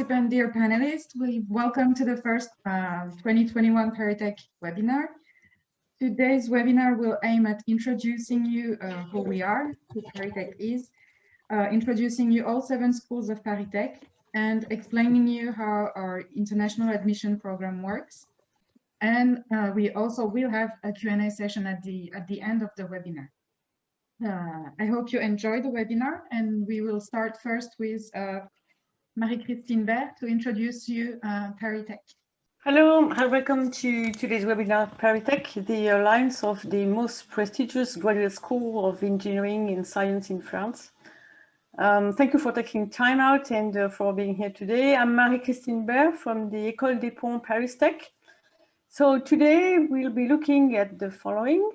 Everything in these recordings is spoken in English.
participants, dear panelists, welcome to the first 2021 ParisTech webinar. Today's webinar will aim at introducing you who we are, who ParisTech is, introducing you all 7 schools of ParisTech, and explaining you how our international admission program works. And we also will have a Q&A session at the end of the webinar. I hope you enjoy the webinar, and we will start first with Marie-Christine Bert to introduce you ParisTech. Hello and welcome to today's webinar, ParisTech, the alliance of the most prestigious graduate school of engineering and science in France. Thank you for taking time out and for being here today. I'm Marie-Christine Bert from the Ecole des Ponts ParisTech. So today we'll be looking at the following.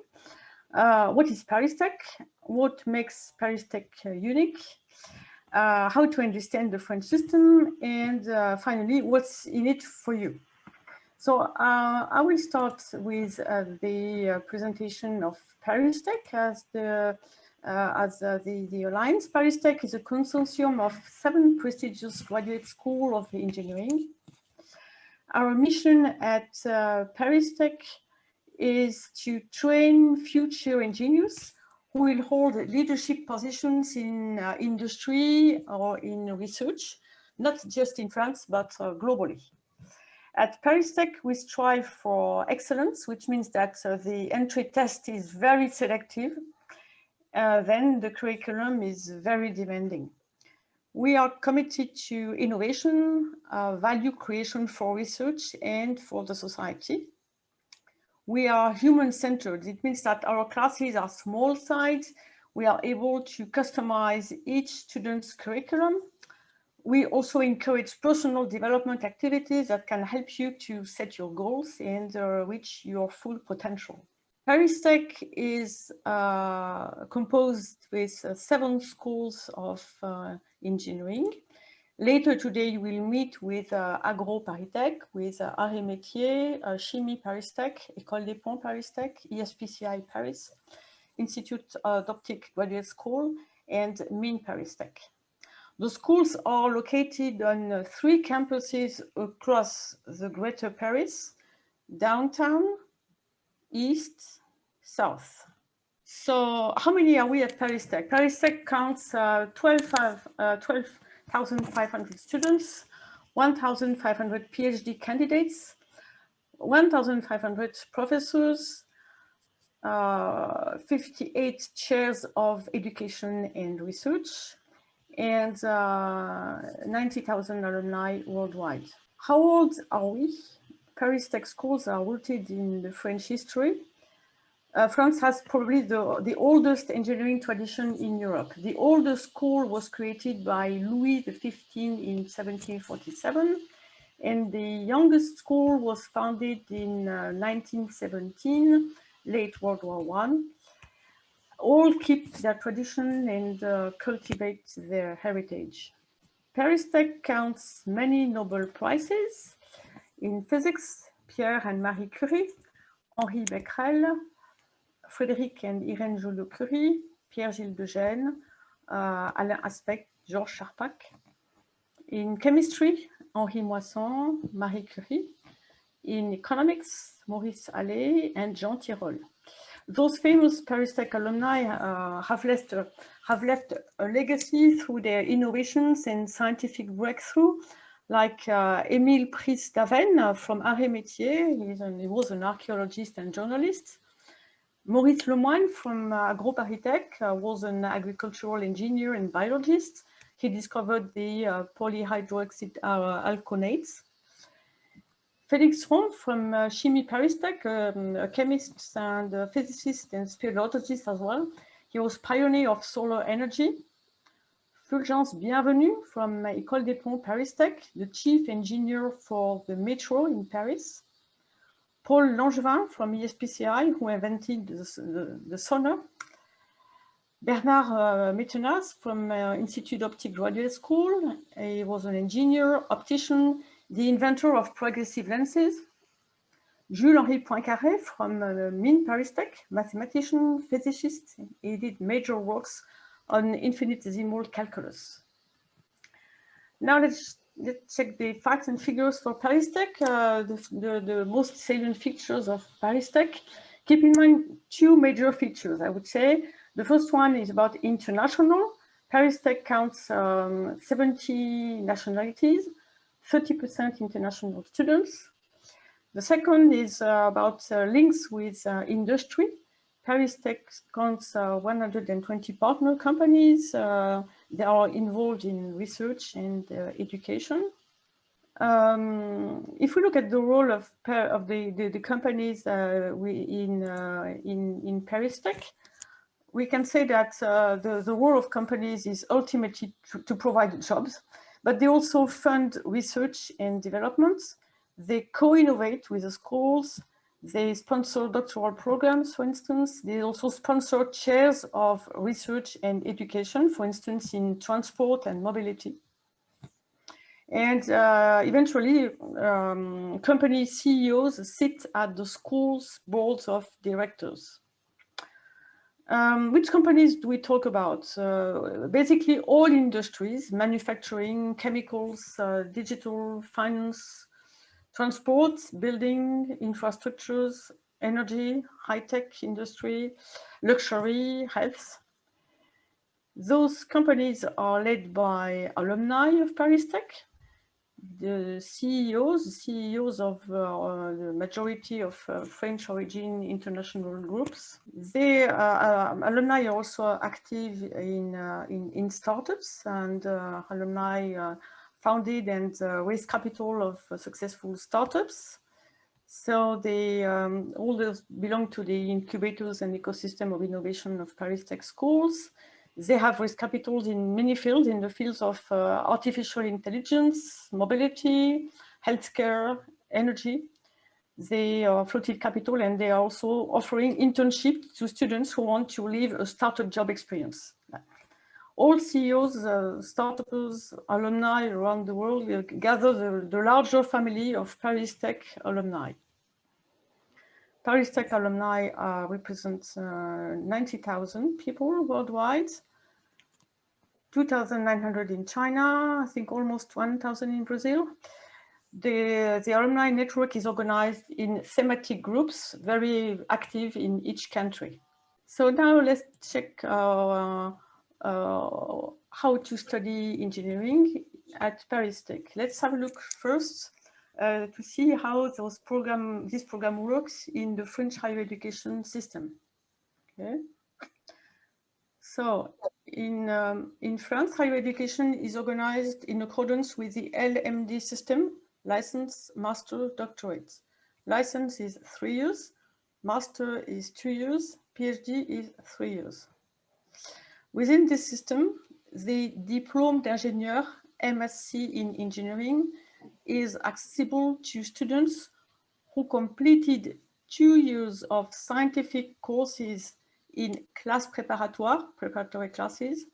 What is ParisTech? What makes ParisTech unique? How to understand the French system, and finally, what's in it for you. So I will start with the presentation of ParisTech as the alliance. ParisTech is a consortium of 7 prestigious graduate schools of engineering. Our mission at ParisTech is to train future engineers who will hold leadership positions in industry or in research, not just in France, but globally. At ParisTech, we strive for excellence, which means that the entry test is very selective. Then the curriculum is very demanding. We are committed to innovation, value creation for research and for the society. We are human-centered. It means that our classes are small size. We are able to customize each student's curriculum. We also encourage personal development activities that can help you to set your goals and reach your full potential. ParisTech is composed with 7 schools of engineering. Later today, you will meet with AgroParisTech, with Métiers, Chimie ParisTech, Ecole des Ponts ParisTech, ESPCI Paris, Institut d'Optique Graduate School, and Mines ParisTech. The schools are located on 3 campuses across the Greater Paris, downtown, east, south. So how many are we at ParisTech? ParisTech counts 12,500 students, 1,500 PhD candidates, 1,500 professors, 58 chairs of education and research, and 90,000 alumni worldwide. How old are we? ParisTech schools are rooted in the French history. France has probably the oldest engineering tradition in Europe. The oldest school was created by Louis XV in 1747, and the youngest school was founded in 1917, late World War I. All keep their tradition and cultivate their heritage. ParisTech counts many Nobel Prizes in physics: Pierre and Marie Curie, Henri Becquerel, Frédéric and Irène Joliot-Curie, Pierre-Gilles de Gennes, Alain Aspect, Georges Charpak. In chemistry, Henri Moissan, Marie Curie. In economics, Maurice Allais and Jean Tirole. Those famous ParisTech alumni have left a legacy through their innovations and scientific breakthrough, like Émile Pries-Daven from Métiers. He was an archaeologist and journalist. Maurice Lemoine from AgroParisTech was an agricultural engineer and biologist. He discovered the polyhydroxy alkonates. Félix Romp from Chimie ParisTech, a chemist and a physicist and speleologist as well. He was pioneer of solar energy. Fulgence Bienvenue from Ecole des Ponts ParisTech, the chief engineer for the metro in Paris. Paul Langevin from ESPCI, who invented the sonar. Bernard Métenas from Institut d'Optique Graduate School. He was an engineer, optician, the inventor of progressive lenses. Jules-Henri Poincaré from Mines ParisTech, mathematician, physicist. He did major works on infinitesimal calculus. Now let's let's check the facts and figures for ParisTech, the most salient features of ParisTech. Keep in mind two major features, I would say. The first one is about international. ParisTech counts 70 nationalities, 30% international students. The second is about links with industry. ParisTech counts 120 partner companies. They are involved in research and education. If we look at the role of the companies in ParisTech, we can say that the role of companies is ultimately to provide jobs, but they also fund research and development. They co-innovate with the schools. They sponsor doctoral programs, for instance. They also sponsor chairs of research and education, for instance, in transport and mobility. And eventually, company CEOs sit at the school's boards of directors. Which companies do we talk about? Basically all industries: manufacturing, chemicals, digital, finance, transport, building, infrastructures, energy, high-tech industry, luxury, health. Those companies are led by alumni of ParisTech. The CEOs of the majority of French origin international groups. They alumni are also active in startups, and alumni founded and raised capital of successful startups. So they all those belong to the incubators and ecosystem of innovation of ParisTech schools. They have raised capitals in many fields, in the fields of artificial intelligence, mobility, healthcare, energy. They are floated capital, and they are also offering internship to students who want to live a startup job experience. All CEOs, startups, alumni around the world gather the larger family of ParisTech alumni. ParisTech alumni represent 90,000 people worldwide, 2,900 in China, I think almost 1,000 in Brazil. The alumni network is organized in thematic groups, very active in each country. So now let's check how to study engineering at ParisTech. Let's have a look first to see how this program works in the French higher education system. Okay. So in France, higher education is organized in accordance with the LMD system: license, master, doctorate. License is 3 years, master is 2 years, PhD is 3 years. Within this system, the diplôme d'ingénieur, MSc in engineering, is accessible to students who completed 2 years of scientific courses in class préparatoire, preparatory classes,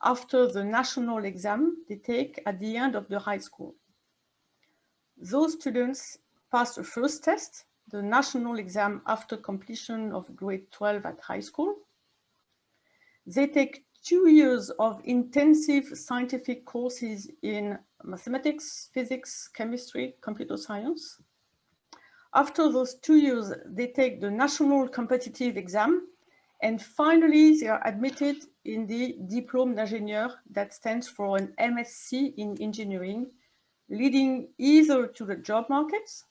after the national exam they take at the end of the high school. Those students pass the first test, the national exam, after completion of grade 12 at high school. They take 2 years of intensive scientific courses in mathematics, physics, chemistry, computer science. After those 2 years, they take the national competitive exam, and finally they are admitted in the diplôme d'ingénieur, that stands for an MSc in engineering, leading either to the job markets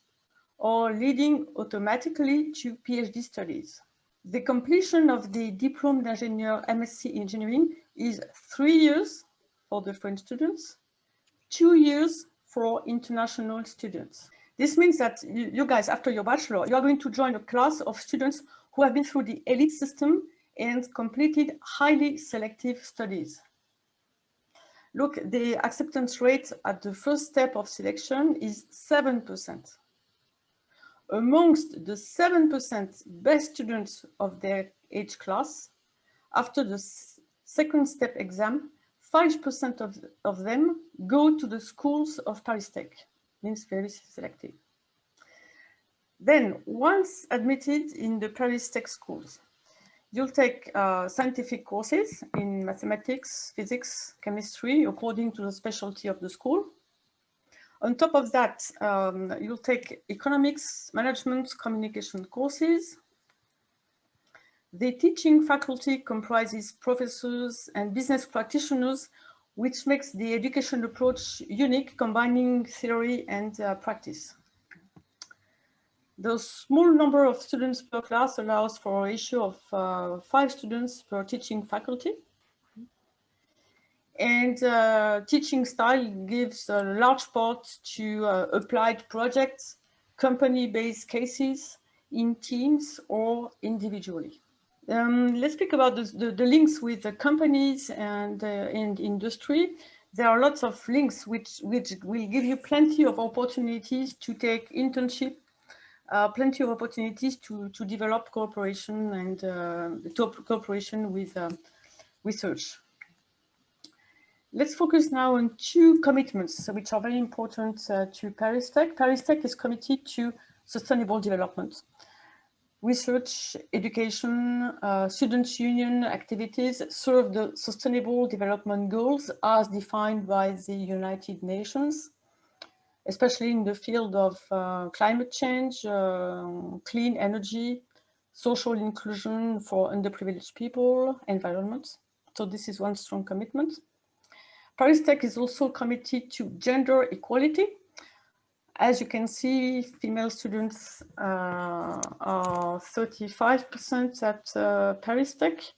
or leading automatically to PhD studies. The completion of the diplôme d'ingénieur MSc engineering is 3 years for the French students, 2 years for international students. This means that you guys, after your bachelor, you are going to join a class of students who have been through the elite system and completed highly selective studies. Look, the acceptance rate at the first step of selection is 7%. Amongst the 7% best students of their age class, after the second step exam, 5% of them go to the schools of ParisTech, means very selective. Then, once admitted in the ParisTech schools, you'll take scientific courses in mathematics, physics, chemistry, according to the specialty of the school. On top of that, you'll take economics, management, communication courses. The teaching faculty comprises professors and business practitioners, which makes the education approach unique, combining theory and practice. The small number of students per class allows for a ratio of 5 students per teaching faculty. And teaching style gives a large part to applied projects, company-based cases, in teams or individually. Let's speak about the links with the companies and industry. There are lots of links which will give you plenty of opportunities to take internship, plenty of opportunities to develop cooperation and cooperation with research. Let's focus now on 2 commitments which are very important to ParisTech. ParisTech is committed to sustainable development. Research, education, students' union activities serve the Sustainable Development Goals as defined by the United Nations, especially in the field of climate change, clean energy, social inclusion for underprivileged people, environment. So this is one strong commitment. ParisTech is also committed to gender equality. As you can see, female students are 35% at ParisTech,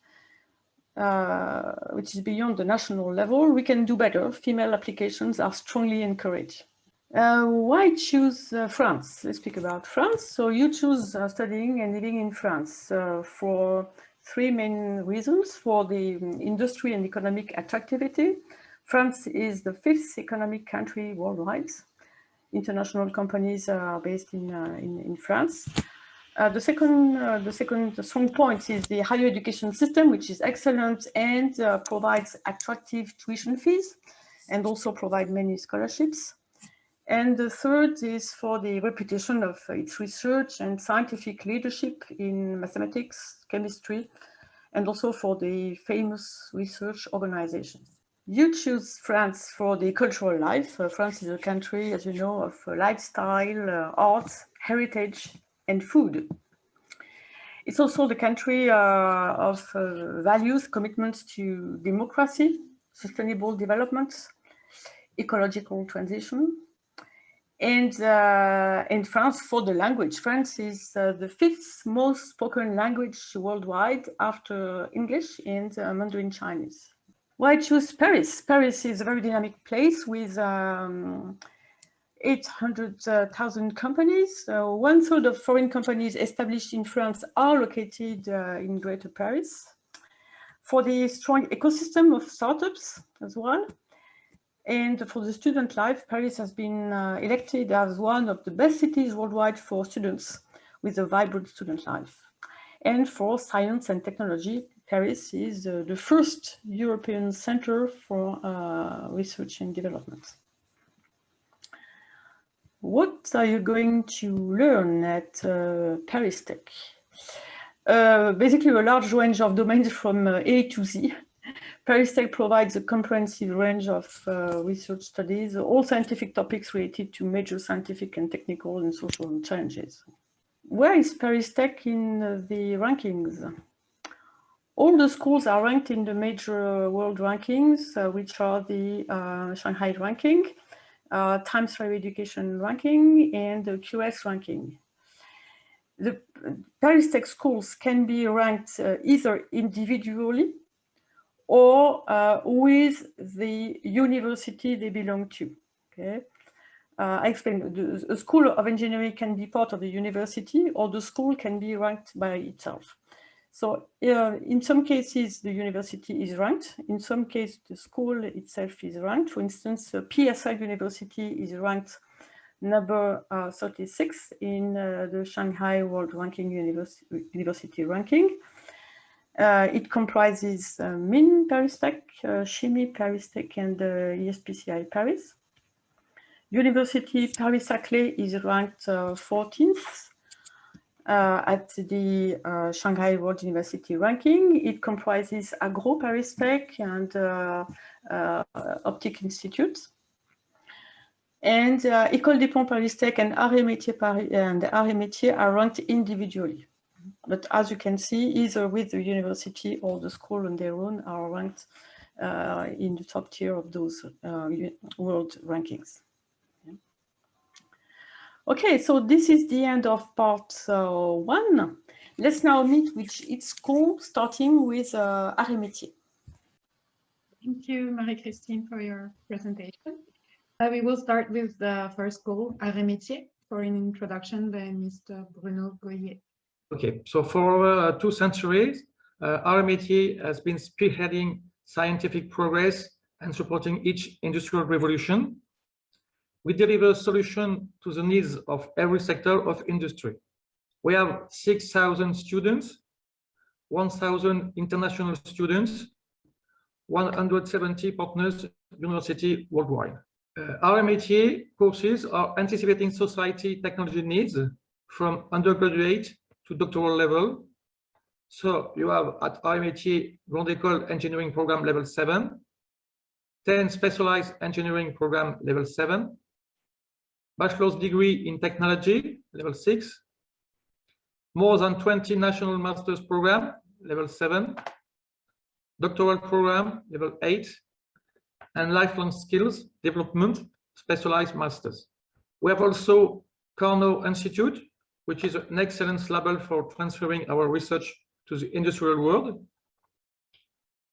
which is beyond the national level. We can do better. Female applications are strongly encouraged. Why choose France? Let's speak about France. So you choose studying and living in France for 3 main reasons: for the industry and economic attractivity. France is the 5th economic country worldwide. International companies are based in France. The second strong point is the higher education system, which is excellent and provides attractive tuition fees and also provide many scholarships. And the third is for the reputation of its research and scientific leadership in mathematics, chemistry, and also for the famous research organizations. You choose France for the cultural life. France is a country, as you know, of lifestyle, art, heritage, and food. It's also the country of values, commitments to democracy, sustainable development, ecological transition, and France for the language. France is the 5th most spoken language worldwide after English and Mandarin Chinese. Why choose Paris? Paris is a very dynamic place with 800,000 companies. 1/3 of foreign companies established in France are located in Greater Paris. For the strong ecosystem of startups as well. And for the student life, Paris has been elected as one of the best cities worldwide for students with a vibrant student life. And for science and technology, Paris is the first European center for research and development. What are you going to learn at ParisTech? Basically a large range of domains from A to Z. ParisTech provides a comprehensive range of research studies, all scientific topics related to major scientific and technical and social challenges. Where is ParisTech in the rankings? All the schools are ranked in the major world rankings, which are the Shanghai ranking, Times Higher Education ranking, and the QS ranking. The ParisTech schools can be ranked either individually or with the university they belong to. Okay, I explained. A school of engineering can be part of a university, or the school can be ranked by itself. So in some cases, the university is ranked. In some cases, the school itself is ranked. For instance, PSI University is ranked number 36 in the Shanghai World Ranking University ranking. It comprises Mines ParisTech, Chimie ParisTech, and ESPCI Paris. University Paris-Saclay is ranked 14th at the Shanghai World University ranking. It comprises AgroParisTech and Optic Institute. And Ecole des Ponts ParisTech and Métiers Paris and Métiers are ranked individually. But as you can see, either with the university or the school on their own are ranked in the top tier of those world rankings. Yeah. Okay, so this is the end of part 1. Let's now meet with each school, starting with Métiers. Thank you, Marie-Christine, for your presentation. We will start with the first school, Métiers, for an introduction by Mr. Bruno Goyer. Okay, so for over 2 centuries, Métiers has been spearheading scientific progress and supporting each industrial revolution. We deliver solutions to the needs of every sector of industry. We have 6,000 students, 1,000 international students, 170 partners university worldwide. Our Métiers courses are anticipating society technology needs from undergraduate to doctoral level. So you have at our Métiers Grande École Engineering Program level 7, 10 specialized engineering program level 7, bachelor's degree in technology level 6, more than 20 national master's program level 7, doctoral program level 8, and lifelong skills development specialized masters. We have also Carnot Institute, which is an excellence label for transferring our research to the industrial world.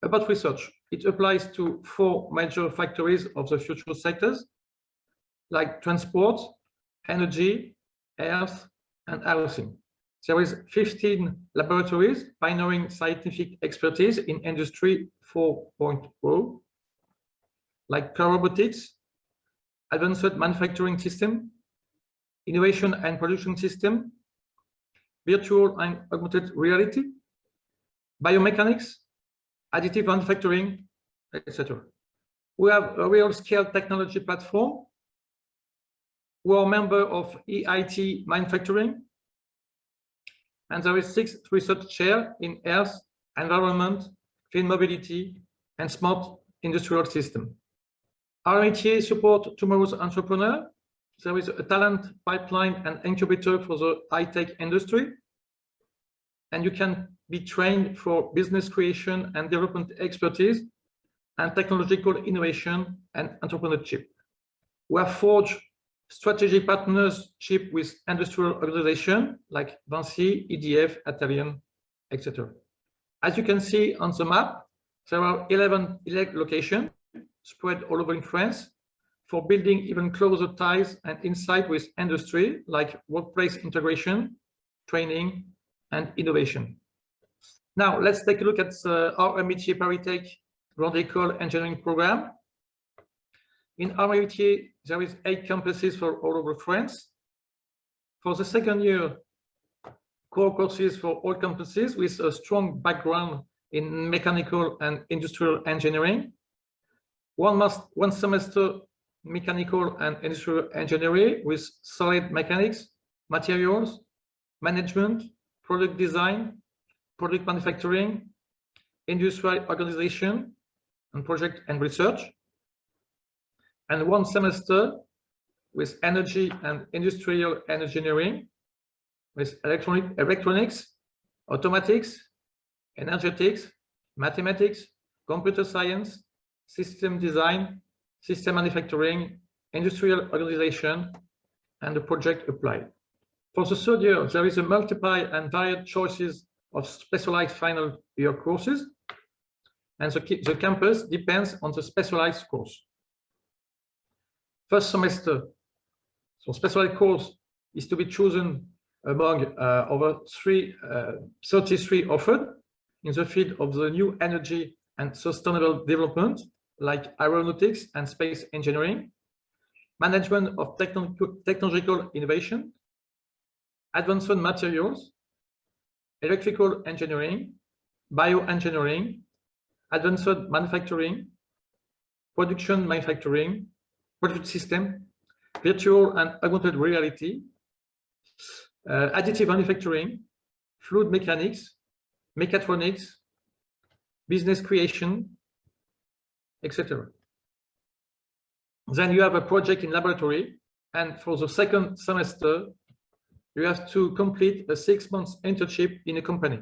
About research, it applies to 4 major factories of the future sectors, like transport, energy, health, and housing. There is 15 laboratories pioneering scientific expertise in Industry 4.0, like car robotics, advanced manufacturing system, innovation and production system, virtual and augmented reality, biomechanics, additive manufacturing, etc. We have a real-scale technology platform. We are a member of EIT Manufacturing, and there is 6 research chairs in health, environment, clean mobility, and smart industrial system. Our Métiers support tomorrow's entrepreneur. There is a talent pipeline and incubator for the high-tech industry, and you can be trained for business creation and development expertise and technological innovation and entrepreneurship. We have forged strategic partnership with industrial organizations like Vinci, EDF, Atalian, etc. As you can see on the map, there are 11 locations spread all over in France for building even closer ties and insight with industry, like workplace integration, training, and innovation. Now, let's take a look at our Métiers ParisTech Grande École Engineering Program. In our Métiers, there is 8 campuses for all over France. For the second year, core courses for all campuses with a strong background in mechanical and industrial engineering. One semester mechanical and industrial engineering with solid mechanics, materials, management, product design, product manufacturing, industrial organization, and project and research. And one semester with energy and industrial engineering, with electronics, automatics, energetics, mathematics, computer science, system design, system manufacturing, industrial organization, and the project applied. For the third year, there is a multiple and varied choices of specialized final year courses, and the campus depends on the specialized course. First semester, so specialized course is to be chosen among over 33 offered in the field of the new energy and sustainable development, like aeronautics and space engineering, management of technological innovation, advanced materials, electrical engineering, bioengineering, advanced manufacturing, production manufacturing, product system, virtual and augmented reality, additive manufacturing, fluid mechanics, mechatronics, business creation, etc. Then you have a project in laboratory, and for the second semester, you have to complete a 6-month internship in a company.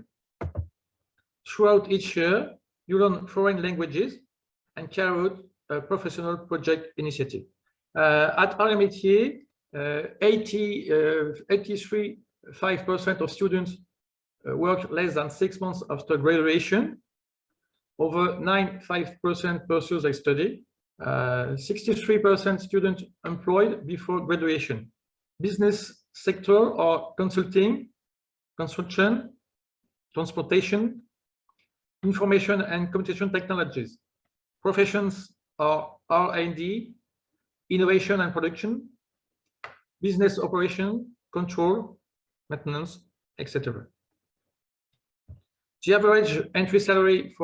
Throughout each year, you learn foreign languages and carry out a professional project initiative. At our Métiers, 83.5% of students work less than 6 months after graduation. Over 95% pursue their study. 63% students employed before graduation. Business sector or consulting, construction, transportation, information and communication technologies. Professions are R&D, innovation and production, business operation, control, maintenance, etc. The average entry salary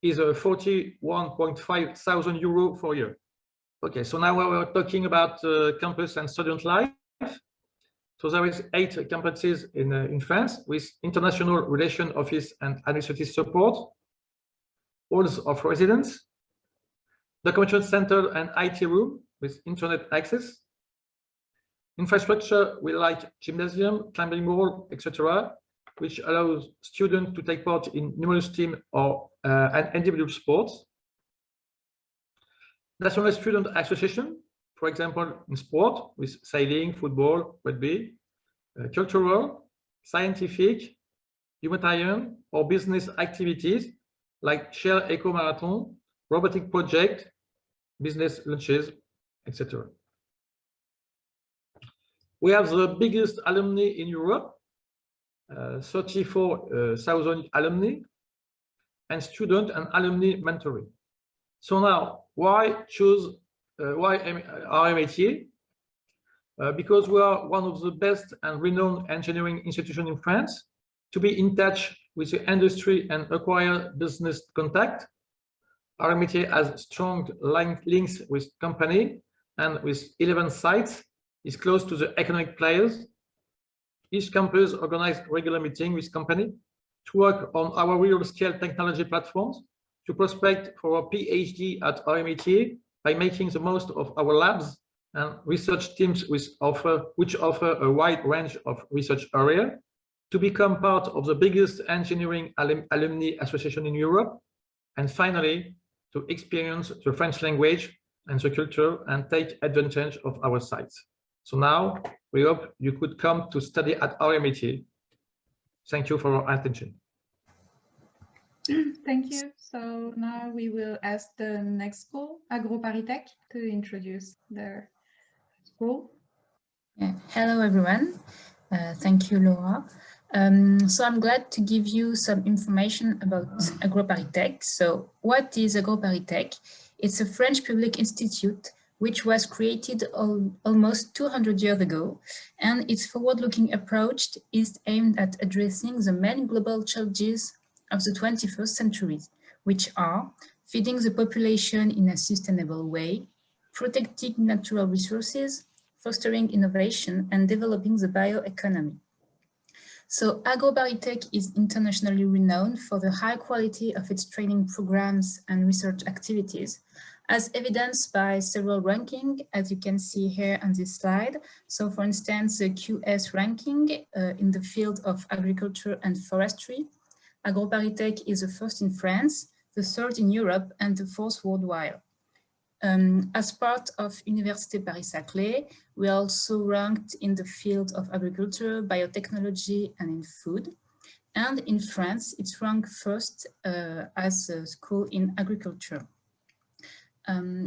is 41.5 thousand euro per year. Okay, so now we're talking about campus and student life. So there is 8 campuses in France with international relation office and administrative support, halls of residence, documentation center and IT room with internet access, infrastructure we like gymnasium, climbing wall, etc., which allows students to take part in numerous team or and individual sports. National Student Association, for example, in sport with sailing, football, rugby, cultural, scientific, humanitarian, or business activities like Share Eco Marathon, robotic project, business lunches, etc. We have the biggest alumni in Europe, 34,000 alumni, and student and alumni mentoring. So now, why choose our Métiers? Because we are one of the best and renowned engineering institutions in France, to be in touch with the industry and acquire business contact. Our Métiers has strong links with company, and with 11 sites, is close to the economic players. Each campus organizes regular meetings with company to work on our real-scale technology platforms, to prospect for a PhD at our Métiers by making the most of our labs and research teams which offer a wide range of research areas, to become part of the biggest engineering alumni association in Europe, and finally, to experience the French language and the culture and take advantage of our sites. So now we hope you could come to study at our Métiers. Thank you for your attention. Thank you. So now we will ask the next school, AgroParisTech, to introduce their school. Hello, everyone. Thank you, Laura. So I'm glad to give you some information about AgroParisTech. So what is AgroParisTech? It's a French public institute which was created almost 200 years ago, and its forward-looking approach is aimed at addressing the main global challenges of the 21st century, which are feeding the population in a sustainable way, protecting natural resources, fostering innovation, and developing the bioeconomy. So AgroParisTech is internationally renowned for the high quality of its training programs and research activities, as evidenced by several rankings, as you can see here on this slide. So for instance, the QS ranking in the field of agriculture and forestry. AgroParisTech is the first in France, the third in Europe, and the fourth worldwide. As part of Université Paris-Saclay, we are also ranked in the field of agriculture, biotechnology, and in food. And in France, it's ranked first as a school in agriculture.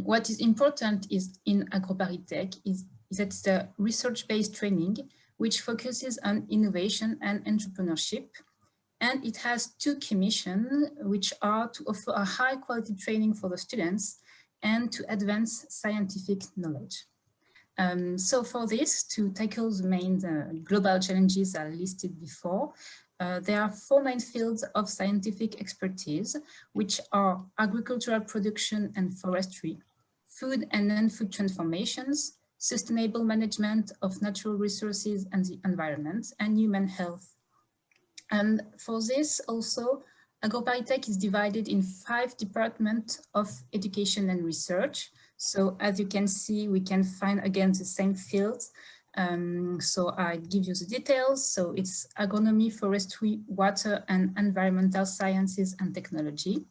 What is important is in AgroParisTech is that it's a research-based training which focuses on innovation and entrepreneurship. And it has 2 key missions, which are to offer a high-quality training for the students and to advance scientific knowledge. So for this, to tackle the main global challenges I listed before, there are 4 main fields of scientific expertise, which are agricultural production and forestry, food and non-food transformations, sustainable management of natural resources and the environment, and human health. And for this also, AgroParisTech is divided in 5 departments of education and research. So as you can see, we can find again the same fields. So I give you the details. So it's agronomy, forestry, water and environmental sciences and technology,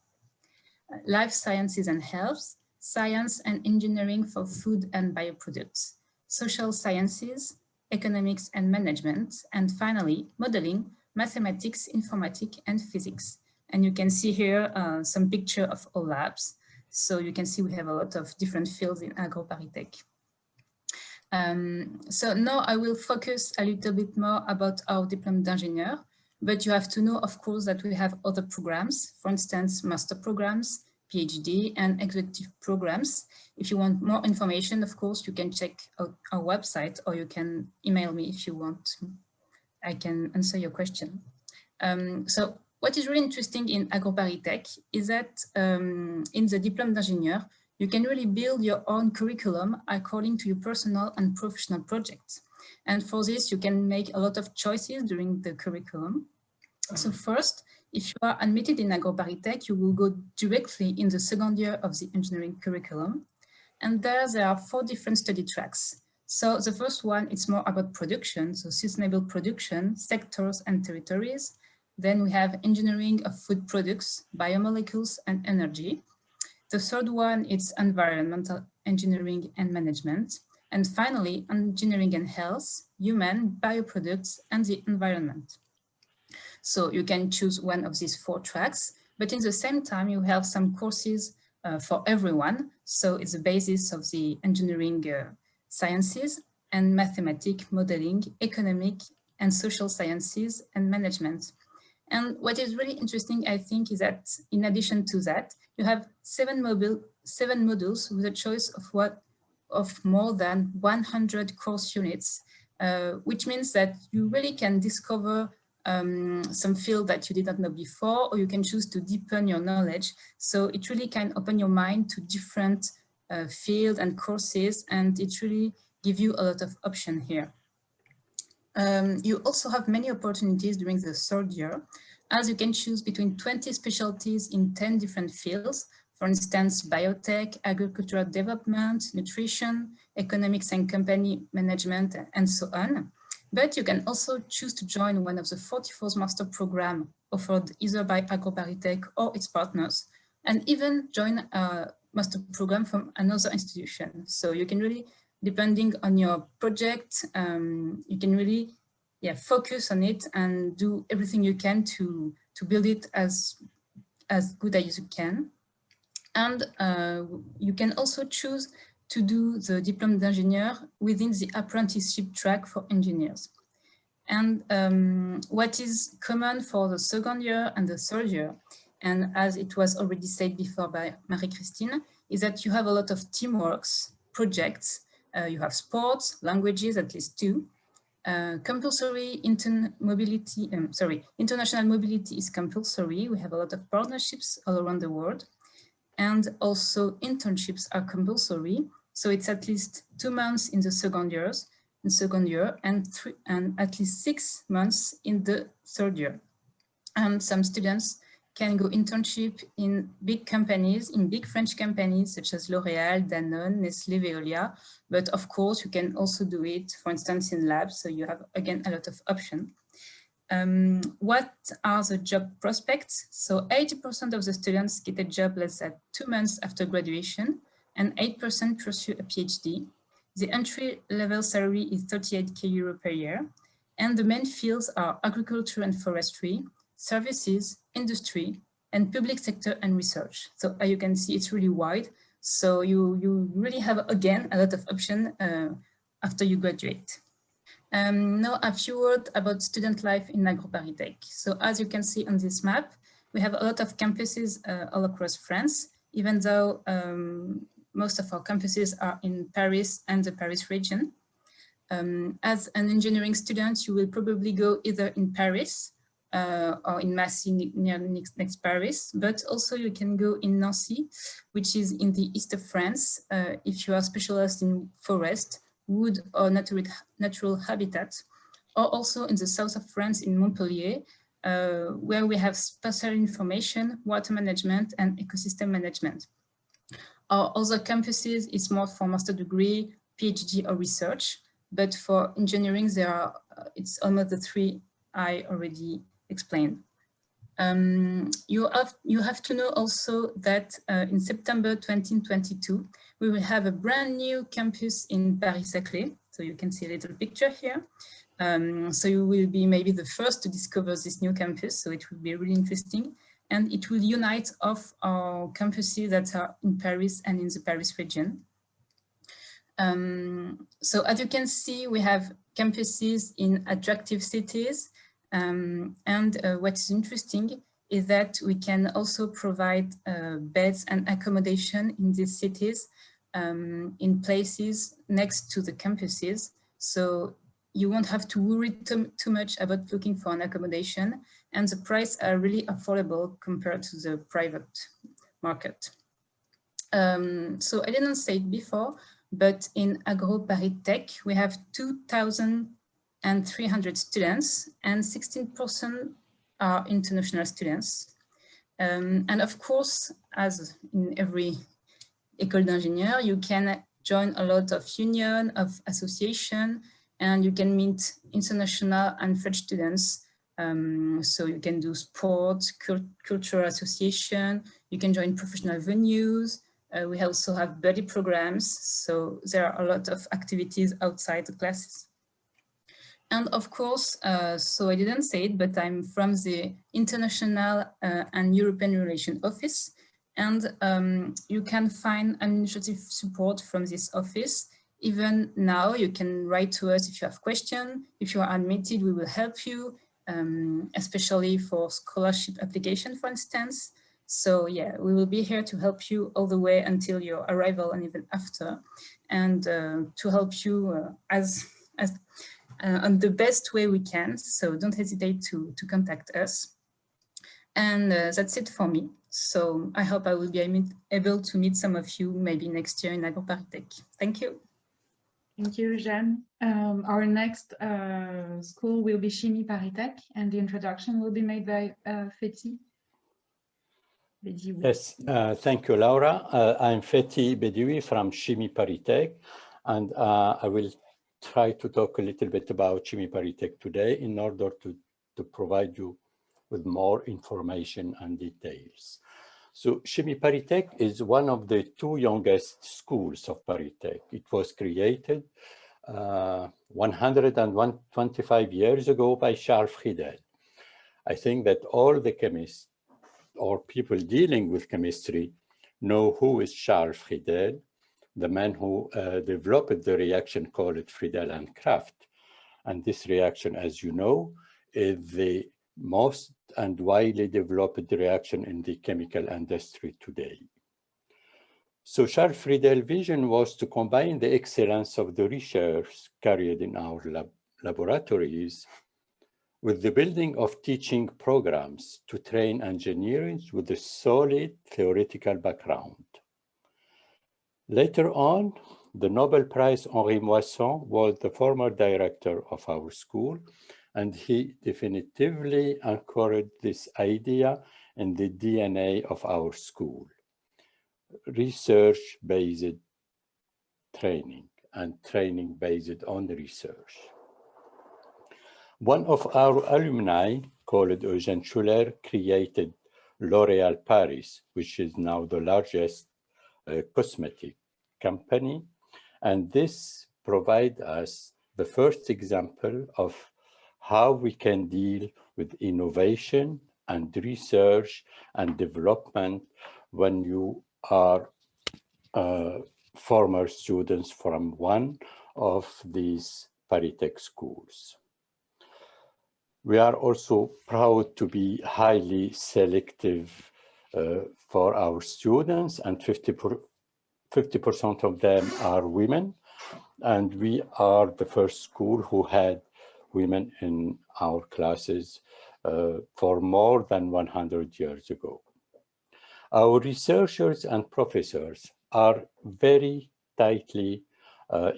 life sciences and health, science and engineering for food and bioproducts, social sciences, economics and management, and finally, modeling, mathematics, informatics, and physics. And you can see here some picture of all labs. So you can see we have a lot of different fields in AgroParisTech. So now I will focus a little bit more about our diplôme d'ingénieur, but you have to know, of course, that we have other programs, for instance, master programs, PhD and executive programs. If you want more information, of course, you can check out our website or you can email me if you want. I can answer your question. So what is really interesting in AgroParisTech is that in the diplôme d'ingénieur, you can really build your own curriculum according to your personal and professional projects. And for this, you can make a lot of choices during the curriculum. So first, if you are admitted in AgroParisTech, you will go directly in the second year of the engineering curriculum. And there are 4 different study tracks. So the first one, it's more about production, so sustainable production, sectors and territories. Then we have engineering of food products, biomolecules and energy. The third one, it's environmental engineering and management. And finally, engineering and health, human, bioproducts, and the environment. So you can choose one of these 4 tracks, but in the same time, you have some courses for everyone. So it's the basis of the engineering sciences and mathematics, modeling, economic and social sciences and management. And what is really interesting, I think, is that in addition to that, you have 7 modules with a choice of more than 100 course units, which means that you really can discover some field that you did not know before, or you can choose to deepen your knowledge. So it really can open your mind to different fields and courses, and it really gives you a lot of options here. You also have many opportunities during the third year, as you can choose between 20 specialties in 10 different fields, for instance, biotech, agricultural development, nutrition, economics and company management, and so on. But you can also choose to join one of the 44 master programs offered either by AgroParisTech or its partners, and even join a master program from another institution. So you can really, depending on your project, you can really focus on it and do everything you can to build it as good as you can. And you can also choose to do the diplôme d'ingénieur within the apprenticeship track for engineers. And what is common for the second year and the third year, and as it was already said before by Marie-Christine, is that you have a lot of teamworks, projects, you have sports, languages, at least 2. Compulsory international mobility is compulsory. We have a lot of partnerships all around the world. And also internships are compulsory. So it's at least 2 months in the second year, and at least 6 months in the third year. And some students can go internship in big companies, in big French companies such as L'Oréal, Danone, Nestlé, Veolia. But of course, you can also do it, for instance, in labs. So you have, again, a lot of options. What are the job prospects? So 80% of the students get a job less than 2 months after graduation, and 8% pursue a PhD. The entry-level salary is 38k euro per year, and the main fields are agriculture and forestry, services, industry, and public sector and research. So as you can see, it's really wide. So you really have, again, a lot of options after you graduate. Now a few words about student life in AgroParisTech. So as you can see on this map, we have a lot of campuses all across France, even though most of our campuses are in Paris and the Paris region. As an engineering student, you will probably go either in Paris or in Massy near next Paris, but also you can go in Nancy, which is in the east of France, if you are specialized in forest, wood or natural habitat, or also in the south of France in Montpellier, where we have spatial information, water management and ecosystem management. Our other campuses is more for master degree, PhD or research, but for engineering, it's almost the three I already explained. You have to know also that in September 2022, we will have a brand new campus in Paris-Saclay. So you can see a little picture here. So you will be maybe the first to discover this new campus. So it will be really interesting. And it will unite of our campuses that are in Paris and in the Paris region. So as you can see, we have campuses in attractive cities. What is interesting is that we can also provide beds and accommodation in these cities in places next to the campuses. So you won't have to worry too much about looking for an accommodation, and the prices are really affordable compared to the private market. So I didn't say it before, but in AgroParisTech, we have 2,300 students and 16% are international students. And of course, as in every École d'ingénieur, you can join a lot of union, of association, and you can meet international and French students. So you can do sports, cultural association, you can join professional venues. We also have buddy programs. So there are a lot of activities outside the classes. And of course, so I didn't say it, but I'm from the International and European Relations Office. And you can find administrative support from this office. Even now, you can write to us if you have questions. If you are admitted, we will help you, especially for scholarship application, for instance. So yeah, we will be here to help you all the way until your arrival and even after, and to help you on the best way we can. So don't hesitate to contact us. And that's it for me. So I hope I will be able to meet some of you maybe next year in AgroParisTech. Thank you. Thank you, Jeanne. Our next school will be Chimie ParisTech, and the introduction will be made by Fethi. Yes, thank you, Laura. I'm Fethi Bediwi from Chimie ParisTech, and I will try to talk a little bit about Chimie ParisTech today in order to provide you with more information and details. So Chimie ParisTech is one of the two youngest schools of ParisTech. It was created 125 years ago by Charles Friedel. I think that all the chemists or people dealing with chemistry know who is Charles Friedel, the man who developed the reaction called Friedel and Kraft. And this reaction, as you know, is the most and widely developed reaction in the chemical industry today. So Charles Friedel's vision was to combine the excellence of the research carried in our laboratories with the building of teaching programs to train engineers with a solid theoretical background. Later on, the Nobel Prize Henri Moisson was the former director of our school, and he definitively anchored this idea in the DNA of our school. Research-based training and training based on research. One of our alumni, called Eugène Schuller, created L'Oréal Paris, which is now the largest cosmetic company. And this provides us the first example of how we can deal with innovation and research and development when you are former students from one of these ParisTech schools. We are also proud to be highly selective for our students, and 50% of them are women. And we are the first school who had women in our classes for more than 100 years ago. Our researchers and professors are very tightly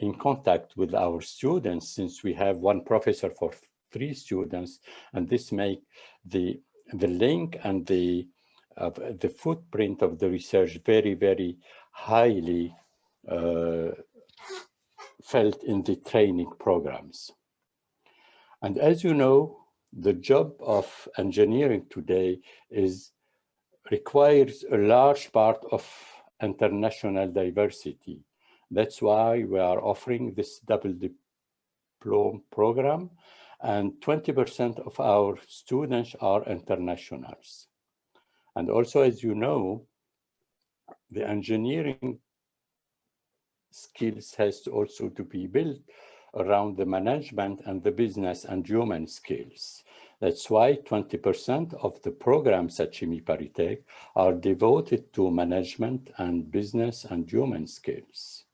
in contact with our students, since we have one professor for 3 students, and this makes the link and the the footprint of the research very, very highly felt in the training programs. And as you know, the job of engineering today requires a large part of international diversity. That's why we are offering this double diploma program, and 20% of our students are internationals. And also, as you know, the engineering skills has also to be built around the management and the business and human skills. That's why 20% of the programs at Chimie ParisTech are devoted to management and business and human skills.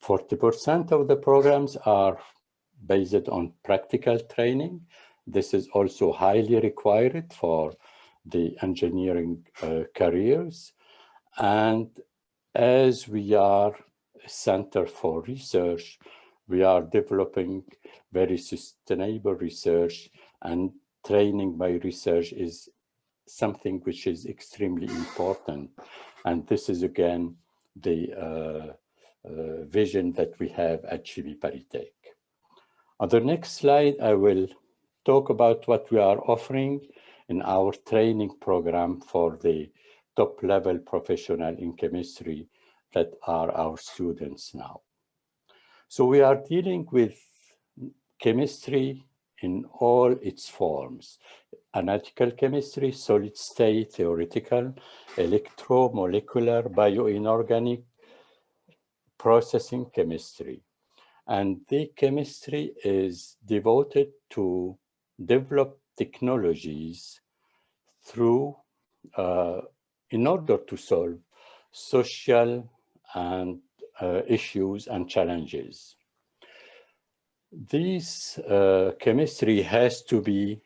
40% of the programs are based on practical training. This is also highly required for the engineering careers. And as we are a center for research, we are developing very sustainable research, and training by research is something which is extremely important. And this is again the vision that we have at Chimie ParisTech. On the next slide, I will talk about what we are offering in our training program for the top-level professional in chemistry that are our students now. So we are dealing with chemistry in all its forms: analytical chemistry, solid state, theoretical, electromolecular, bioinorganic, processing chemistry. And the chemistry is devoted to develop technologies through, in order to solve social and issues and challenges. This chemistry has to be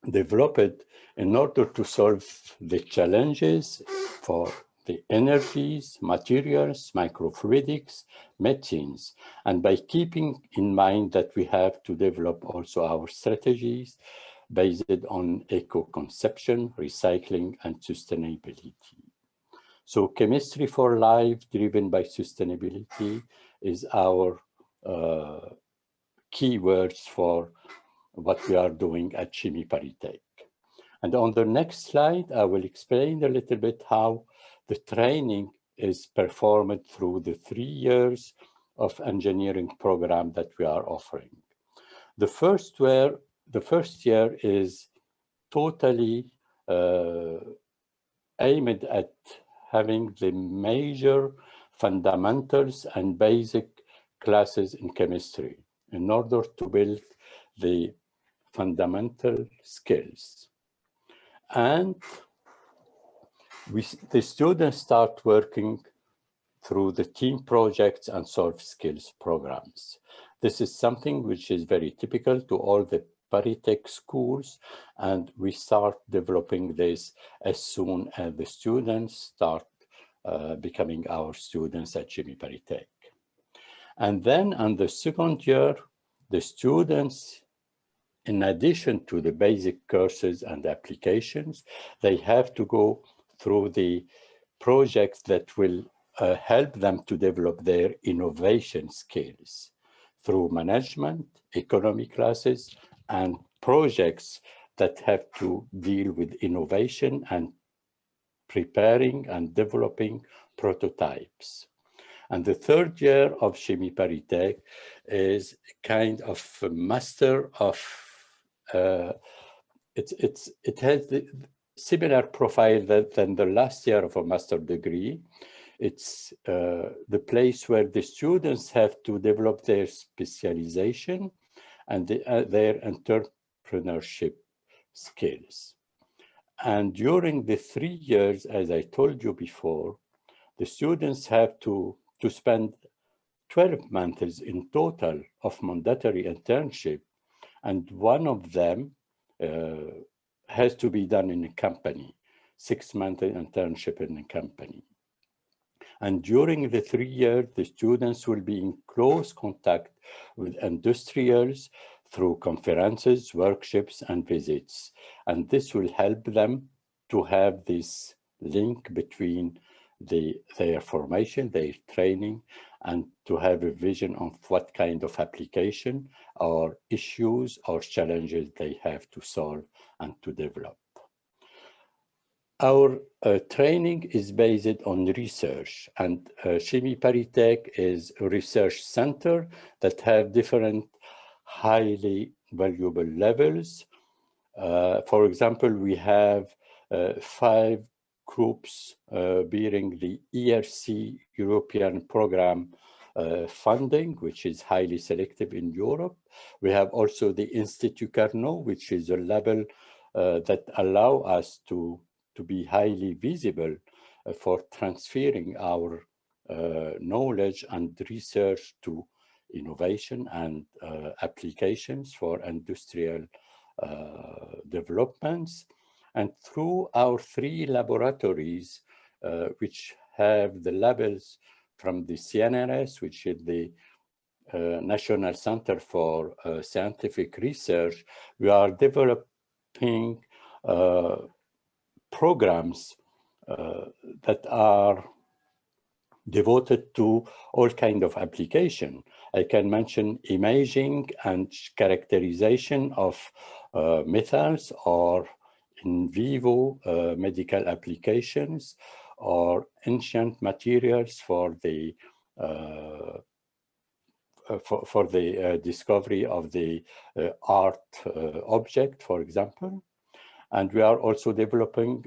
developed in order to solve the challenges for the energies, materials, microfluidics, métiers, and by keeping in mind that we have to develop also our strategies based on eco-conception, recycling, and sustainability. So chemistry for life driven by sustainability is our keywords for what we are doing at Chimie ParisTech. And on the next slide, I will explain a little bit how the training is performed through the 3 years of engineering program that we are offering. The first year is totally aimed at having the major fundamentals and basic classes in chemistry in order to build the fundamental skills. And the students start working through the team projects and soft skills programs. This is something which is very typical to all the ParisTech schools, and we start developing this as soon as the students start becoming our students at Chimie ParisTech. And then on the second year, the students, in addition to the basic courses and applications, they have to go through the projects that will help them to develop their innovation skills through management, economy classes, and projects that have to deal with innovation and preparing and developing prototypes. And the third year of Chimie ParisTech is kind of a master of, it has the similar profile than the last year of a master degree. It's the place where the students have to develop their specialization and their entrepreneurship skills. And during the 3 years, as I told you before, the students have to spend 12 months in total of mandatory internship, and one of them has to be done in a company, 6-month internship in a company. And during the 3 years, the students will be in close contact with industrials through conferences, workshops, and visits. And this will help them to have this link between their formation, their training, and to have a vision of what kind of application or issues or challenges they have to solve and to develop. Our training is based on research, and Chimie ParisTech is a research center that have different highly valuable levels. For example, we have 5 groups bearing the ERC European program funding, which is highly selective in Europe. We have also the Institut, which is a level that allow us to be highly visible for transferring our knowledge and research to innovation and applications for industrial developments. And through our 3 laboratories, which have the levels from the CNRS, which is the National Center for Scientific Research, we are developing programs that are devoted to all kinds of application. I can mention imaging and characterization of metals, or in vivo medical applications, or ancient materials for the discovery of the art object, for example. And we are also developing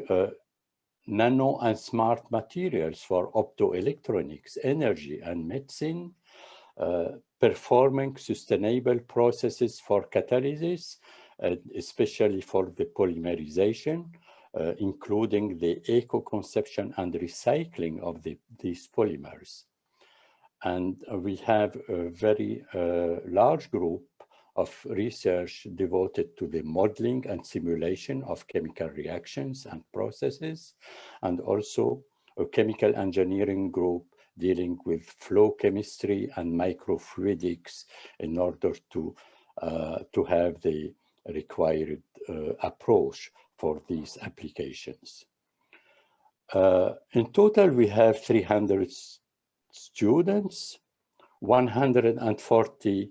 nano and smart materials for optoelectronics, energy, and medicine, performing sustainable processes for catalysis, especially for the polymerization, including the eco-conception and recycling of these polymers. And we have a very large group of research devoted to the modeling and simulation of chemical reactions and processes, and also a chemical engineering group dealing with flow chemistry and microfluidics in order to have the required approach for these applications. In total, we have 300 students, 140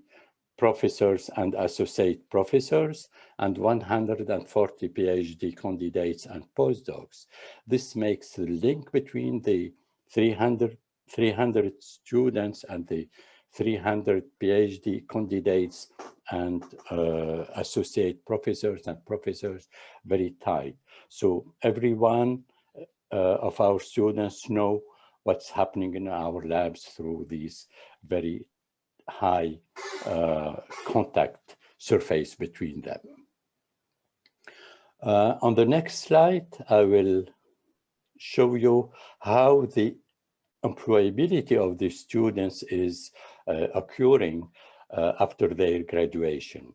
professors and associate professors, and 140 PhD candidates and postdocs. This makes the link between the 300 students and the 300 PhD candidates and associate professors and professors very tight. So every one of our students know what's happening in our labs through these very high contact surface between them. On the next slide, I will show you how the employability of the students is occurring after their graduation,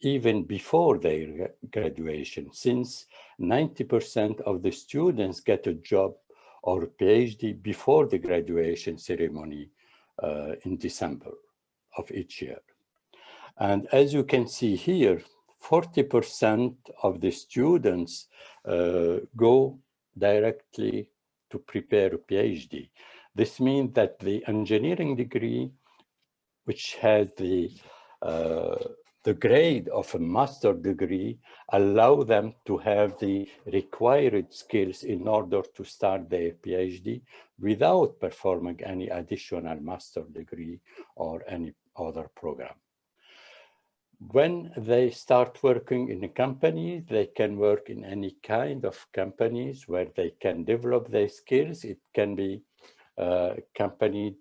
even before their graduation, since 90% of the students get a job or a PhD before the graduation ceremony in December of each year. And as you can see here, 40% of the students go directly to prepare a PhD. This means that the engineering degree, which has the grade of a master degree, allow them to have the required skills in order to start their PhD without performing any additional master degree or any other program. When they start working in a company, they can work in any kind of companies where they can develop their skills. It can be a company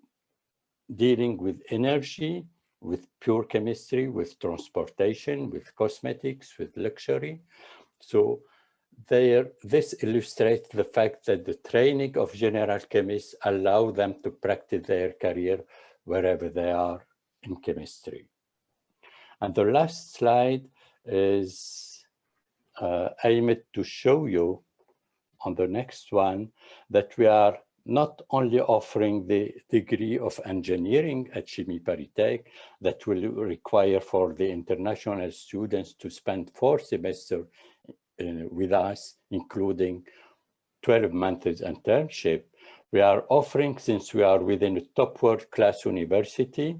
dealing with energy, with pure chemistry, with transportation, with cosmetics, with luxury. So this illustrates the fact that the training of general chemists allow them to practice their career wherever they are in chemistry. And the last slide is aimed to show you on the next one that we are not only offering the degree of engineering at Chimie ParisTech that will require for the international students to spend 4 semesters with us, including 12 months internship. We are offering, since we are within a top world-class university,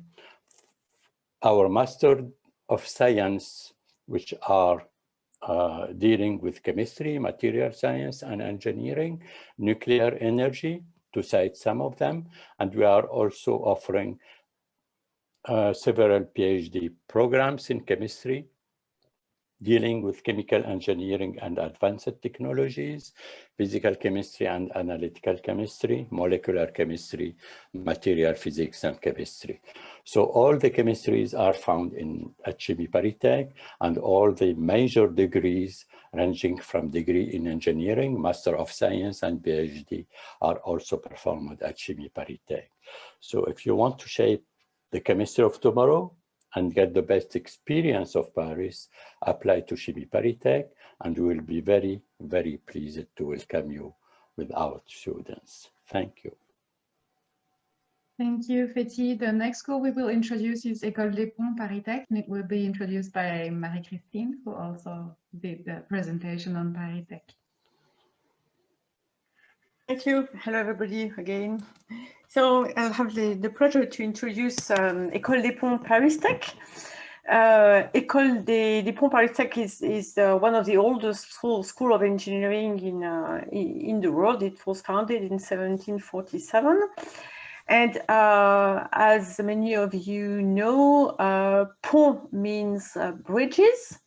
our Master of Science, which are dealing with chemistry, material science, and engineering, nuclear energy, to cite some of them. And we are also offering several PhD programs in chemistry, dealing with chemical engineering and advanced technologies, physical chemistry and analytical chemistry, molecular chemistry, material physics and chemistry. So all the chemistries are found at Chimiparitech, and all the major degrees ranging from degree in engineering, Master of Science and PhD are also performed at Chimiparitech. So if you want to shape the chemistry of tomorrow and get the best experience of Paris, apply to Chimiparitech, and we will be very, very pleased to welcome you with our students. Thank you. Thank you, Feti. The next school we will introduce is Ecole des Ponts ParisTech, and it will be introduced by Marie-Christine, who also did the presentation on ParisTech. Thank you. Hello, everybody, again. So I'll have the pleasure to introduce Ecole des Ponts ParisTech. Ecole des Ponts ParisTech is one of the oldest school of engineering in the world. It was founded in 1747. And as many of you know, pont means bridges.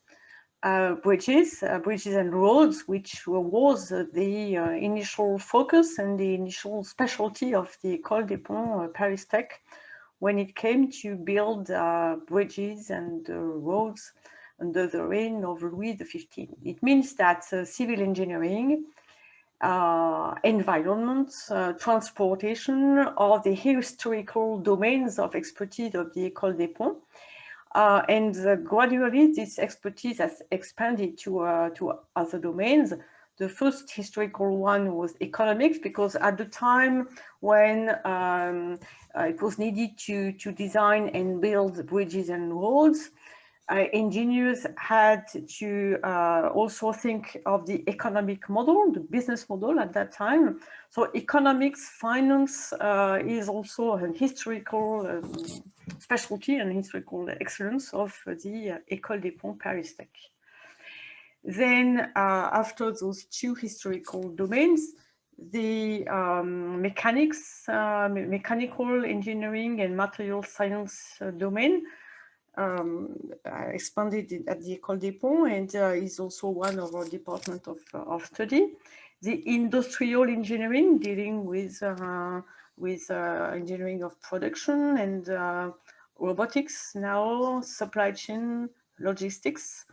Bridges and roads, which was the initial focus and the initial specialty of the Ecole des Ponts ParisTech when it came to build bridges and roads under the reign of Louis XV. It means that civil engineering, environment, transportation are the historical domains of expertise of the Ecole des Ponts. And gradually, this expertise has expanded to other domains. The first historical one was economics, because at the time when it was needed to design and build bridges and roads, engineers had to also think of the economic model, the business model at that time. So economics, finance is also a historical specialty and historical excellence of the Ecole des Ponts ParisTech. Then after those two historical domains, the mechanical engineering and material science domain expanded at the Ecole des Ponts, and is also one of our department of study. The industrial engineering, dealing with engineering of production and robotics now, supply chain, logistics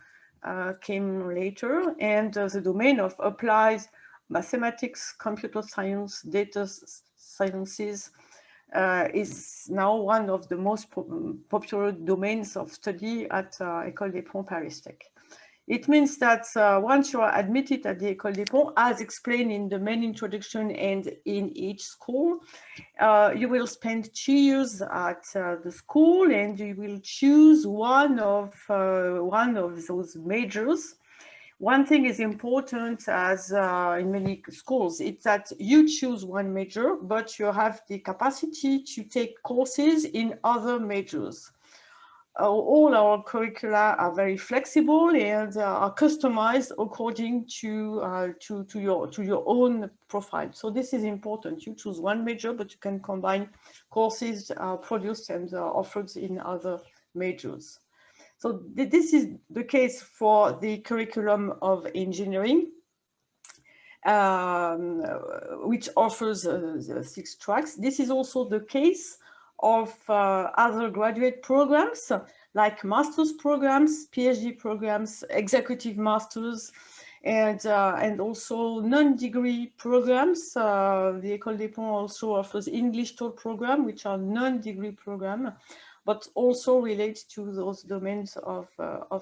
came later, and the domain of applied mathematics, computer science, data sciences is now one of the most popular domains of study at Ecole des Ponts ParisTech. It means that once you are admitted at the Ecole des Ponts, as explained in the main introduction and in each school, you will spend 2 years at the school, and you will choose one of those majors. One thing is important, as in many schools, it's that you choose one major, but you have the capacity to take courses in other majors. All our curricula are very flexible and are customized according to your own profile. So this is important. You choose one major, but you can combine courses produced and offered in other majors. So this is the case for the curriculum of engineering, which offers 6 tracks. This is also the case of other graduate programs, like master's programs, PhD programs, executive masters, and also non-degree programs. The Ecole des Ponts also offers English TOEFL program, which are non-degree program, but also relate to those domains of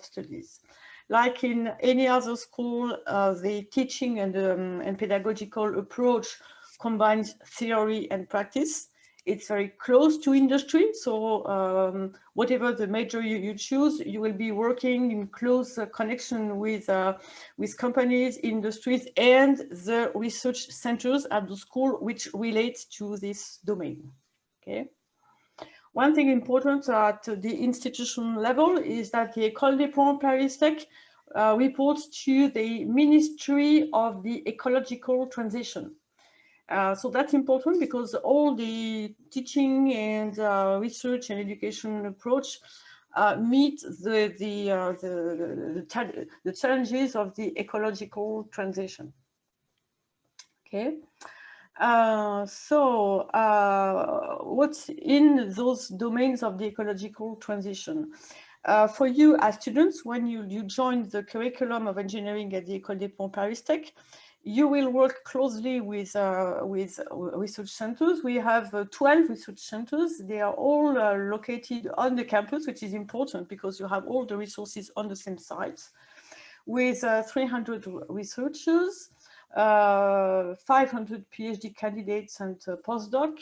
studies. Like in any other school, the teaching and pedagogical approach combines theory and practice. it's very close to industry. So whatever the major you choose, you will be working in close connection with companies, industries, and the research centers at the school which relate to this domain. Okay. One thing important at the institution level is that the Ecole des Ponts ParisTech reports to the Ministry of the Ecological Transition. So that's important because all the teaching and research and education approach meet the challenges of the ecological transition. Okay. What's in those domains of the ecological transition? For you as students, when you join the curriculum of engineering at the Ecole des Ponts ParisTech, you will work closely with research centers. We have 12 research centers. They are all located on the campus, which is important because you have all the resources on the same site, with 300 researchers, 500 PhD candidates and postdoc.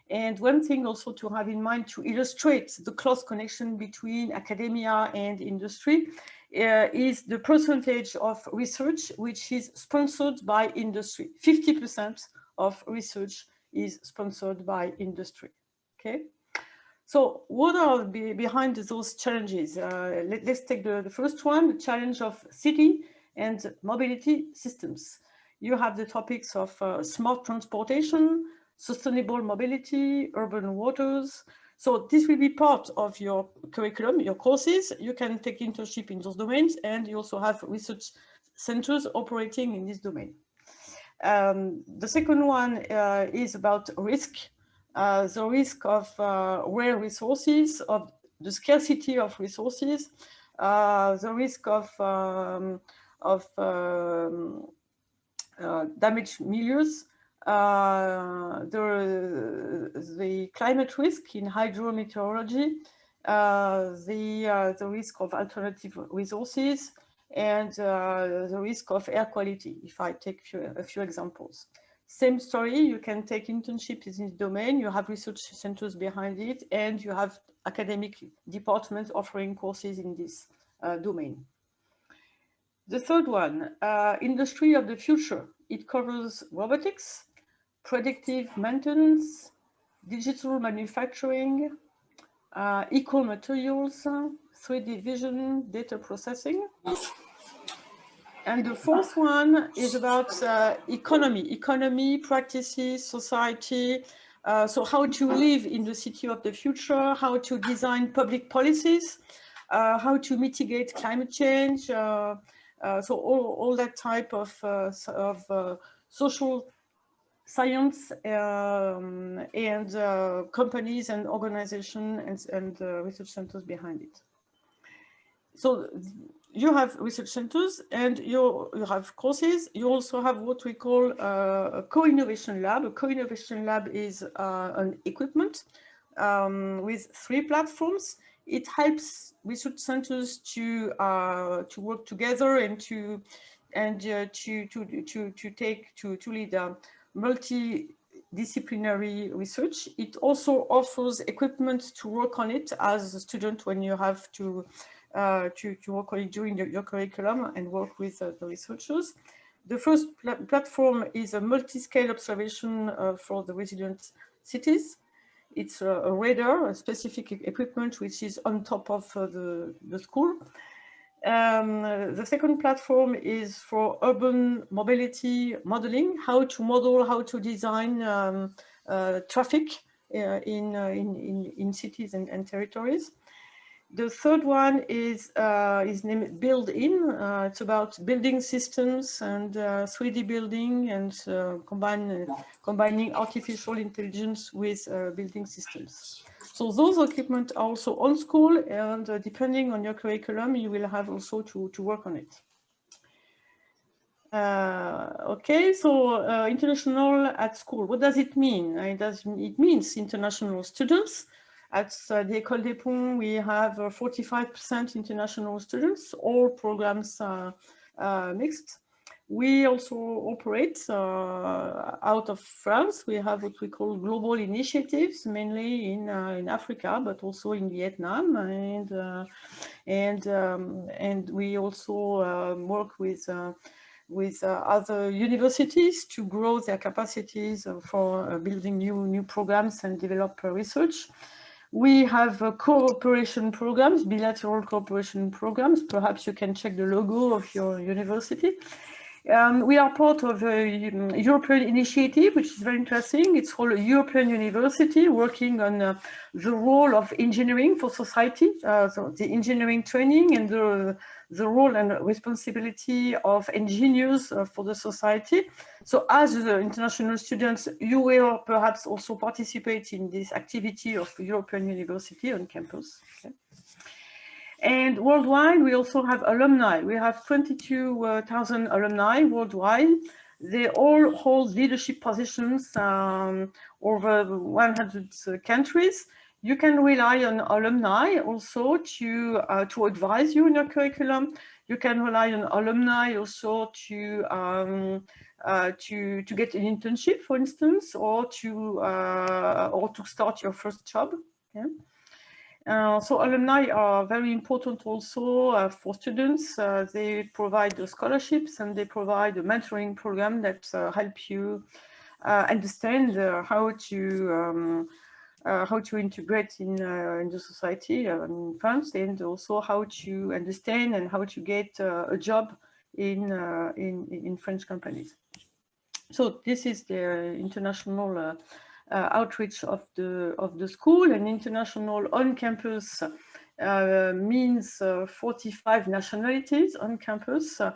And one thing also to have in mind to illustrate the close connection between academia and industry is the percentage of research which is sponsored by industry. 50% of research is sponsored by industry. Okay. So what are behind those challenges? Let's take the first one, the challenge of city and mobility systems. You have the topics of smart transportation, sustainable mobility, urban waters. So this will be part of your curriculum, your courses. You can take internship in those domains, and you also have research centers operating in this domain. The second one is about risk. The risk of rare resources, of the scarcity of resources, the risk of damaged milieux, the climate risk in hydrometeorology, the risk of alternative resources, and the risk of air quality, if I take a few examples. Same story, you can take internships in this domain, you have research centers behind it, and you have academic departments offering courses in this domain. The third one, industry of the future. It covers robotics, predictive maintenance, digital manufacturing, eco-materials, 3D vision, data processing. And the fourth one is about economy practices, society. So how to live in the city of the future, how to design public policies, how to mitigate climate change. So all that type of social science and companies and organizations and research centers behind it. So you have research centers and you have courses. You also have what we call a co-innovation lab. A co-innovation lab is an equipment with 3 platforms. It helps research centers to work together and to lead multidisciplinary research. It also offers equipment to work on it as a student when you have to work on it during your curriculum and work with the researchers. The first platform is a multi-scale observation for the resilient cities. It's a radar, a specific equipment which is on top of the school. The second platform is for urban mobility modeling, how to model, how to design traffic in cities and territories. The third one is named Build-In. It's about building systems and 3D building and combining artificial intelligence with building systems. So those equipment are also on school, and depending on your curriculum, you will have also to work on it. Okay, so international at school, what does it mean? It means international students. At the Ecole des Ponts, we have 45% international students, all programs mixed. We also operate out of France. We have what we call global initiatives, mainly in Africa, but also in Vietnam, and we also work with other universities to grow their capacities for building new programs and develop research. We have cooperation programs, bilateral cooperation programs. Perhaps you can check the logo of your university. We are part of a European initiative, which is very interesting. It's called a European University, working on the role of engineering for society, so the engineering training and the role and responsibility of engineers for the society. So as international students, you will perhaps also participate in this activity of European University on campus. Okay. And worldwide, we also have alumni. We have 22,000 alumni worldwide. They all hold leadership positions over 100 countries. You can rely on alumni also to advise you in your curriculum. You can rely on alumni also to get an internship, for instance, or to start your first job. Okay. So alumni are very important also for students. They provide the scholarships and they provide a mentoring program that help you understand how to integrate in the society in France, and also how to understand and how to get a job in French companies. So this is the international outreach of the school. And international on campus means 45 nationalities on campus, 10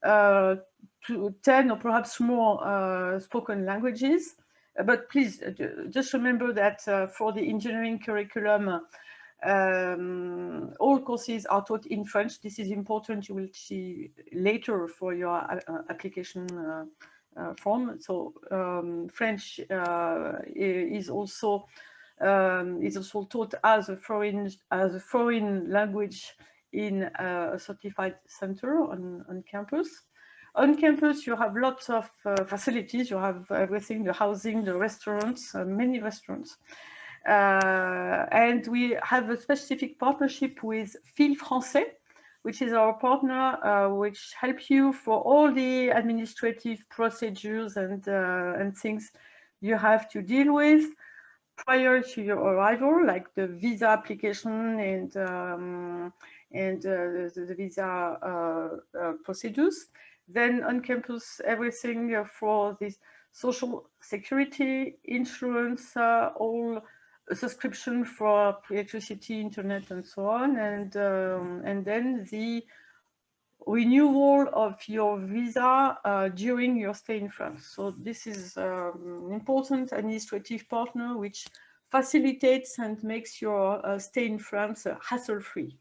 or perhaps more spoken languages. But please just remember that for the engineering curriculum, all courses are taught in French. This is important. You will see later for your application form. So French is also taught as a foreign language in a certified center on campus. On campus, you have lots of facilities. You have everything: the housing, the restaurants, many restaurants. And we have a specific partnership with Fil Français, which is our partner, which helps you for all the administrative procedures and things you have to deal with prior to your arrival, like the visa application and the visa procedures. Then on campus, everything for this social security, insurance, all subscription for electricity, internet, and so on, and then the renewal of your visa during your stay in France. So this is an important administrative partner which facilitates and makes your stay in France hassle-free.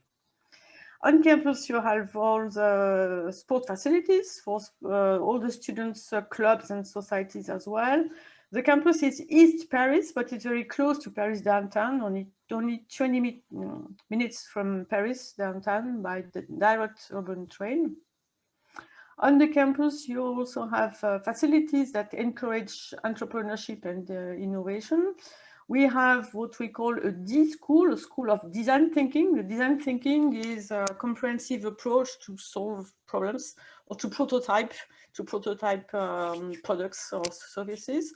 On campus, you have all the sport facilities for all the students' clubs and societies as well. The campus is East Paris, but it's very close to Paris downtown, only 20 minutes from Paris downtown by the direct urban train. On the campus, you also have facilities that encourage entrepreneurship and innovation. We have what we call a D school, a school of design thinking. The design thinking is a comprehensive approach to solve problems or to prototype products or services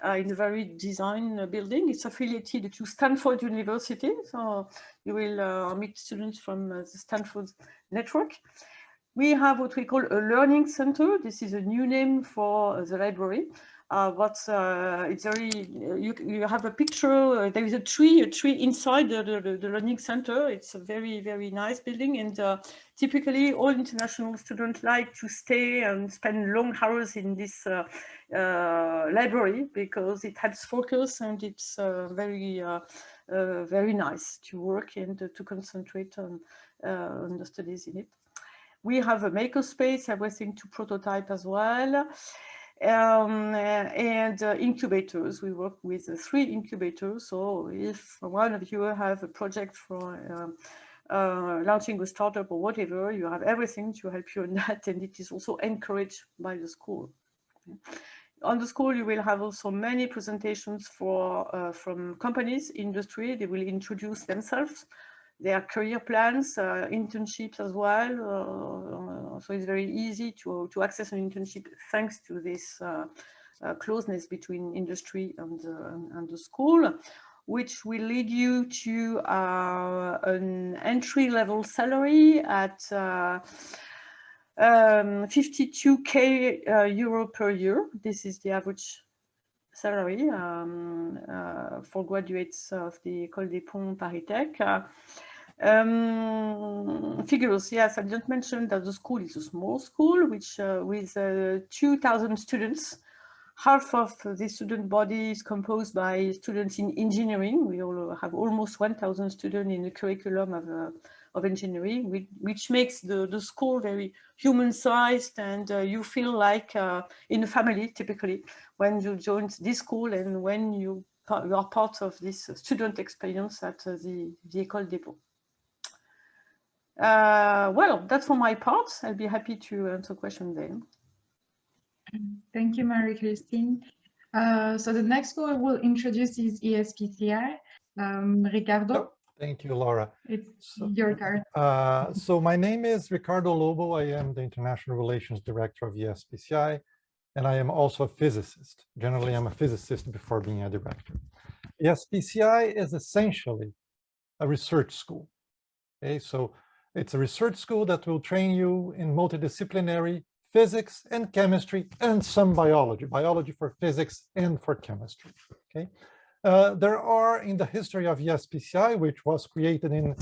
in a very design building. It's affiliated to Stanford University, so you will meet students from the Stanford network. We have what we call a learning center. This is a new name for the library. But it's very, you have a picture, there is a tree inside the learning center. It's a very, very nice building. And typically all international students like to stay and spend long hours in this library because it helps focus, and it's very nice to work and to concentrate on the studies in it. We have a makerspace, everything to prototype as well. And incubators. We work with 3 incubators. So if one of you have a project for launching a startup or whatever, you have everything to help you in that, and it is also encouraged by the school. On the school, you will have also many presentations from companies, industry. They will introduce themselves, their career plans, internships as well. So it's very easy to access an internship thanks to this closeness between industry and the school, which will lead you to an entry-level salary at 52k euro per year. This is the average salary for graduates of the Ecole des Ponts ParisTech. Figures, yes, I just mentioned that the school is a small school, which with 2,000 students. Half of the student body is composed by students in engineering. We all have almost 1,000 students in the curriculum of engineering, which makes the school very human-sized, and you feel like in a family, typically, when you join this school and when you are part of this student experience at the École des Ponts. Well, that's for my part. I'll be happy to answer questions then. Thank you, Marie-Christine. So the next school we'll introduce is ESPCI. Ricardo. Thank you, Laura. It's your turn. So my name is Ricardo Lobo. I am the International Relations Director of ESPCI, and I am also a physicist. Generally, I'm a physicist before being a director. ESPCI is essentially a research school. Okay, so it's a research school that will train you in multidisciplinary physics and chemistry and some biology for physics and for chemistry. Okay, there are in the history of ESPCI, which was created in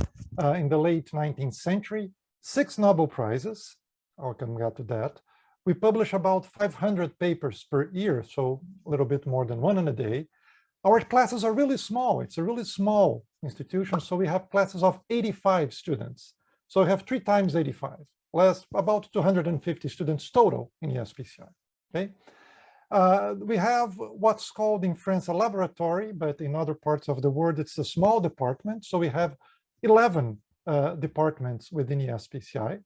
the late 19th century, 6 Nobel Prizes. I'll come back to that. We publish about 500 papers per year, so a little bit more than one in a day. Our classes are really small. It's a really small institution, so we have classes of 85 students. So we have 3 times 85. Less about 250 students total in ESPCI. Okay, we have what's called in France a laboratory, but in other parts of the world it's a small department. So we have 11 departments within ESPCI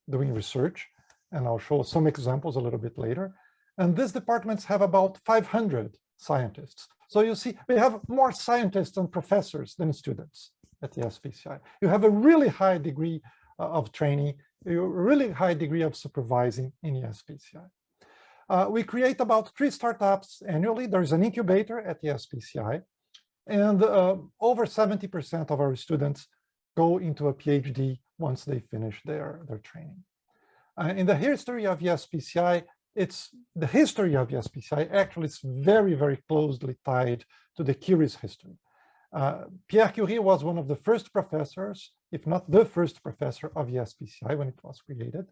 doing research, and I'll show some examples a little bit later. And these departments have about 500 scientists. So you see, we have more scientists and professors than students at the ESPCI. You have a really high degree of training, a really high degree of supervising in ESPCI. We create about 3 startups annually. There's an incubator at the ESPCI, and over 70% of our students go into a PhD once they finish their training. In the history of ESPCI, the history of ESPCI actually is very, very closely tied to the Curie's history. Pierre Curie was one of the first professors, if not the first professor of ESPCI when it was created.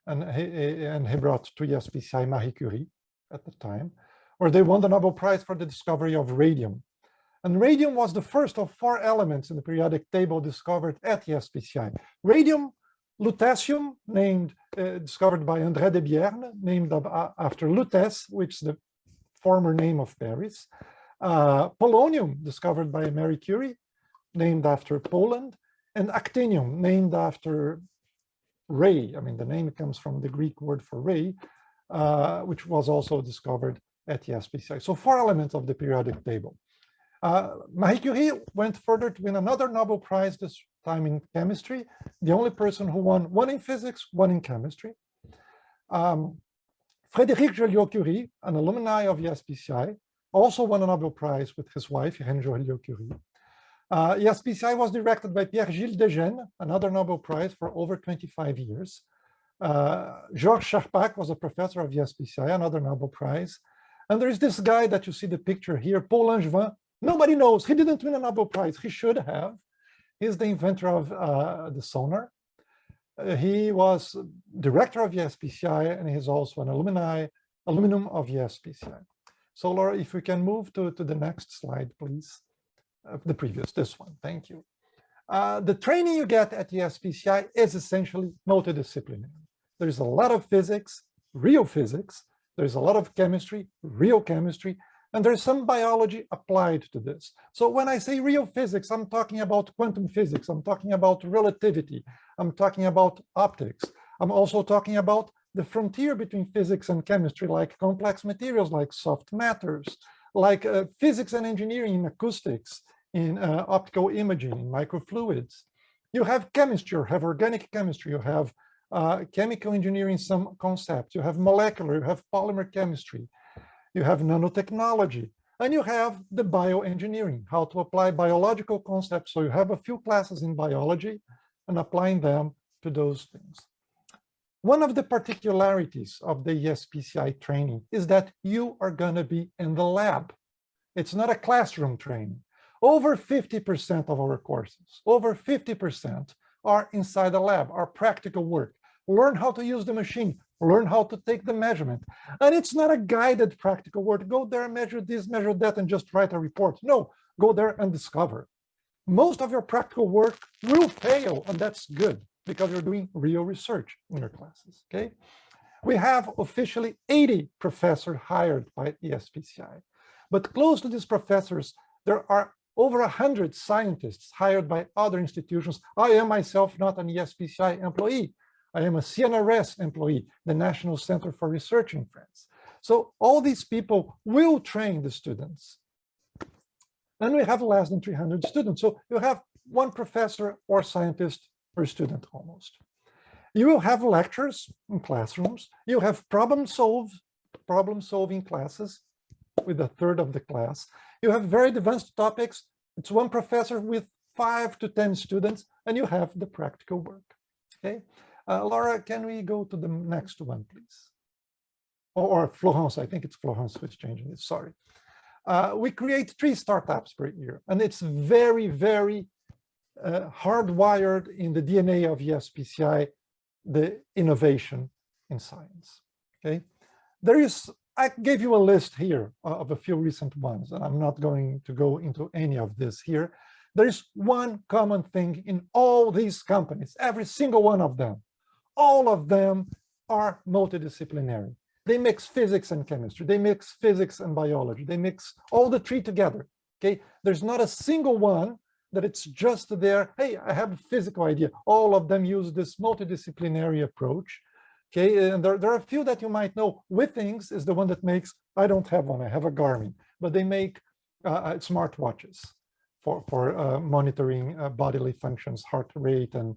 And he brought to ESPCI Marie Curie at the time, where they won the Nobel Prize for the discovery of radium. And radium was the first of 4 elements in the periodic table discovered at ESPCI. Radium, lutetium, discovered by André de Bierne, named after Lutèce, which is the former name of Paris. Polonium, discovered by Marie Curie, named after Poland. And actinium, named after ray. I mean, the name comes from the Greek word for ray, which was also discovered at the ESPCI. So 4 elements of the periodic table. Marie Curie went further to win another Nobel Prize, this time in chemistry, the only person who won 1 in physics, 1 in chemistry. Frédéric Joliot-Curie, an alumni of ESPCI, also won a Nobel Prize with his wife, Irène Joliot-Curie. ESPCI was directed by Pierre-Gilles Desgennes, another Nobel Prize for over 25 years. Georges Charpak was a professor of ESPCI, another Nobel Prize. And there is this guy that you see the picture here, Paul Langevin. Nobody knows, he didn't win a Nobel Prize, he should have. He's the inventor of the sonar. He was director of ESPCI, and he's also an alumnum of ESPCI. So Laura, if we can move to the next slide, please. This one, thank you. The training you get at the ESPCI is essentially multidisciplinary. There's a lot of physics, real physics. There's a lot of chemistry, real chemistry. And there's some biology applied to this. So when I say real physics, I'm talking about quantum physics, I'm talking about relativity, I'm talking about optics. I'm also talking about the frontier between physics and chemistry, like complex materials, like soft matters, like physics and engineering in acoustics, in optical imaging, in microfluids. You have chemistry, you have organic chemistry, you have chemical engineering, some concepts, you have molecular, you have polymer chemistry, you have nanotechnology, and you have the bioengineering, how to apply biological concepts. So you have a few classes in biology and applying them to those things. One of the particularities of the ESPCI training is that you are going to be in the lab. It's not a classroom training. Over 50% of our courses, over 50% are inside the lab, are practical work. Learn how to use the machine, learn how to take the measurement. And it's not a guided practical work. Go there, measure this, measure that, and just write a report. No, go there and discover. Most of your practical work will fail, and that's good, because you're doing real research in your classes, okay? We have officially 80 professors hired by ESPCI, but close to these professors, there are over 100 scientists hired by other institutions. I am myself not an ESPCI employee. I am a CNRS employee, the National Center for Research in France. So all these people will train the students. And we have less than 300 students. So you have one professor or scientist per student almost. You will have lectures in classrooms. You have problem-solving classes with a third of the class. You have very advanced topics. It's one professor with 5 to 10 students, and you have the practical work. Okay, Laura, can we go to the next one, please? Or Florence, I think it's Florence who's changing it, sorry. We create 3 startups per year, and it's very, very hardwired in the DNA of ESPCI, the innovation in science. Okay, I gave you a list here of a few recent ones, and I'm not going to go into any of this here. There is one common thing in all these companies, every single one of them. All of them are multidisciplinary. They mix physics and chemistry. They mix physics and biology. They mix all the 3 together. Okay, there's not a single one that it's just there. Hey, I have a physical idea. All of them use this multidisciplinary approach. Okay, and there are a few that you might know. Withings is the one that makes, I don't have one, I have a Garmin, but they make smart watches for monitoring bodily functions, heart rate and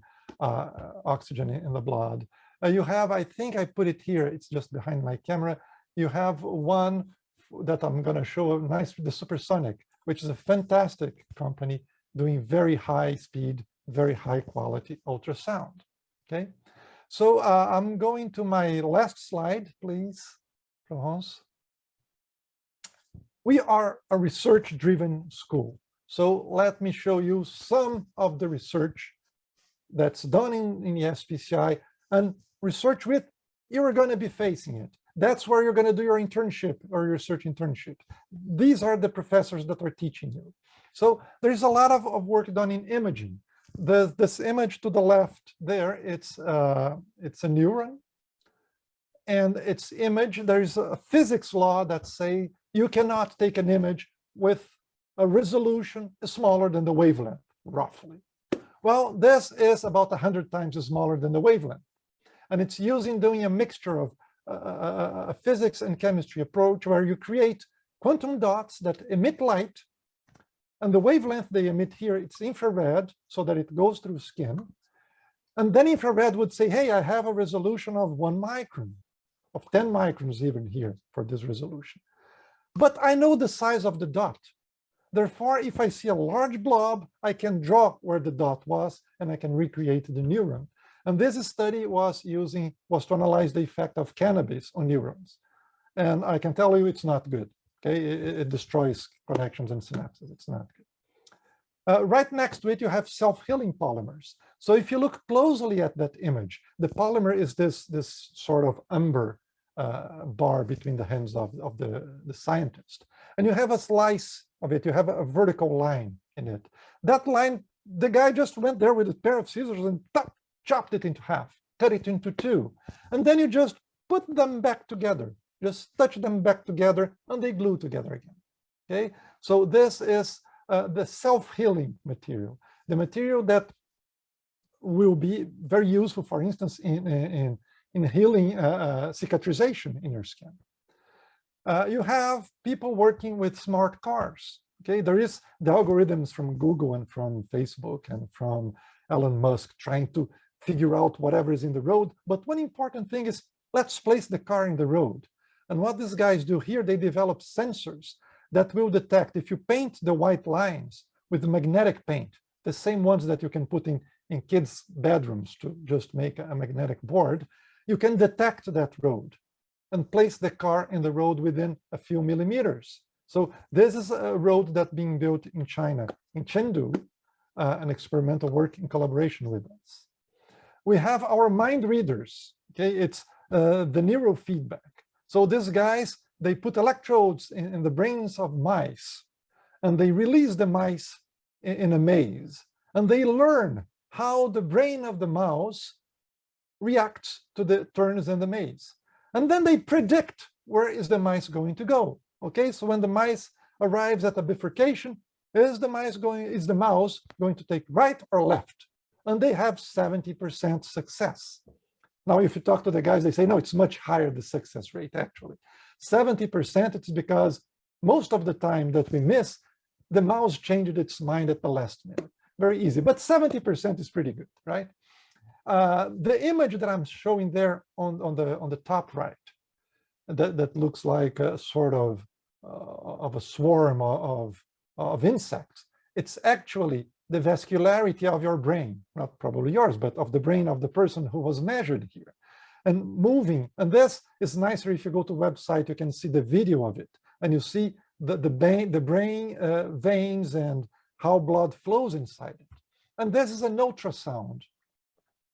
oxygen in the blood. You have, I think I put it here, it's just behind my camera. You have one that I'm going to show, nice, the Supersonic, which is a fantastic company doing very high speed, very high quality ultrasound. Okay, so I'm going to my last slide, please, Florence. We are a research-driven school. So let me show you some of the research that's done in ESPCI, and research with, you're going to be facing it. That's where you're going to do your internship or your research internship. These are the professors that are teaching you. So there's a lot of work done in imaging. This image to the left there, it's a neuron, and its image, there's a physics law that say you cannot take an image with a resolution smaller than the wavelength, roughly. Well, this is about 100 times smaller than the wavelength. And it's doing a mixture of a physics and chemistry approach where you create quantum dots that emit light, and the wavelength they emit here, it's infrared, so that it goes through skin. And then infrared would say, hey, I have a resolution of 1 micron, of 10 microns even here for this resolution. But I know the size of the dot. Therefore, if I see a large blob, I can draw where the dot was, and I can recreate the neuron. And this study was to analyze the effect of cannabis on neurons. And I can tell you it's not good. Okay, it destroys connections and synapses. It's not good. Right next to it, you have self-healing polymers. So if you look closely at that image, the polymer is this sort of amber bar between the hands of the scientist. And you have a slice of it. You have a vertical line in it. That line, the guy just went there with a pair of scissors and chopped it into half, cut it into 2. And then you just put them back together. Just touch them back together, and they glue together again. Okay, so this is the self-healing material, the material that will be very useful, for instance, in healing cicatrization in your skin. You have people working with smart cars. Okay, there is the algorithms from Google and from Facebook and from Elon Musk trying to figure out whatever is in the road. But one important thing is, let's place the car in the road. And what these guys do here, they develop sensors that will detect if you paint the white lines with magnetic paint, the same ones that you can put in kids' bedrooms to just make a magnetic board, you can detect that road and place the car in the road within a few millimeters. So this is a road that's being built in China, in Chengdu, an experimental work in collaboration with us. We have our mind readers. Okay, it's the neurofeedback. So these guys, they put electrodes in the brains of mice, and they release the mice in a maze, and they learn how the brain of the mouse reacts to the turns in the maze. And then they predict where is the mice going to go. Okay, so when the mice arrives at a bifurcation, is the mouse going to take right or left? And they have 70% success. Now, if you talk to the guys, they say, no, it's much higher, the success rate, actually. 70%, it's because most of the time that we miss, the mouse changed its mind at the last minute. Very easy, but 70% is pretty good, right? The image that I'm showing there on the top right, that looks like a sort of a swarm of insects. It's actually the vascularity of your brain, not probably yours, but of the brain of the person who was measured here. And moving, and this is nicer if you go to a website, you can see the video of it, and you see the brain veins and how blood flows inside it. And this is an ultrasound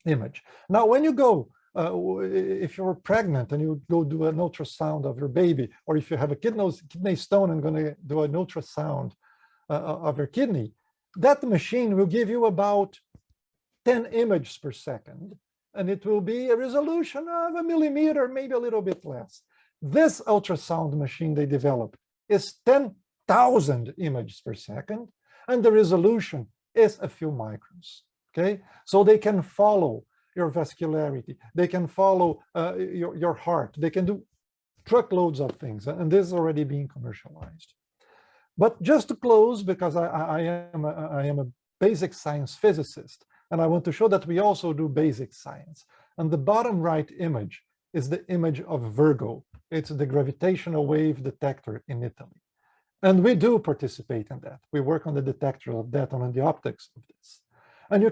image. Now, when you go, if you're pregnant and you go do an ultrasound of your baby, or if you have a kidney stone and going to do an ultrasound of your kidney, that machine will give you about 10 images per second, and it will be a resolution of 1 millimeter, maybe a little bit less. This ultrasound machine they developed is 10,000 images per second, and the resolution is a few microns. Okay, so they can follow your vascularity, they can follow your heart, they can do truckloads of things, and this is already being commercialized. But just to close, because I am a basic science physicist, and I want to show that we also do basic science. And the bottom right image is the image of Virgo. It's the gravitational wave detector in Italy. And we do participate in that. We work on the detector of that and on the optics of this. And you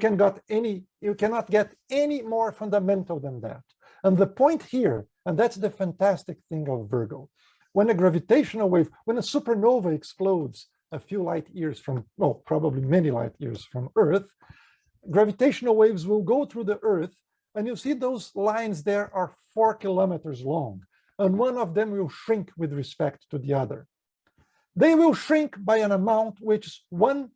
cannot get any more fundamental than that. And the point here, and that's the fantastic thing of Virgo, when a gravitational wave, when a supernova explodes a few light years from, well, probably many light years from Earth, gravitational waves will go through the Earth, and you see those lines there are 4 kilometers long, and one of them will shrink with respect to the other. They will shrink by an amount which is 1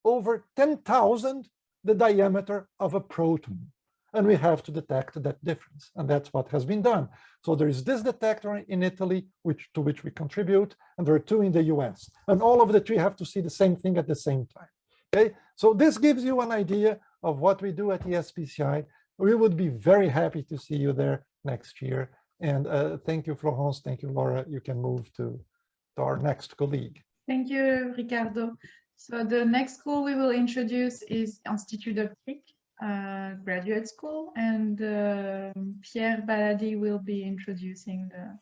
over 10,000 the diameter of a proton. And we have to detect that difference. And that's what has been done. So there is this detector in Italy, to which we contribute, and there are 2 in the US. And all of the 3 have to see the same thing at the same time. Okay, so this gives you an idea of what we do at ESPCI. We would be very happy to see you there next year. And thank you, Florence. Thank you, Laura. You can move to our next colleague. Thank you, Ricardo. So the next school we will introduce is Institut graduate school, and Pierre Baladi will be introducing the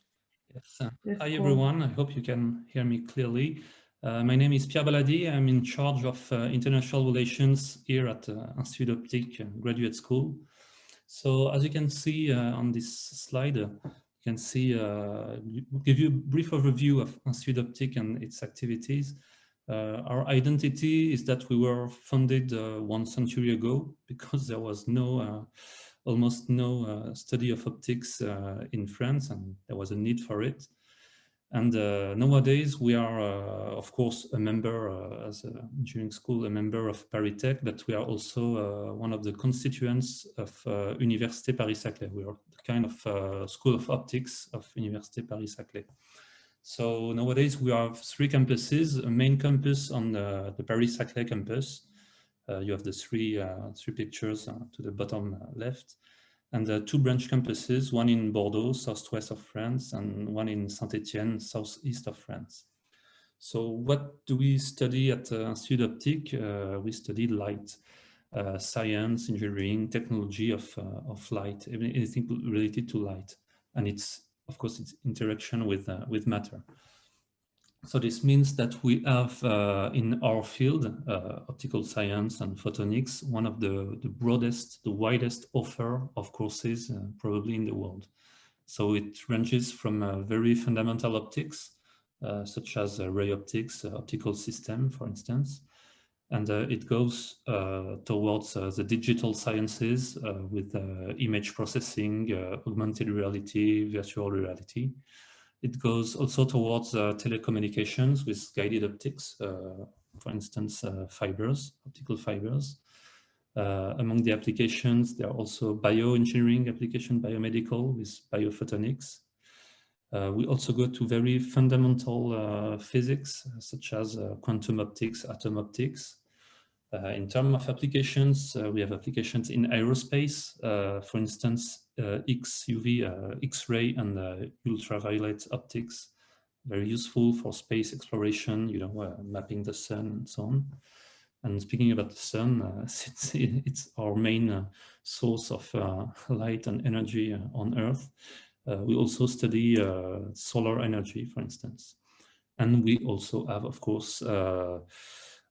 Hi everyone, I hope you can hear me clearly. My name is Pierre Baladi. I'm in charge of international relations here at Institut graduate school. So as you can see on this slide, you can see, give you a brief overview of Institut and its activities. Our identity is that we were founded 1 century ago because there was almost no study of optics in France, and there was a need for it. And nowadays we are, of course, a member, as an engineering school, a member of ParisTech, but we are also one of the constituents of Université Paris-Saclay. We are the kind of school of optics of Université Paris-Saclay. So nowadays we have 3 campuses, a main campus on the Paris-Saclay campus. You have the three pictures to the bottom left, and 2 branch campuses, one in Bordeaux, southwest of France, and one in Saint-Étienne, southeast of France. So what do we study at Institut Optique? We study light, science, engineering, technology of light, anything related to light, and it's, of course, it's interaction with matter. So this means that we have in our field, optical science and photonics, one of the broadest, the widest offer of courses probably in the world. So it ranges from very fundamental optics, such as ray optics, optical system, for instance, and it goes towards the digital sciences with image processing, augmented reality, virtual reality. It goes also towards telecommunications with guided optics, for instance, fibers, optical fibers. Among the applications, there are also bioengineering application, biomedical with biophotonics. We also go to very fundamental physics, such as quantum optics, atom optics. In terms of applications, we have applications in aerospace, for instance, X-ray and ultraviolet optics, very useful for space exploration, you know, mapping the sun and so on. And speaking about the sun, it's our main source of light and energy on Earth. We also study solar energy, for instance. And we also have, of course,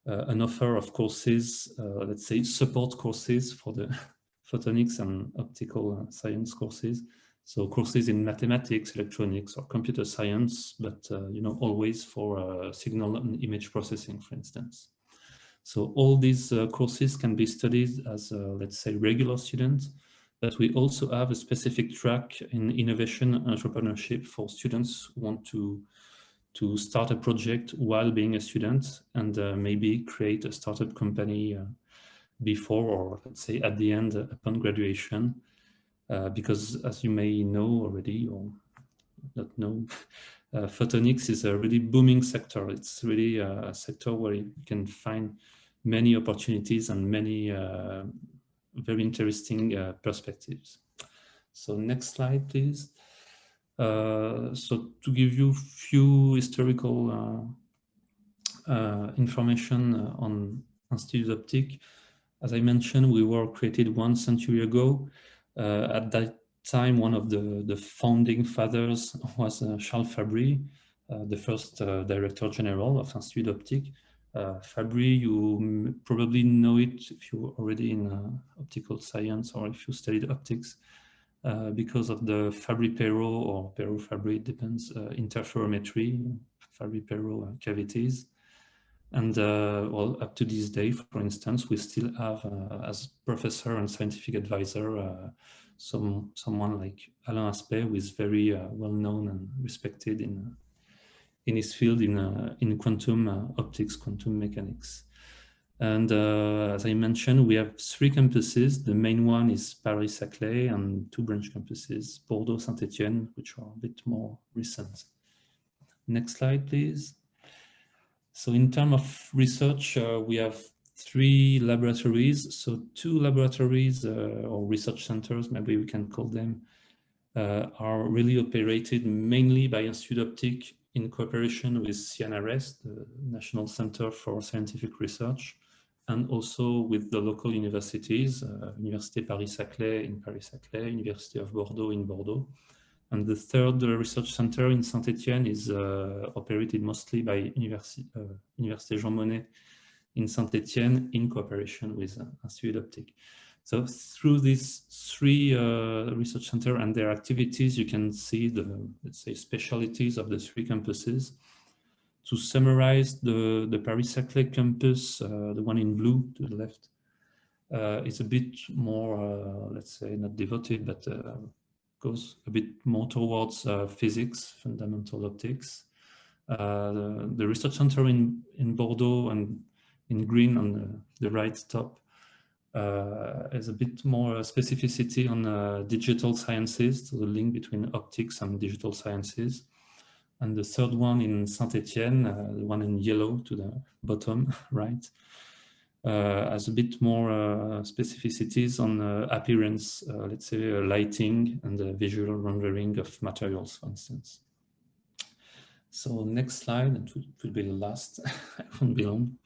an offer of courses, let's say support courses for the photonics and optical science courses. So courses in mathematics, electronics, or computer science, but you know, always for signal and image processing, for instance. So all these courses can be studied as, let's say, regular students, but we also have a specific track in innovation and entrepreneurship for students who want to start a project while being a student and maybe create a startup company before, or let's say at the end upon graduation, because as you may know already or not know, photonics is a really booming sector. It's really a sector where you can find many opportunities and many very interesting perspectives. So next slide, please. So to give you few historical information on Institut Optique, as I mentioned, we were created 1 century ago. At that time, one of the founding fathers was Charles Fabry, the first Director General of Institut Optique. Fabry, you probably know it if you're already in optical science or if you studied optics. Because of the Fabry-Perot or Perot-Fabry, depends, interferometry, Fabry-Perot cavities. And well, up to this day, for instance, we still have as professor and scientific advisor someone like Alain Aspect, who is very well known and respected in his field in quantum optics, quantum mechanics. And as I mentioned, we have 3 campuses. The main one is Paris-Saclay and 2 branch campuses, Bordeaux, Saint-Étienne, which are a bit more recent. Next slide, please. So in terms of research, we have 3 laboratories. So 2 laboratories or research centers, maybe we can call them, are really operated mainly by Institut Optique in cooperation with CNRS, the National Center for Scientific Research, and also with the local universities, Université Paris-Saclay in Paris-Saclay, University of Bordeaux in Bordeaux. And the 3rd research center in Saint-Étienne is operated mostly by Université Jean Monnet in Saint-Étienne in cooperation with Institut Optique. So through these 3 research centers and their activities, you can see the, let's say, specialties of the 3 campuses. To summarize, the Paris-Saclay campus, the one in blue to the left, is a bit more, let's say, not devoted, but goes a bit more towards physics, fundamental optics. The research center in Bordeaux and in green on the right top is a bit more specificity on digital sciences, so the link between optics and digital sciences. and the third one in Saint-Étienne, the one in yellow to the bottom right, has a bit more specificities on appearance, let's say lighting and the visual rendering of materials, for instance. So next slide, and it will be the last, I won't be long.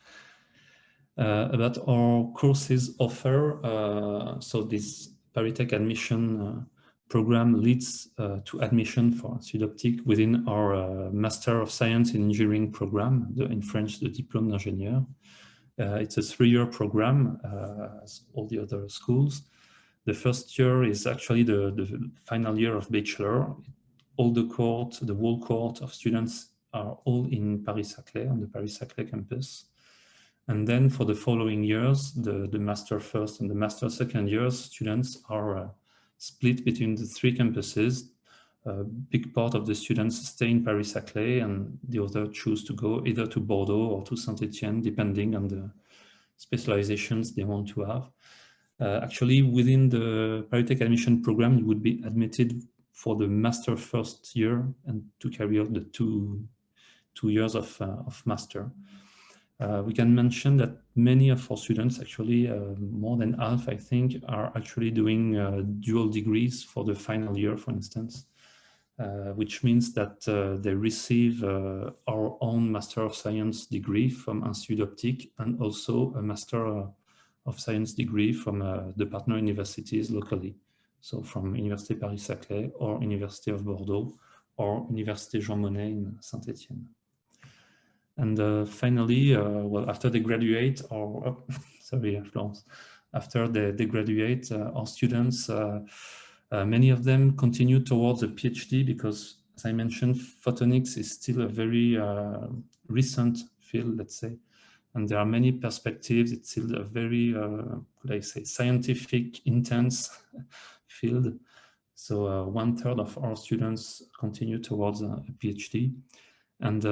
About our courses offer, so this ParisTech admission program leads to admission for Sud-Optique within our Master of Science in Engineering program, in French, the Diplôme d'ingénieur. It's a 3-year program, as all the other schools. The first year is actually the final year of bachelor. All the whole cohort of students are all in Paris-Saclay, on the Paris-Saclay campus. And then for the following years, the master first and the master second years, students are split between the 3 campuses. A big part of the students stay in Paris-Saclay and the other choose to go either to Bordeaux or to Saint-Étienne, depending on the specializations they want to have. Actually, within the ParisTech admission program, you would be admitted for the master first year and to carry out the two years of master. We can mention that many of our students, actually more than half, I think, are actually doing dual degrees for the final year, for instance, which means that they receive our own Master of Science degree from Institut and also a Master of Science degree from the partner universities locally. So from Université Paris-Saclay or University of Bordeaux or Université Jean Monnet in Saint-Étienne. And finally, well, after they graduate, or sorry, Florence, after they graduate, our students, many of them continue towards a PhD because, as I mentioned, photonics is still a very recent field, let's say, and there are many perspectives. It's still a very, could I say, scientific, intense field. So 1/3 of our students continue towards a PhD. And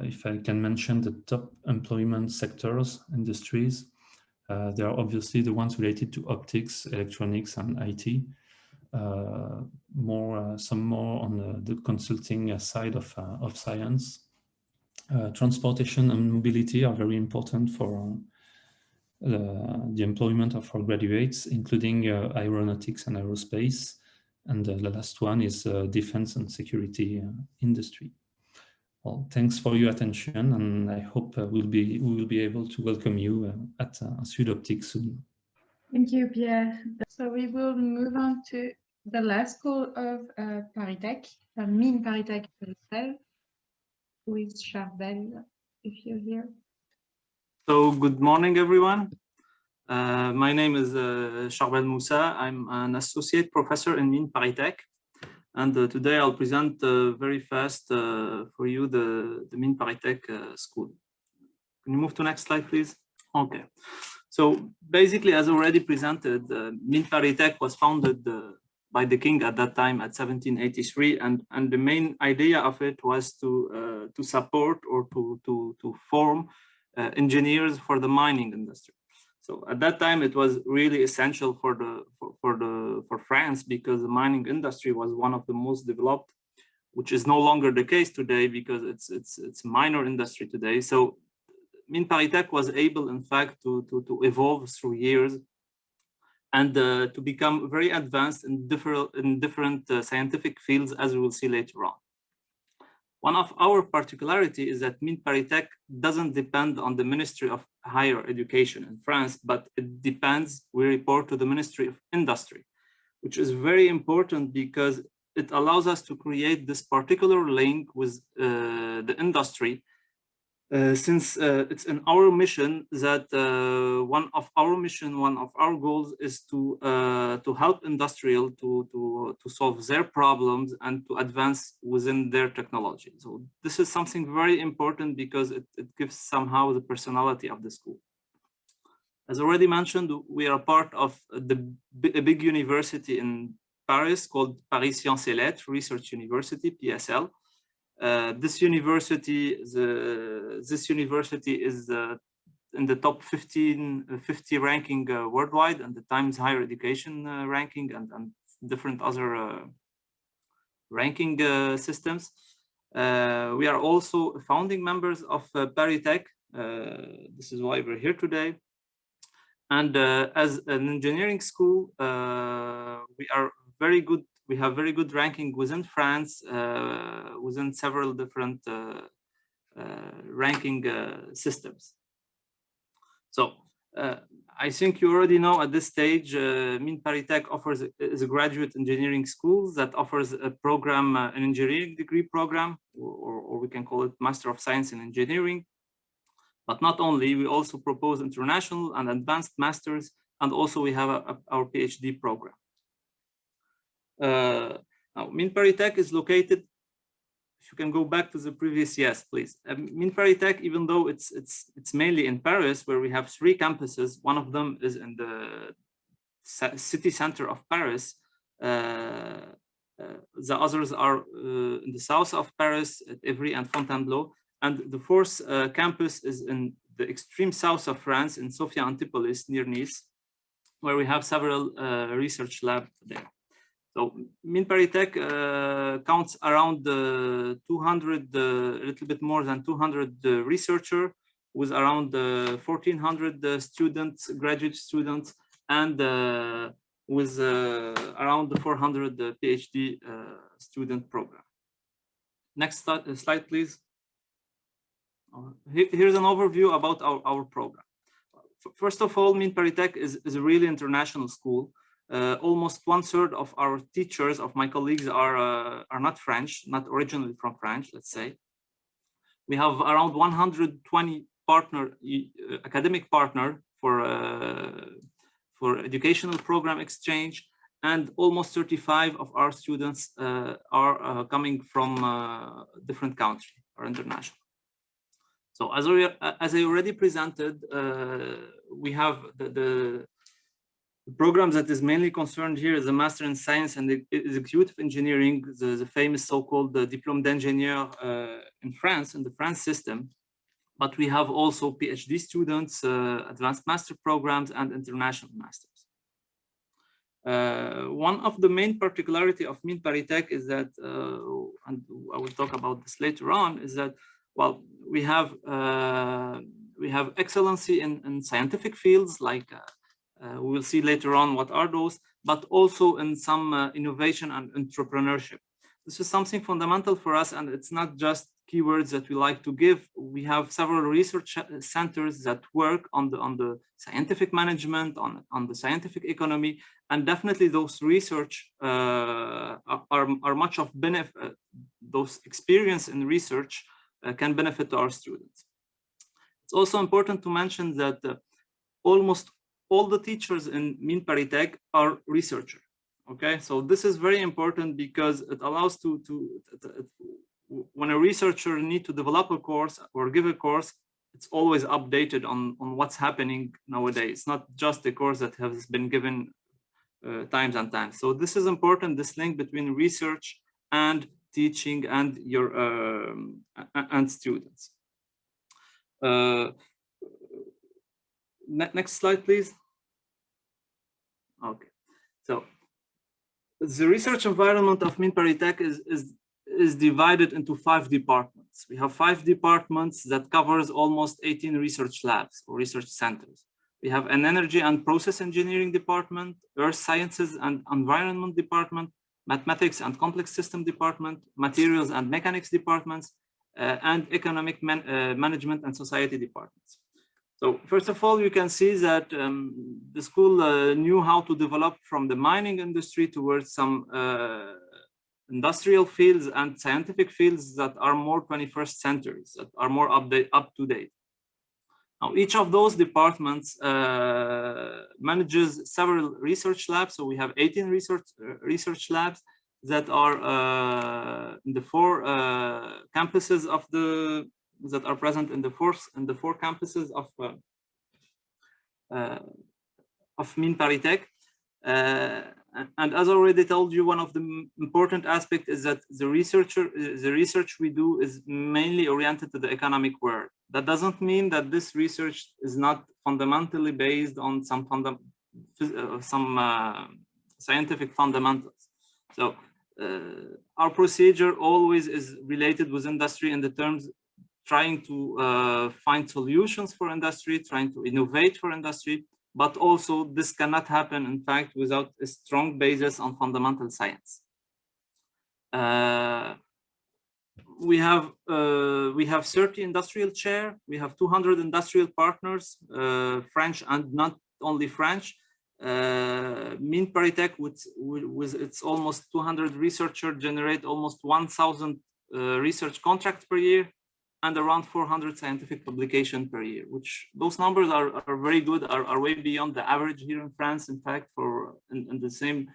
if I can mention the top employment sectors, industries, they are obviously the ones related to optics, electronics, and IT. Some more on the consulting side of science. Transportation and mobility are very important for the employment of our graduates, including aeronautics and aerospace. And the last one is defense and security industry. Well, thanks for your attention, and I hope we will be able to welcome you at Sud-Optique soon. Thank you, Pierre. So we will move on to the last school of ParisTech, Chimie ParisTech itself, who is Charbel, if you're here. So good morning, everyone. My name is Charbel Moussa. I'm an associate professor in Chimie ParisTech. And today I'll present very fast for you the Chimie ParisTech school. Can you move to next slide, please? Okay. So basically, as already presented, Chimie ParisTech was founded by the king at that time at 1783, and the main idea of it was to support or to form engineers for the mining industry. So at that time, it was really essential for France because the mining industry was one of the most developed, which is no longer the case today because it's minor industry today. So Chimie ParisTech was able, in fact, to evolve through years and to become very advanced in different scientific fields, as we will see later on. One of our particularity is that Chimie ParisTech doesn't depend on the Ministry of Higher Education in France, but it depends, we report to the Ministry of Industry, which is very important because it allows us to create this particular link with the industry, since it's in our mission that one of our goals is to help industrial to solve their problems and to advance within their technology. So this is something very important because it gives somehow the personality of the school. As already mentioned, we are part of a big university in Paris called Paris Sciences et Lettres Research University, PSL. This university is in the top 50 ranking worldwide, and the Times Higher Education ranking and different other ranking systems. We are also founding members of ParisTech. This is why we're here today. And as an engineering school, we are very good. We have very good ranking within France, within several different ranking systems. So I think you already know at this stage, ParisTech offers is a graduate engineering school that offers a program, an engineering degree program, or we can call it Master of Science in Engineering. But not only, we also propose international and advanced masters, and also we have our PhD program. Now, ParisTech is located. If you can go back to the previous, yes, please. ParisTech, even though it's mainly in Paris, where we have 3 campuses. One of them is in the city center of Paris. The others are in the south of Paris, at Évry and Fontainebleau. And the 4th campus is in the extreme south of France, in Sophia Antipolis, near Nice, where we have several research labs there. So ParisTech counts around 200, a little bit more than 200 researchers, with around 1,400 students, graduate students, and with around 400 PhD student program. Next slide, please. Here's an overview about our program. First of all, ParisTech is a really international school. Almost 1/3 of our teachers, of my colleagues, are not French, not originally from France, let's say. We have around 120 academic partner for educational program exchange, and almost 35 of our students are coming from different countries or international. So as I already presented, we have the program that is mainly concerned here is the Master in Science and Executive Engineering, the famous so-called Diplôme d'Ingénieur in France, in the France system. But we have also PhD students, advanced master programs, and international masters. One of the main particularity of ParisTech is that, and I will talk about this later on, is that, well, we have excellency in scientific fields, like we will see later on what are those, but also in some innovation and entrepreneurship. This is something fundamental for us, and it's not just keywords that we like to give. We have several research centers that work on the scientific management, on the scientific economy, and definitely those research are much of benefit. Those experience in research can benefit to our students. It's also important to mention that almost all the teachers in ParisTech are researchers. Okay, so this is very important because it allows when a researcher needs to develop a course or give a course, it's always updated on what's happening nowadays. It's not just a course that has been given times and times. So this is important, this link between research and teaching and your and students. Next slide, please. Okay, so the research environment of ParisTech is divided into 5 departments. We have 5 departments that covers almost 18 research labs or research centers. We have an energy and process engineering department, earth sciences and environment department, mathematics and complex system department, materials and mechanics departments, and economic management and society departments. So first of all, you can see that the school knew how to develop from the mining industry towards some industrial fields and scientific fields that are more 21st centuries, that are more up to date. Now, each of those departments manages several research labs. So we have 18 research labs that are in the 4 campuses of that are present in the 4 campuses of ParisTech. And as I already told you, one of the important aspects is that the research we do is mainly oriented to the economic world. That doesn't mean that this research is not fundamentally based on some scientific fundamentals. So our procedure always is related with industry in the terms trying to find solutions for industry, trying to innovate for industry, but also this cannot happen, in fact, without a strong basis on fundamental science. We have 30 industrial chair, we have 200 industrial partners, French and not only French. Mines ParisTech with its almost 200 researchers generate almost 1,000 research contracts per year and around 400 scientific publications per year, which those numbers are very good, are way beyond the average here in France, in fact, for in the same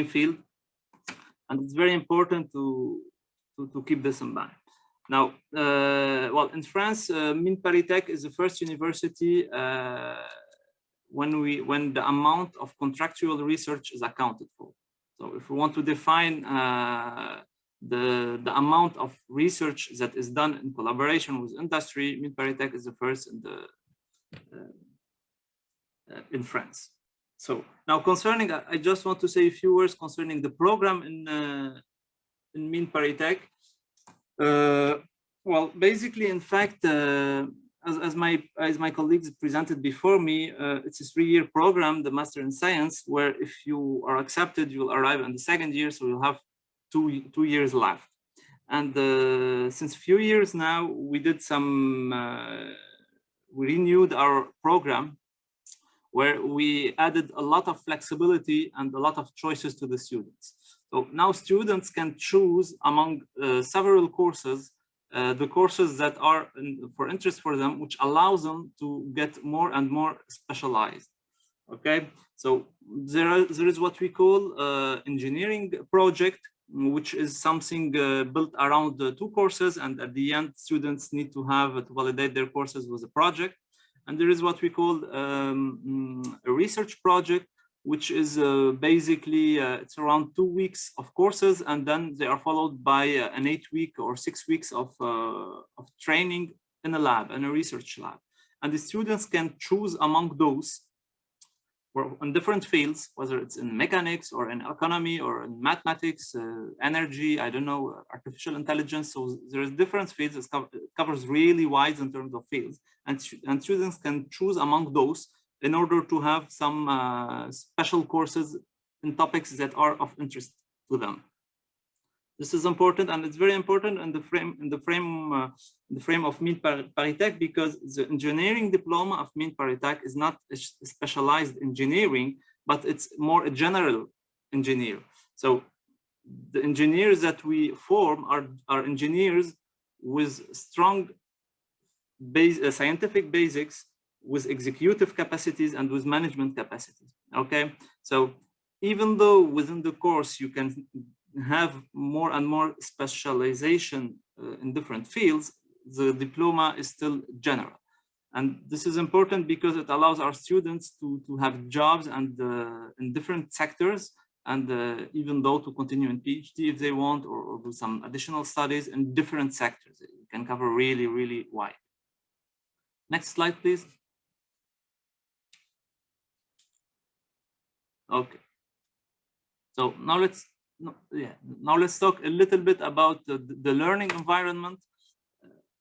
field. And it's very important to keep this in mind. Now, well, in France, Mines ParisTech is the first university when the amount of contractual research is accounted for. So if we want to define the amount of research that is done in collaboration with industry, Mines ParisTech is the first in France. So now concerning, I just want to say a few words concerning the program in Mines ParisTech. Well, basically, in fact, as my colleagues presented before me, it's a 3-year program, the Master in Science, where if you are accepted, you will arrive in the 2nd year, so you'll have two years left. And since a few years now, we did some, we renewed our program, where we added a lot of flexibility and a lot of choices to the students. So now students can choose among several courses, the courses that are for interest for them, which allows them to get more and more specialized. Okay, so there is what we call engineering project, which is something built around 2 courses, and at the end, students need to validate their courses with a project. And there is what we call a research project, which is basically it's around 2 weeks of courses, and then they are followed by an 8-week or 6 weeks of training in a lab, in a research lab. And the students can choose among those in different fields, whether it's in mechanics or in economy or in mathematics, energy, I don't know, artificial intelligence. So there's different fields. It covers really wide in terms of fields, and students can choose among those in order to have some special courses in topics that are of interest to them. This is important, and it's very important in the frame of Mines ParisTech, because the engineering diploma of Mines ParisTech is not a specialized engineering, but it's more a general engineer. So the engineers that we form are engineers with strong scientific basics, with executive capacities and with management capacities. Okay, so even though within the course you can have more and more specialization in different fields, the diploma is still general. And this is important because it allows our students to have jobs and in different sectors, and even though to continue in PhD if they want, or do some additional studies in different sectors. It can cover really, really wide. Next slide, please. Okay. So now let's talk a little bit about the learning environment.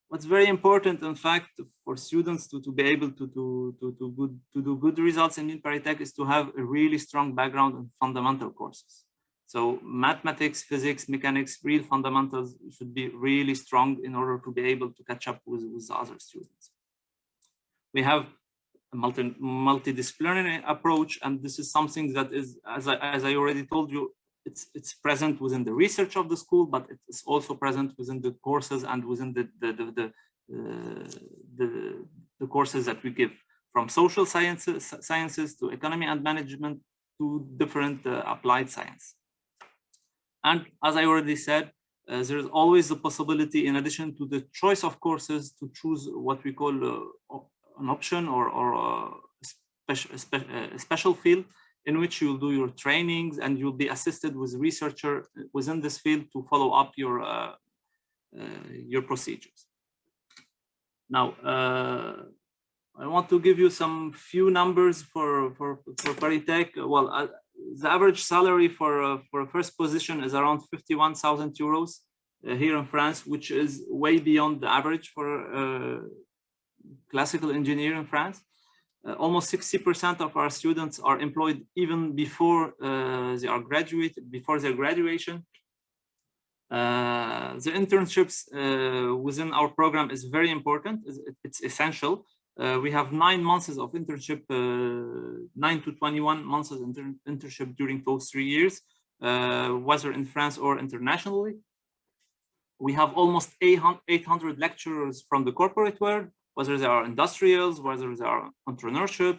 What's very important, in fact, for students to be able to do good results in Mines ParisTech is to have a really strong background in fundamental courses. So mathematics, physics, mechanics, real fundamentals should be really strong in order to be able to catch up with the other students. We have a multidisciplinary approach, and this is something that is, as I already told you, it's present within the research of the school, but it is also present within the courses and within the courses that we give, from social sciences to economy and management to different applied science. And as I already said, there is always the possibility, in addition to the choice of courses, to choose what we call an option or a special field, in which you'll do your trainings and you'll be assisted with a researcher within this field to follow up your procedures. Now, I want to give you some few numbers for ParisTech. Well, the average salary for a first position is around 51,000 euros here in France, which is way beyond the average for classical engineer in France. Almost 60% of our students are employed even before they are graduated, before their graduation. The internships within our program is very important. It's essential. We have 9 months of internship, 9 to 21 months of internship during those 3 years, whether in France or internationally. We have almost 800 lecturers from the corporate world, whether they are industrials, whether they are entrepreneurship,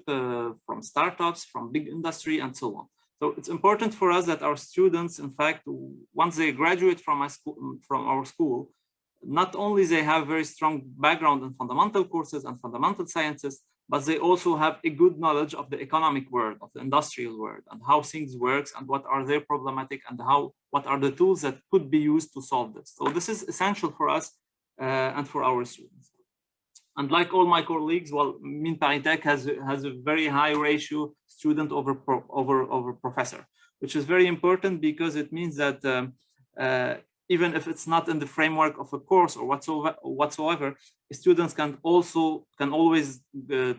from startups, from big industry, and so on. So it's important for us that our students, in fact, once they graduate from our school, not only they have very strong background in fundamental courses and fundamental sciences, but they also have a good knowledge of the economic world, of the industrial world, and how things works, and what are their problematic, and what are the tools that could be used to solve this. So this is essential for us and for our students. And like all my colleagues, well, ParisTech has a very high ratio student over professor, which is very important because it means that even if it's not in the framework of a course or whatsoever, students can always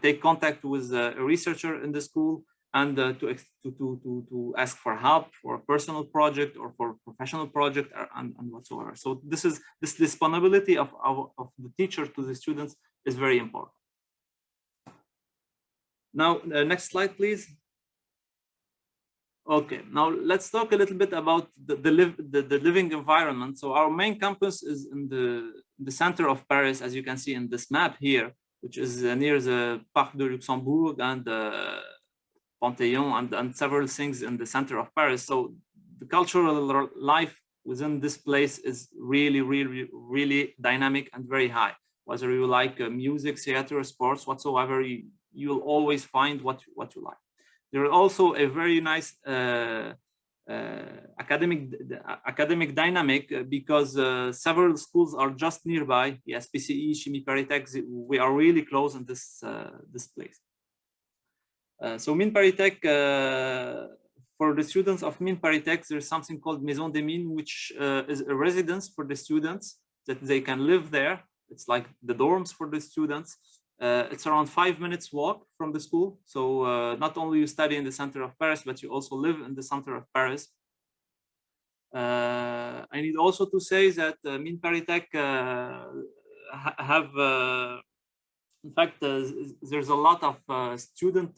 take contact with a researcher in the school and to ask for help for a personal project or for a professional project and whatsoever. So this disponibility of the teacher to the students is very important. Now, next slide, please. Okay, now let's talk a little bit about the living environment. So our main campus is in the center of Paris, as you can see in this map here, which is near the Parc de Luxembourg and Panthéon and several things in the center of Paris. So the cultural life within this place is really dynamic and very high. Whether you like music, theater, sports, whatsoever, you'll always find what you like. There is also a very nice academic dynamic because several schools are just nearby. ESPCI, Chimie ParisTech, we are really close in this place. So ParisTech, for the students of ParisTech, there's something called Maison des Mines, which is a residence for the students that they can live there. It's like the dorms for the students. It's around 5 minutes walk from the school. So not only you study in the center of Paris, but you also live in the center of Paris. I need also to say that ParisTech have, in fact, there's a lot of student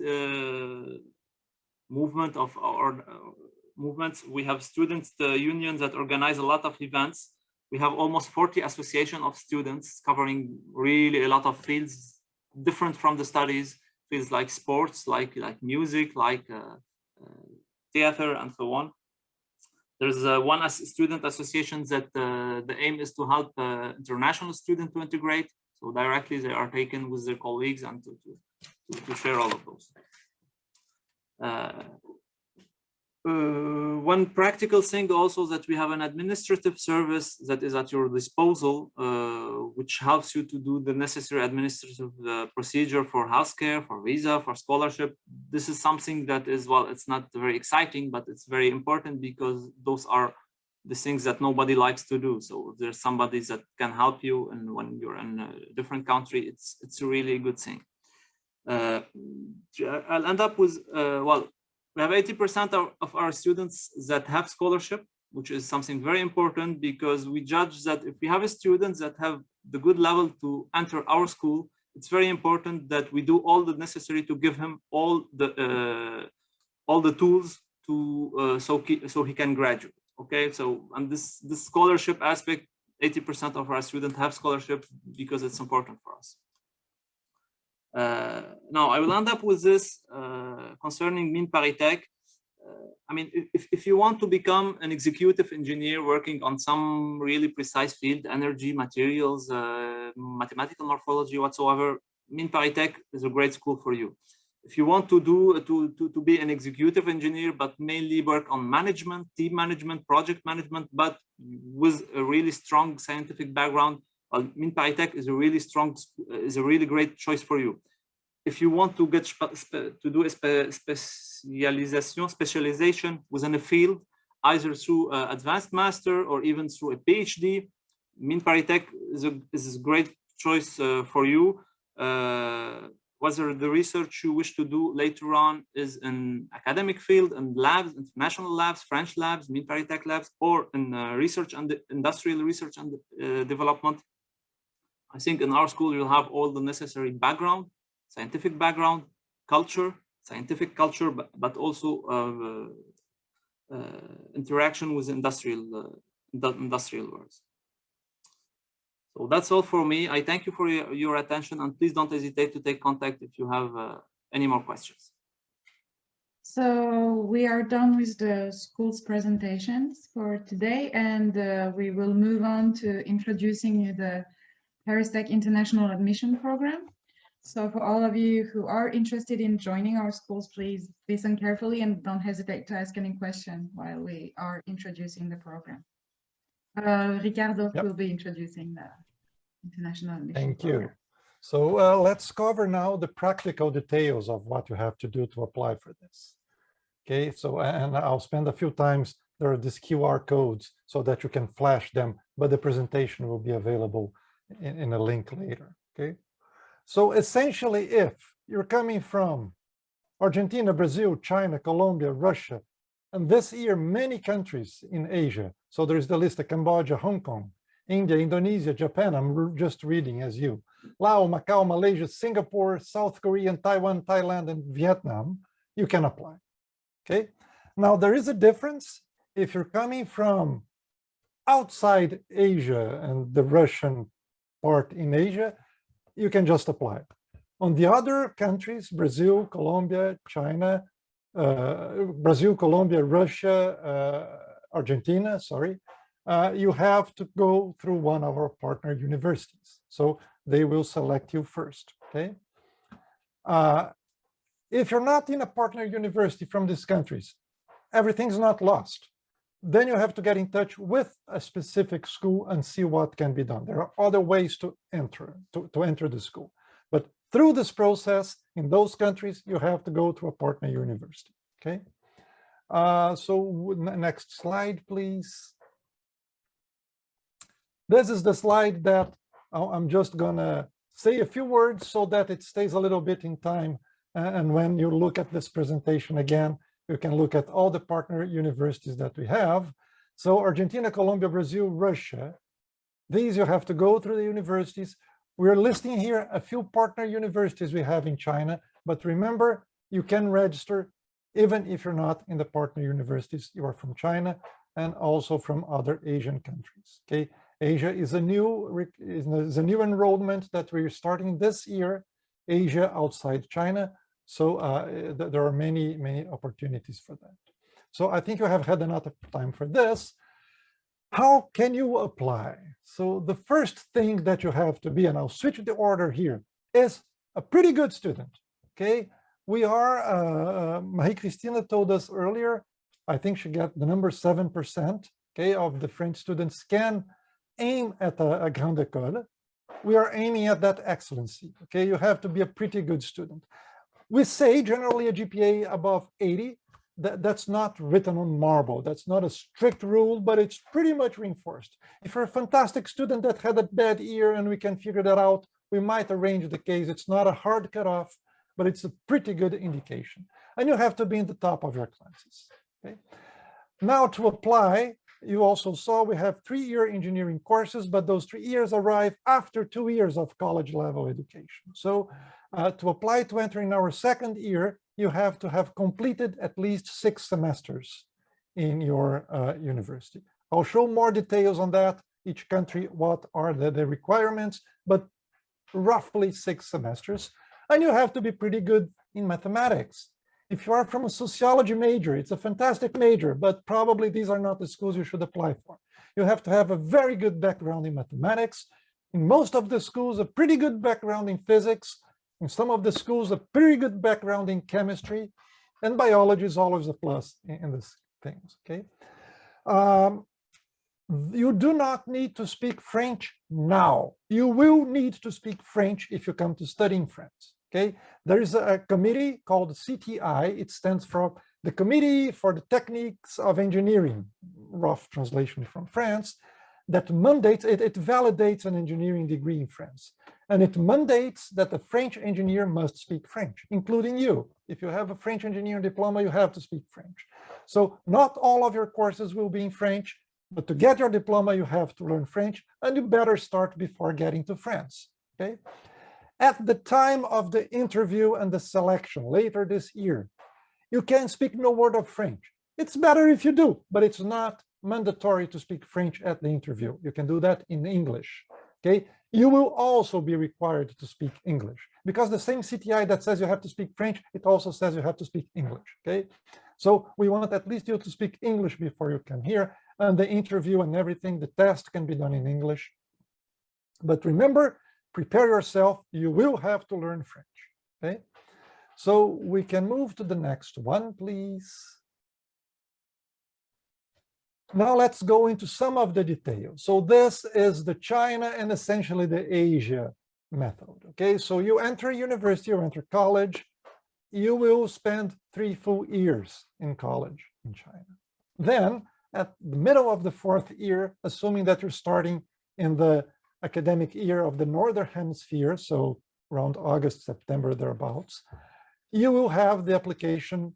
movement of our movements. We have students unions that organize a lot of events. We have almost 40 associations of students covering really a lot of fields different from the studies, fields like sports, like music, like theater, and so on. There's one student association that the aim is to help international students to integrate. So directly they are taken with their colleagues and to share all of those. One practical thing also that we have an administrative service that is at your disposal, which helps you to do the necessary administrative procedure for healthcare, for visa, for scholarship. This is something that is, well, it's not very exciting, but it's very important because those are the things that nobody likes to do. So if there's somebody that can help you, and when you're in a different country, it's a really good thing. I'll end up with, well, we have 80% of our students that have scholarship, which is something very important because we judge that if we have a student that have the good level to enter our school, it's very important that we do all the necessary to give him all the tools to so he can graduate. Okay, so and this scholarship aspect, 80% of our students have scholarship because it's important for us. Now I will end up with this concerning ParisTech. I mean, if you want to become an executive engineer working on some really precise field, energy, materials, mathematical morphology, whatsoever, ParisTech is a great school for you. If you want to be an executive engineer, but mainly work on management, team management, project management, but with a really strong scientific background, ParisTech is a really great choice for you. if you want to get to do a specialization within a field, either through advanced master or even through a PhD, ParisTech is a great choice for you. Whether the research you wish to do later on is in academic field and labs, international labs, French labs, ParisTech labs, or in research and industrial research and development. I think in our school you'll have all the necessary background, scientific background, culture, scientific culture, but also interaction with industrial world. So that's all for me. I thank you for your attention, and please don't hesitate to take contact if you have any more questions. So we are done with the school's presentations for today, and we will move on to introducing you the ParisTech International Admission Program. So for all of you who are interested in joining our schools, please listen carefully and don't hesitate to ask any question while we are introducing the program. Ricardo will be introducing the International Admission Program. You. So let's cover now the practical details of what you have to do to apply for this. Okay, so and I'll spend a few times, there are these QR codes so that you can flash them, but the presentation will be available in a link later. Okay, so essentially, if you're coming from Argentina, Brazil, China, Colombia, Russia, and this year many countries in Asia, so there's the list of Cambodia, Hong Kong, India, Indonesia, Japan, I'm just reading as you, Laos, Macau, Malaysia, Singapore, South Korea, Taiwan, Thailand, and Vietnam, you can apply. Okay, now there is a difference if you're coming from outside Asia and the Russian part in Asia, you can just apply. On the other countries, Brazil, Colombia, China, Brazil, Colombia, Russia, Argentina, sorry, you have to go through one of our partner universities. So they will select you first, okay? If you're not in a partner university from these countries, everything's not lost. Then you have to get in touch with a specific school and see what can be done. There are other ways to enter the school. But through this process, in those countries, you have to go to a partner university, okay? So next slide, please. This is the slide that I'm just gonna say a few words so that it stays a little bit in time. And when you look at this presentation again, you can look at all the partner universities that we have. So Argentina, Colombia, Brazil, Russia, these you have to go through the universities. We're listing here a few partner universities we have in China, but remember, you can register even if you're not in the partner universities, you are from China and also from other Asian countries, okay? Asia is a new enrollment that we're starting this year, Asia outside China. So there are many opportunities for that. So I think you have had enough time for this. How can you apply? So the first thing that you have to be, and I'll switch the order here, is a pretty good student, okay? We are, Marie-Christine told us earlier, I think she got the number 7%, okay, of the French students can aim at a Grande École. We are aiming at that excellency, okay? You have to be a pretty good student. We say generally a GPA above 80, that's not written on marble. That's not a strict rule, but it's pretty much reinforced. If you're a fantastic student that had a bad year and we can figure that out, we might arrange the case. It's not a hard cutoff, but it's a pretty good indication. And you have to be in the top of your classes, okay? Now to apply, you also saw we have 3-year engineering courses, but those 3 years arrive after 2 years of college level education. So to apply to enter in our 2nd year, you have to have completed at least 6 semesters in your university. I'll show more details on that, each country, what are the requirements, but roughly 6 semesters. And you have to be pretty good in mathematics. If you are from a sociology major, it's a fantastic major, but probably these are not the schools you should apply for. You have to have a very good background in mathematics. In most of the schools, a pretty good background in physics. In some of the schools, a pretty good background in chemistry. And biology is always a plus in these things, okay? You do not need to speak French now. You will need to speak French if you come to study in France, Okay, there is a committee called CTI. It stands for the Committee for the Techniques of Engineering, rough translation from France, that mandates, it validates an engineering degree in France. And it mandates that a French engineer must speak French, including you. If you have a French engineering diploma, you have to speak French. So not all of your courses will be in French, but to get your diploma, you have to learn French, and you better start before getting to France, okay? At the time of the interview and the selection later this year, you can speak no word of French. It's better if you do, but it's not mandatory to speak French at the interview. You can do that in English, okay? You will also be required to speak English, because the same CTI that says you have to speak French, it also says you have to speak English, okay? So we want at least you to speak English before you come here, and the interview and everything, the test can be done in English. But remember, prepare yourself, you will have to learn French, okay? So we can move to the next one, please. Now let's go into some of the details. So this is the China and essentially the Asia method, okay? So you enter university or enter college, you will spend 3 full years in college in China. Then at the middle of the 4th year, assuming that you're starting in the academic year of the Northern Hemisphere, so around August, September, thereabouts, you will have the application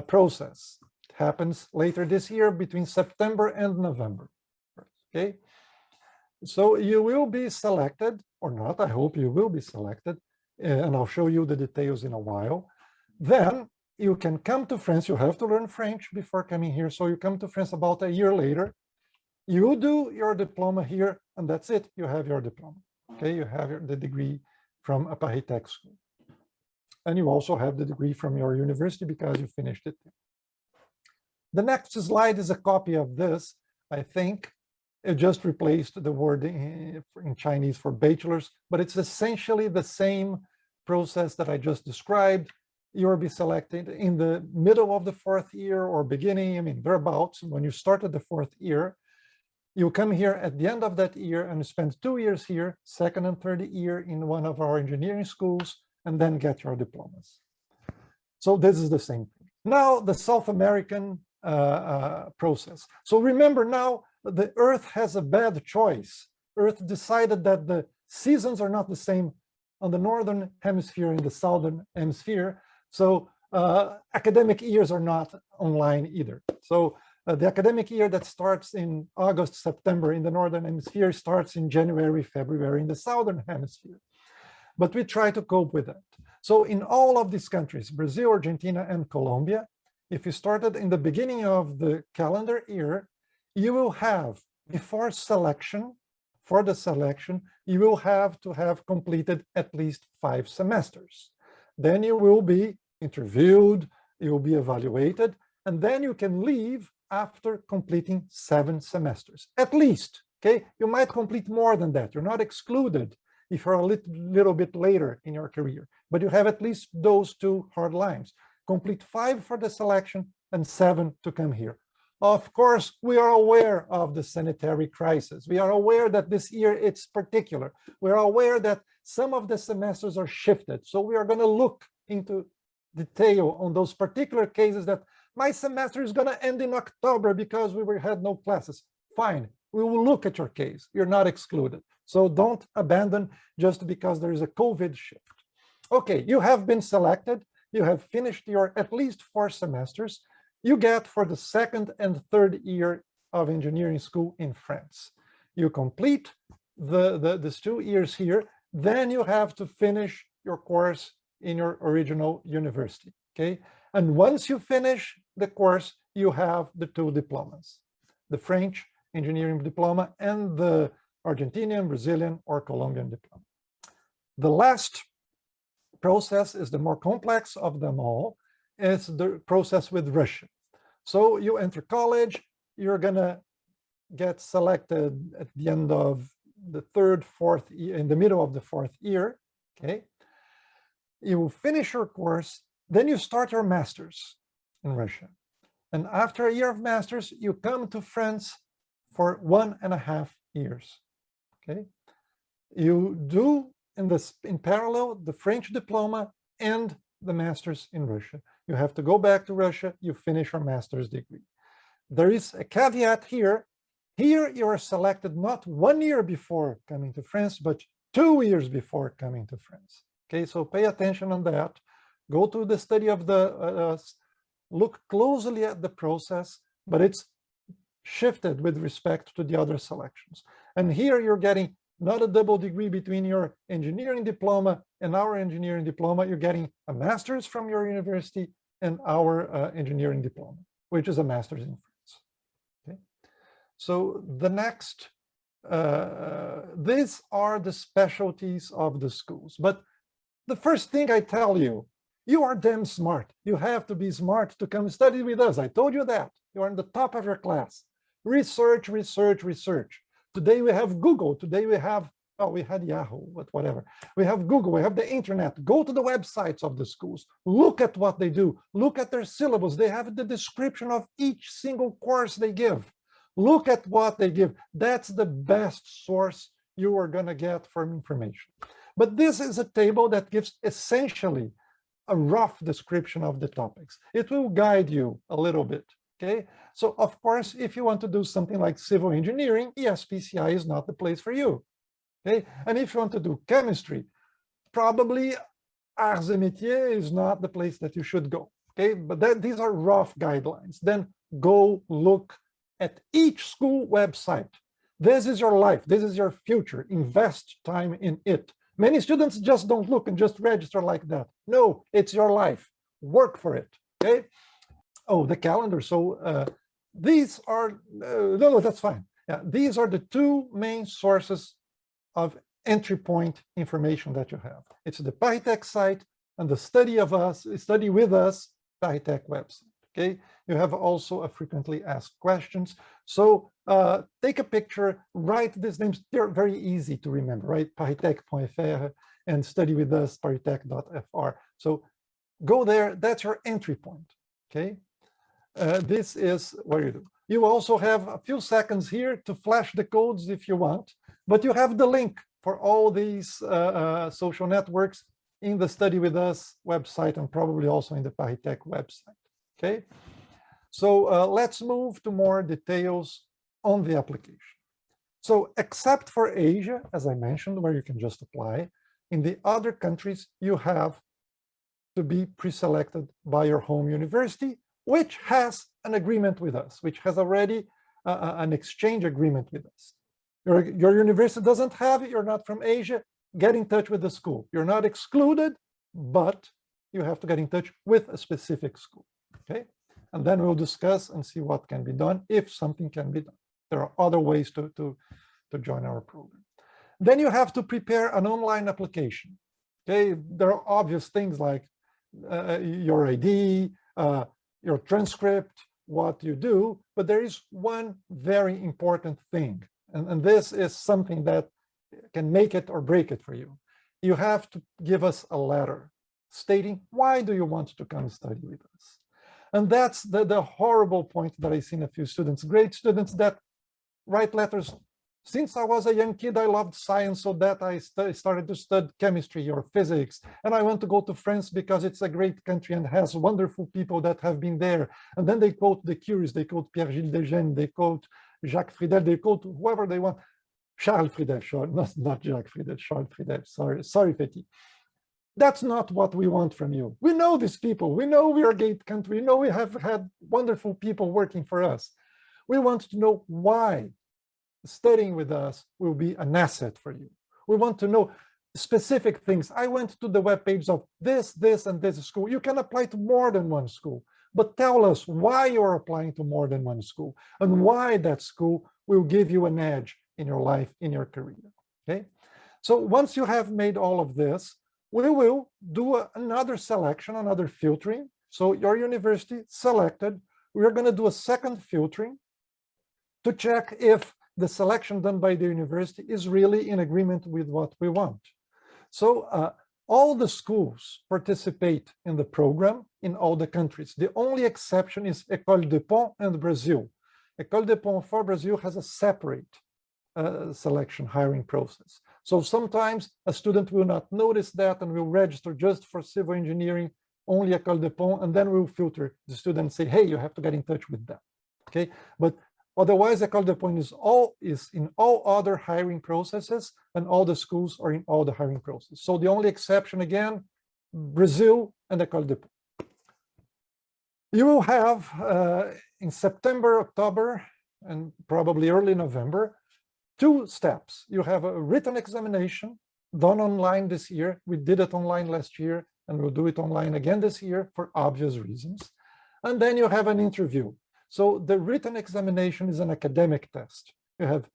process. It happens later this year between September and November, okay? So you will be selected, or not, I hope you will be selected, and I'll show you the details in a while. Then you can come to France, you have to learn French before coming here, so you come to France about a year later, you do your diploma here, and that's it, you have your diploma, okay? You have the degree from a ParisTech school. And you also have the degree from your university because you finished it. The next slide is a copy of this, I think. It just replaced the word in Chinese for bachelor's, but it's essentially the same process that I just described. You'll be selected in the middle of the 4th year or beginning, I mean, thereabouts. When you started the 4th year, you come here at the end of that year and spend 2 years here, 2nd and 3rd year in one of our engineering schools, and then get your diplomas. So this is the same thing. Now the South American process. So remember now, the Earth has a bad choice. Earth decided that the seasons are not the same on the Northern Hemisphere and the Southern Hemisphere. So academic years are not online either. So the academic year that starts in August, September in the Northern Hemisphere starts in January, February in the Southern Hemisphere. But we try to cope with that. So in all of these countries, Brazil, Argentina, and Colombia, if you started in the beginning of the calendar year, you will have, before selection, for the selection, you will have to have completed at least 5 semesters. Then you will be interviewed, you will be evaluated, and then you can leave after completing 7 semesters, at least, okay? You might complete more than that, you're not excluded if you're a little bit later in your career, but you have at least those 2 hard lines. Complete 5 for the selection and 7 to come here. Of course, we are aware of the sanitary crisis. We are aware that this year it's particular. We are aware that some of the semesters are shifted. So we are going to look into detail on those particular cases that my semester is going to end in October because we had no classes. Fine, we will look at your case. You're not excluded. So don't abandon just because there is a COVID shift. Okay, you have been selected. You have finished your at least 4 semesters. You get for the 2nd and 3rd year of engineering school in France. You complete these 2 years here, then you have to finish your course in your original university, okay? And once you finish the course, you have the 2 diplomas, the French engineering diploma and the Argentinian, Brazilian, or Colombian diploma. The last process is the more complex of them all. It's the process with Russia. So you enter college, you're gonna get selected at the end of the 3rd, 4th year, in the middle of the 4th year, okay? You finish your course, then you start your master's in Russia. And after a year of master's, you come to France for 1.5 years, okay? You do in parallel the French diploma and the master's in Russia. You have to go back to Russia, you finish your master's degree. There is a caveat here. Here you are selected not 1 year before coming to France, but 2 years before coming to France. Okay, so pay attention on that. Go to the study of the, look closely at the process, but it's shifted with respect to the other selections. And here you're getting not a double degree between your engineering diploma and our engineering diploma. You're getting a master's from your university and our engineering diploma, which is a master's in France. Okay. So the next, these are the specialties of the schools. But the first thing I tell you, you are damn smart. You have to be smart to come study with us. I told you that. You are in the top of your class. Research, research, research. Today we have Google. Today we have, oh, we had Yahoo, but whatever. We have Google, we have the internet. Go to the websites of the schools. Look at what they do. Look at their syllabus. They have the description of each single course they give. Look at what they give. That's the best source you are going to get for information. But this is a table that gives essentially a rough description of the topics. It will guide you a little bit. Okay, so of course, if you want to do something like civil engineering, ESPCI is not the place for you. Okay, and if you want to do chemistry, probably Arts et Métiers is not the place that you should go. Okay, but these are rough guidelines. Then go look at each school website. This is your life. This is your future. Invest time in it. Many students just don't look and just register like that. No, it's your life. Work for it. Okay. Oh, the calendar. So these are, no, that's fine. Yeah, these are the two main sources of entry point information that you have. It's the ParisTech site and the study with us, ParisTech website. Okay, you have also a frequently asked questions. So take a picture, write these names. They're very easy to remember, right? ParisTech.fr and study with us, paritech.fr. So go there. That's your entry point. Okay. This is what you do. You also have a few seconds here to flash the codes if you want, but you have the link for all these social networks in the Study With Us website and probably also in the ParisTech website. Okay, so let's move to more details on the application. So except for Asia, as I mentioned, where you can just apply, in the other countries, you have to be pre-selected by your home university, which has an agreement with us, which has already an exchange agreement with us. Your university doesn't have it, you're not from Asia, get in touch with the school. You're not excluded, but you have to get in touch with a specific school, okay? And then we'll discuss and see what can be done, if something can be done. There are other ways to join our program. Then you have to prepare an online application, okay? There are obvious things like your ID, your transcript, what you do, but there is one very important thing, and this is something that can make it or break it for you. You have to give us a letter stating why do you want to come study with us. And that's the horrible point that I see in a few students, great students that write letters. Since I was a young kid, I loved science, so that I started to study chemistry or physics. And I want to go to France because it's a great country and has wonderful people that have been there. And then they quote the Curies, they quote Pierre-Gilles Desgennes, they quote Jacques Friedel, they quote whoever they want. Charles Friedel, sure, not Jacques Friedel, Charles Friedel, sorry, Fetty. That's not what we want from you. We know these people. We know we are a great country. We know we have had wonderful people working for us. We want to know why studying with us will be an asset for you. We want to know specific things. I went to the webpage of this, and this school. You can apply to more than one school, but tell us why you're applying to more than one school and why that school will give you an edge in your life, in your career, okay? So once you have made all of this, we will do another selection, another filtering. So your university selected, we're gonna do a second filtering to check if the selection done by the university is really in agreement with what we want. So all the schools participate in the program in all the countries. The only exception is Ecole de Ponts and Brazil. Ecole de Ponts for Brazil has a separate selection hiring process. So sometimes a student will not notice that and will register just for civil engineering, only Ecole de Ponts, and then we'll filter the student and say, hey, you have to get in touch with them. Okay, but otherwise, Ecole de Ponts is in all other hiring processes, and all the schools are in all the hiring processes. So the only exception, again, Brazil and Ecole de Ponts. You will have in September, October, and probably early November, 2 steps. You have a written examination done online this year. We did it online last year, and we'll do it online again this year for obvious reasons. And then you have an interview. So the written examination is an academic test. You have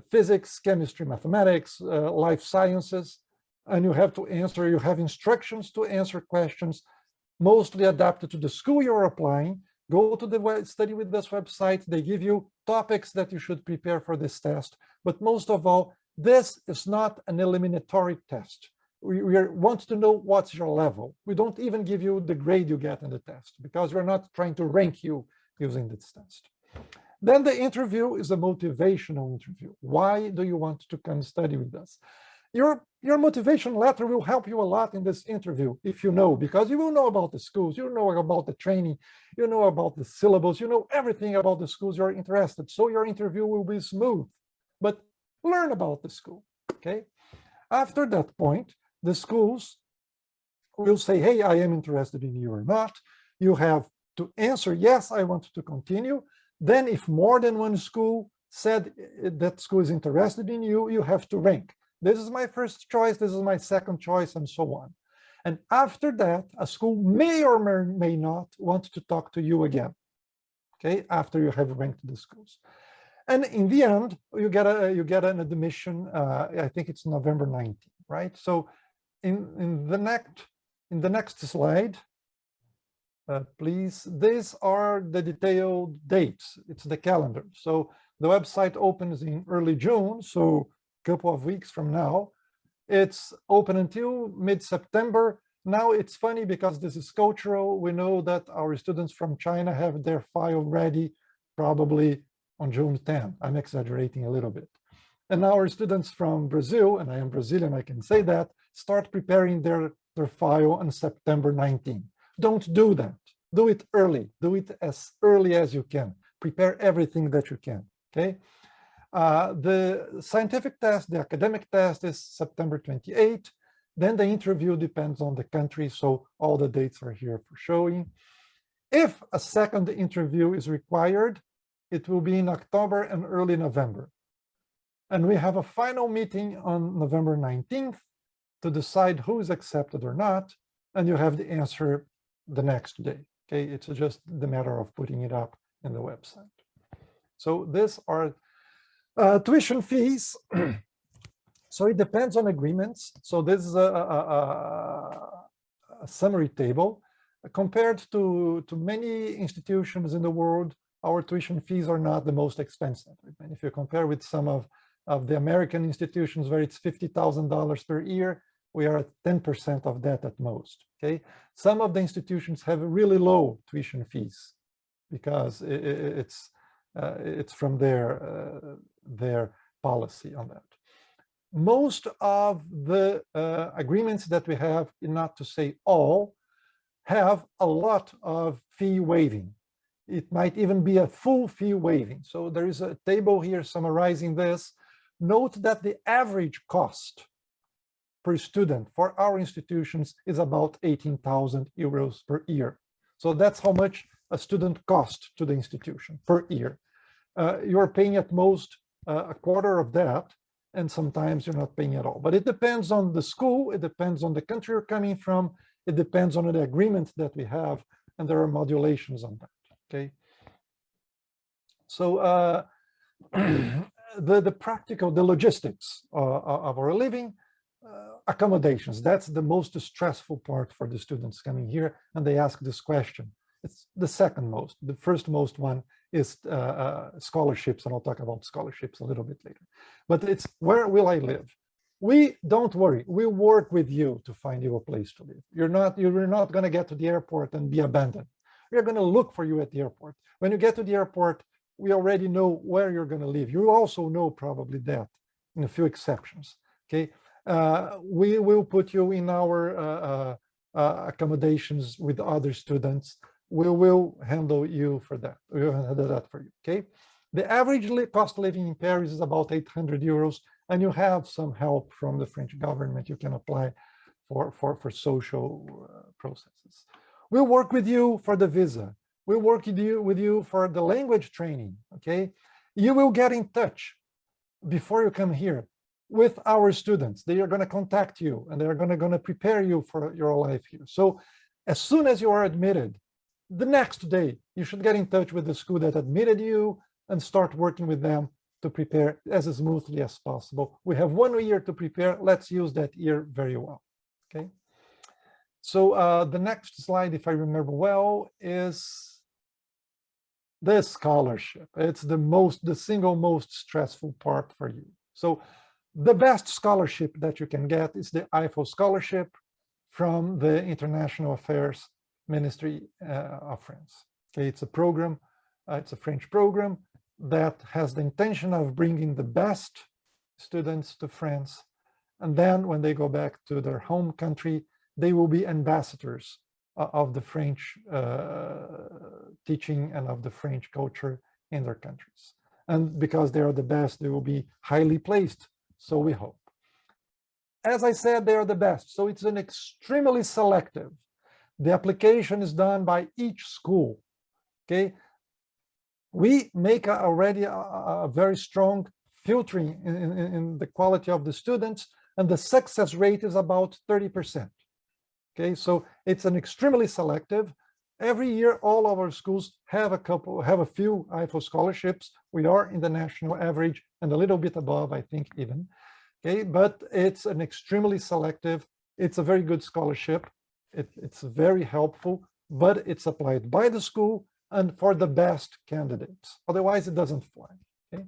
physics, chemistry, mathematics, life sciences, and you have to answer, you have instructions to answer questions mostly adapted to the school you're applying. Go to the study with this website. They give you topics that you should prepare for this test. But most of all, this is not an eliminatory test. We want to know what's your level. We don't even give you the grade you get in the test because we're not trying to rank you using this test. Then the interview is a motivational interview. Why do you want to come study with us? Your motivation letter will help you a lot in this interview, if you know, because you will know about the schools, you know about the training, you know about the syllabus, you know everything about the schools you're interested. So your interview will be smooth, but learn about the school, okay? After that point, the schools will say, hey, I am interested in you or not. You have to answer, yes, I want to continue. Then if more than one school said that school is interested in you, you have to rank. This is my first choice, this is my second choice, and so on. And after that, a school may or may not want to talk to you again, okay, after you have ranked the schools. And in the end, you get an admission, I think it's November 19th, right? So in the next slide, please, these are the detailed dates. It's the calendar. So the website opens in early June, so a couple of weeks from now. It's open until mid-September. Now it's funny because this is cultural. We know that our students from China have their file ready probably on June 10. I'm exaggerating a little bit. And our students from Brazil, and I am Brazilian, I can say that, start preparing their file on September 19. Don't do that. Do it early. Do it as early as you can. Prepare everything that you can, okay? The scientific test, the academic test is September 28. Then the interview depends on the country, so all the dates are here for showing. If a second interview is required, it will be in October and early November. And we have a final meeting on November 19th to decide who is accepted or not, and you have the answer the next day, okay? It's just the matter of putting it up in the website. So these are tuition fees. So it depends on agreements. So this is a summary table. Compared to many institutions in the world, our tuition fees are not the most expensive. And if you compare with some of the American institutions where it's $50,000 per year, we are at 10% of that at most, okay? Some of the institutions have really low tuition fees because it's from their policy on that. Most of the agreements that we have, not to say all, have a lot of fee waiving. It might even be a full fee waiving. So there is a table here summarizing this. Note that the average cost per student for our institutions is about 18,000 euros per year. So that's how much a student costs to the institution per year. You're paying at most a quarter of that, and sometimes you're not paying at all. But it depends on the school, it depends on the country you're coming from, it depends on the agreement that we have, and there are modulations on that, okay? So the practical, the logistics of our living, accommodations, that's the most stressful part for the students coming here, and they ask this question. It's the second most. The first most one is scholarships, and I'll talk about scholarships a little bit later. But it's where will I live? We don't worry. We work with you to find you a place to live. You're not going to get to the airport and be abandoned. We're going to look for you at the airport. When you get to the airport, we already know where you're going to live. You also know probably that, in a few exceptions. okay? We will put you in our accommodations with other students. We will handle you for that. We will handle that for you, okay? The average cost of living in Paris is about 800 euros, and you have some help from the French government. You can apply for social processes. We'll work with you for the visa. We'll work with you for the language training, okay? You will get in touch before you come here with our students. They are going to contact you, and they're going to prepare you for your life here. So as soon as you are admitted, the next day, you should get in touch with the school that admitted you and start working with them to prepare as smoothly as possible. We have 1 year to prepare. Let's use that year very well, okay? So the next slide, if I remember well, is this scholarship. It's the single most stressful part for you. So the best scholarship that you can get is the Eiffel Scholarship from the International Affairs Ministry of France. Okay, it's a program, it's a French program that has the intention of bringing the best students to France. And then when they go back to their home country, they will be ambassadors of the French teaching and of the French culture in their countries. And because they are the best, they will be highly placed, so we hope. As I said, they are the best, so it's an extremely selective. The application is done by each school, okay? We make already a very strong filtering in the quality of the students, and the success rate is about 30%. Okay, so it's an extremely selective. Every year, all of our schools have a few Eiffel scholarships. We are in the national average and a little bit above, I think, even. Okay, but it's an extremely selective. It's a very good scholarship. It's very helpful, but it's applied by the school and for the best candidates. Otherwise, it doesn't fly. Okay.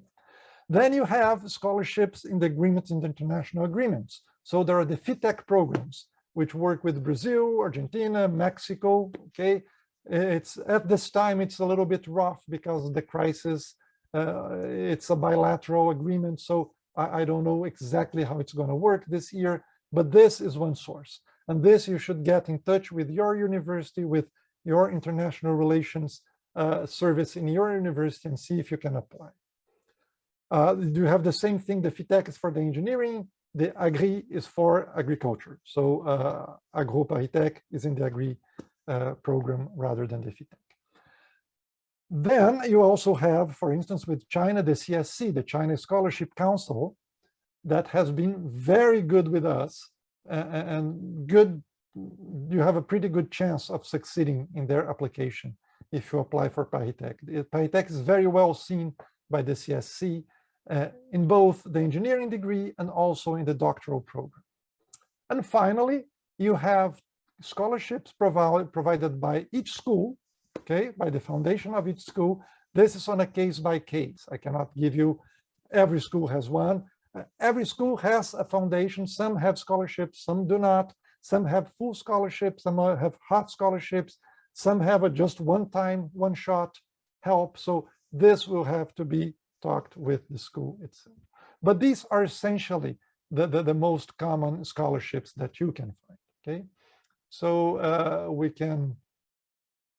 Then you have scholarships in the agreements, in the international agreements. So there are the FITEC programs, which work with Brazil, Argentina, Mexico. Okay, it's at this time it's a little bit rough because of the crisis. It's a bilateral agreement, so I don't know exactly how it's going to work this year. But this is one source, and this you should get in touch with your university, with your international relations service in your university, and see if you can apply. You have the same thing. The FITEC is for the engineering. The Agri is for agriculture. So AgroParisTech is in the Agri program rather than the FITEC. Then you also have, for instance, with China, the CSC, the China Scholarship Council, that has been very good with us and good. You have a pretty good chance of succeeding in their application if you apply for ParisTech. ParisTech is very well seen by the CSC in both the engineering degree and also in the doctoral program. And finally, you have scholarships provided by each school, okay, by the foundation of each school. This is on a case by case. I cannot give you, every school has one. Every school has a foundation. Some have scholarships, some do not. Some have full scholarships, some have half scholarships. Some have just one-time, one-shot help. So this will have to be talked with the school itself. But these are essentially the most common scholarships that you can find, okay? So we can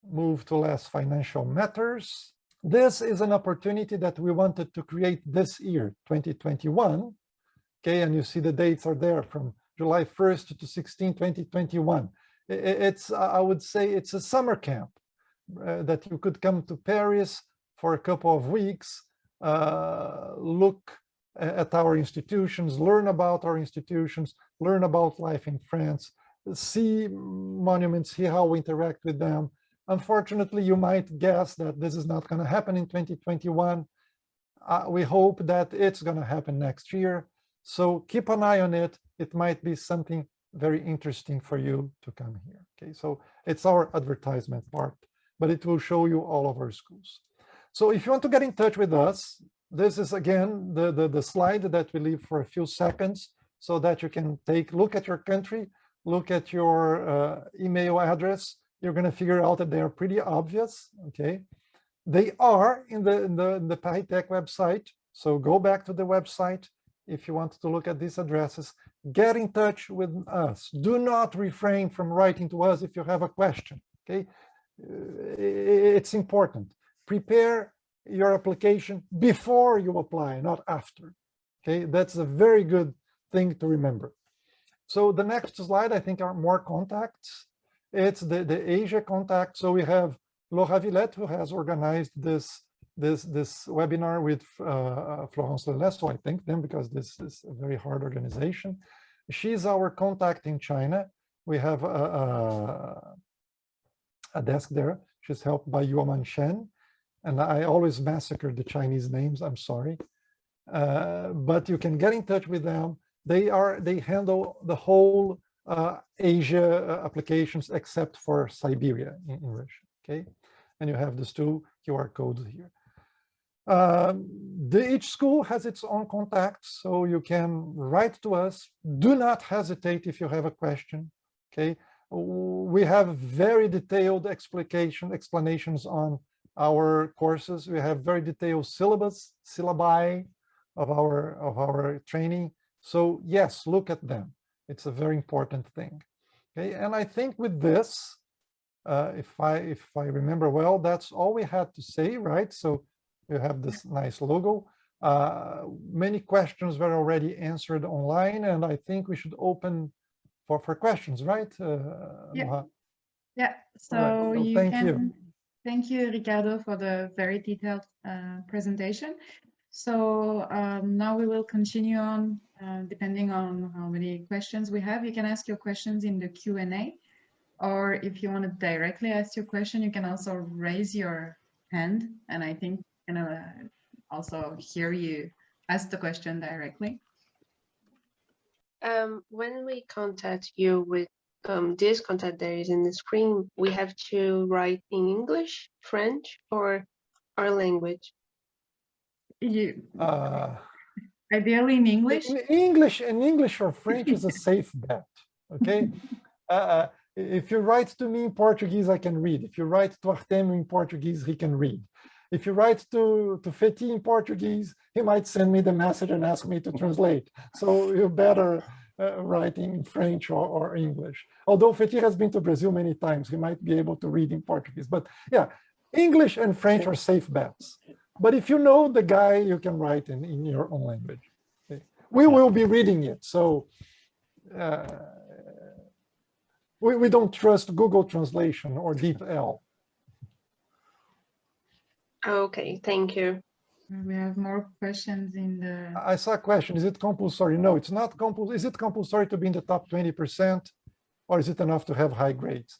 move to less financial matters. This is an opportunity that we wanted to create this year, 2021, okay? And you see the dates are there from July 1st to 16, 2021. It's, I would say, it's a summer camp that you could come to Paris for a couple of weeks, look at our institutions, learn about our institutions, learn about life in France, see monuments, see how we interact with them. Unfortunately, you might guess that this is not going to happen in 2021. We hope that it's going to happen next year. So keep an eye on it. It might be something very interesting for you to come here. Okay, so it's our advertisement part, but it will show you all of our schools. So if you want to get in touch with us, this is again the slide that we leave for a few seconds so that you can look at your country, look at your email address. You're going to figure out that they are pretty obvious. Okay, they are in the ParisTech website. So go back to the website if you want to look at these addresses, get in touch with us. Do not refrain from writing to us if you have a question, okay? It's important. Prepare your application before you apply, not after, okay? That's a very good thing to remember. So the next slide, I think, are more contacts. It's the Asia contact. So we have Laura Villette, who has organized this webinar with Florence Lelais, so I thank them because this is a very hard organization. She's our contact in China. We have a desk there. She's helped by Yuoman Shen, and I always massacre the Chinese names, I'm sorry. But you can get in touch with them. They handle the whole Asia applications except for Siberia in Russia, okay? And you have these two QR codes here. Each school has its own contacts, so you can write to us. Do not hesitate if you have a question, okay? We have very detailed explanations on our courses. We have very detailed syllabi of our training. So yes, look at them. It's a very important thing, okay? And I think with this, if I remember well, that's all we had to say, right? So you have this nice logo. Many questions were already answered online, and I think we should open for questions, right? Yeah. Yeah. So, right. So thank you, Ricardo, for the very detailed presentation. So now we will continue on, depending on how many questions we have. You can ask your questions in the Q&A, or if you want to directly ask your question, you can also raise your hand, and I think also hear you ask the question directly. When we contact you with this contact that is in the screen, we have to write in English, French, or our language? Ideally in English. In English or French is a safe bet, okay? If you write to me in Portuguese, I can read. If you write to Artemio in Portuguese, he can read. If you write to Feti in Portuguese, he might send me the message and ask me to translate. So you better write in French or English. Although Feti has been to Brazil many times, he might be able to read in Portuguese. But yeah, English and French are safe bets. But if you know the guy, you can write in your own language. Okay. We will be reading it. So we don't trust Google Translation or DeepL. Okay, thank you. We have more questions in the... I saw a question. Is it compulsory? No, it's not compulsory. Is it compulsory to be in the top 20%? Or is it enough to have high grades?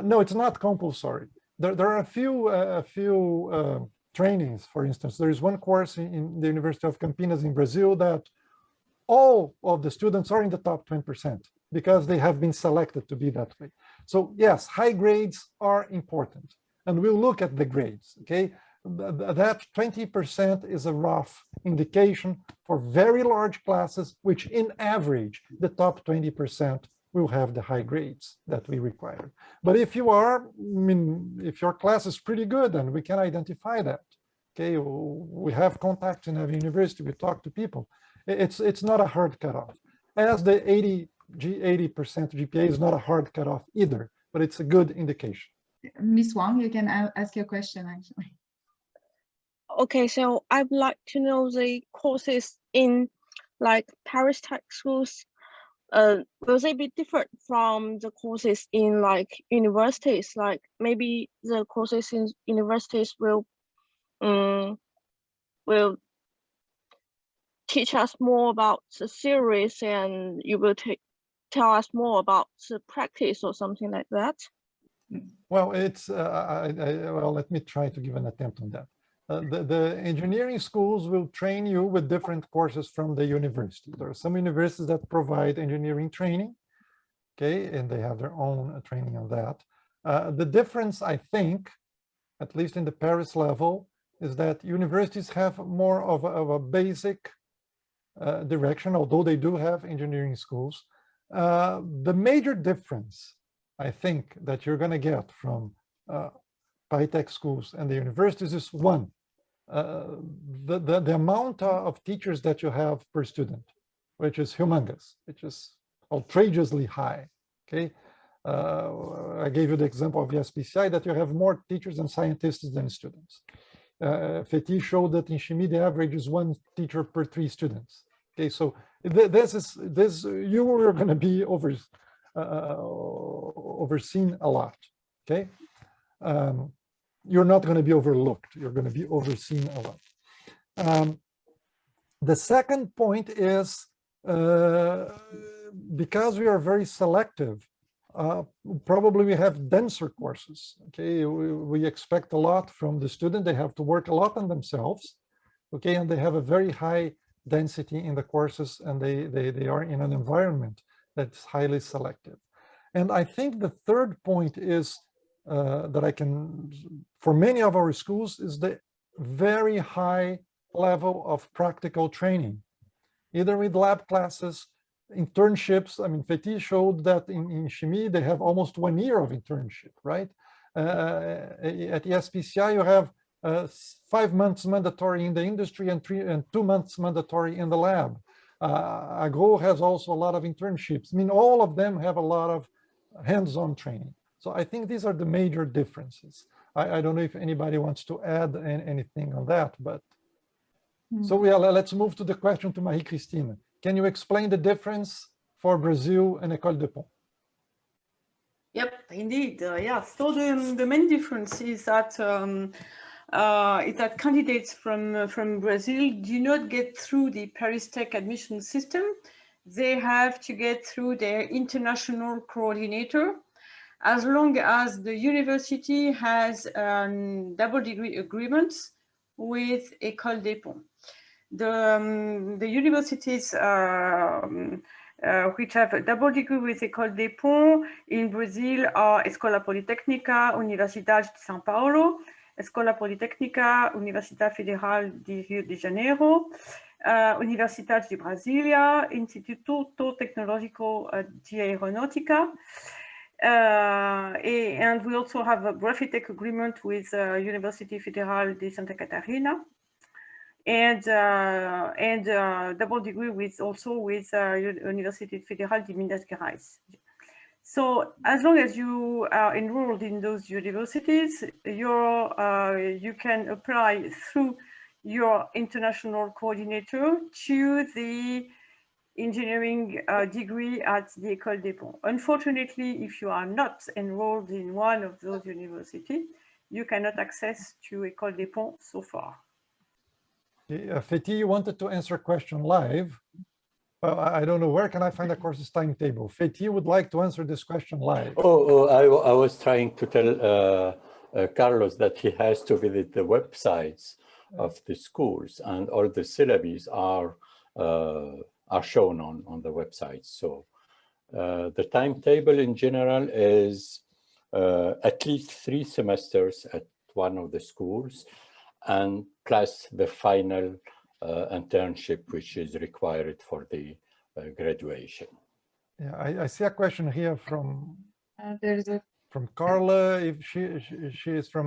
No, it's not compulsory. There are a few trainings, for instance. There is one course in the University of Campinas in Brazil that all of the students are in the top 20% because they have been selected to be that way. So yes, high grades are important. And we'll look at the grades, okay? That 20% is a rough indication for very large classes, which in average, the top 20% will have the high grades that we require. But if you are, if your class is pretty good, then we can identify that. Okay, we have contacts in every university, we talk to people. It's not a hard cutoff. As the 80% GPA is not a hard cutoff either, but it's a good indication. Ms. Wang, you can ask your question actually. Okay, so I'd like to know the courses in like ParisTech schools. Will they be different from the courses in like universities? Like maybe the courses in universities will teach us more about the theories, and you will tell us more about the practice or something like that? Well, it's well, let me try to give an attempt on that. The engineering schools will train you with different courses from the university. There are some universities that provide engineering training, okay, and they have their own training on that. The difference, I think, at least in the Paris level, is that universities have more of a basic direction, although they do have engineering schools. The major difference, I think, that you're going to get from ParisTech schools and the universities is one, the amount of teachers that you have per student, which is humongous, which is outrageously high. Okay, I gave you the example of the ESPCI that you have more teachers and scientists than students. Feti showed that in Chimie the average is 1 teacher per 3 students. Okay, so this you are going to be overseen a lot. Okay, you're not going to be overlooked. You're going to be overseen a lot. The second point is because we are very selective. Probably we have denser courses. Okay, we expect a lot from the student. They have to work a lot on themselves. Okay, and they have a very high density in the courses, and they are in an environment that's highly selective. And I think the third point is that I can, for many of our schools, is the very high level of practical training, either with lab classes, internships. I mean, Feti showed that in Chimie, they have almost 1 year of internship, right? At ESPCI, you have 5 months mandatory in the industry and 2 months mandatory in the lab. Agro has also a lot of internships. I mean, all of them have a lot of hands-on training. So I think these are the major differences. I don't know if anybody wants to add anything on that, but so yeah, let's move to the question to Marie-Christine. Can you explain the difference for Brazil and Ecole de Ponts? Yep, indeed. Yeah, so the main difference is that candidates from Brazil do not get through the ParisTech admission system. They have to get through their international coordinator, as long as the university has double degree agreements with Ecole des Ponts. The universities which have a double degree with Ecole des Ponts in Brazil are Escola Politécnica, Universidade de São Paulo, Escola Politécnica, Universidade Federal de Rio de Janeiro, Universidade de Brasília, Instituto Tecnológico de Aeronáutica, and we also have a Graphic agreement with University Federal de Santa Catarina, and double degree with University Federal de Minas Gerais. So as long as you are enrolled in those universities, you can apply through your international coordinator to the engineering degree at the Ecole des Ponts. Unfortunately, if you are not enrolled in one of those universities, you cannot access to Ecole des Ponts so far. Feti, you wanted to answer a question live. Well, I don't know, where can I find the course's timetable? Feti would like to answer this question live. I was trying to tell Carlos that he has to visit the websites of the schools, and all the syllabi are shown on the website. So the timetable in general is at least 3 semesters at one of the schools, and plus the final internship, which is required for the graduation. Yeah, I see a question here from from Carla. If she is from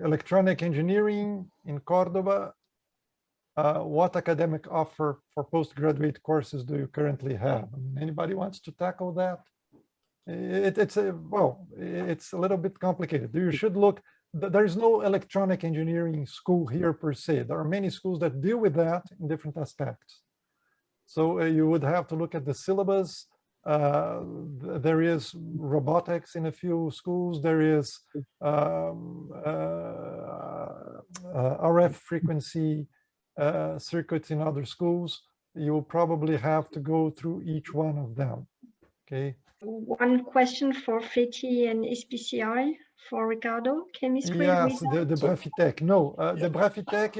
electronic engineering in Cordoba. What academic offer for postgraduate courses do you currently have? Anybody wants to tackle that? It's a little bit complicated. You should look. There's no electronic engineering school here per se. There are many schools that deal with that in different aspects. So you would have to look at the syllabus. There is robotics in a few schools. There is RF frequency circuits in other schools. You will probably have to go through each one of them. Okay. One question for Feti and ESPCI for Ricardo. Chemistry. Yes, the ParisTech. No, the ParisTech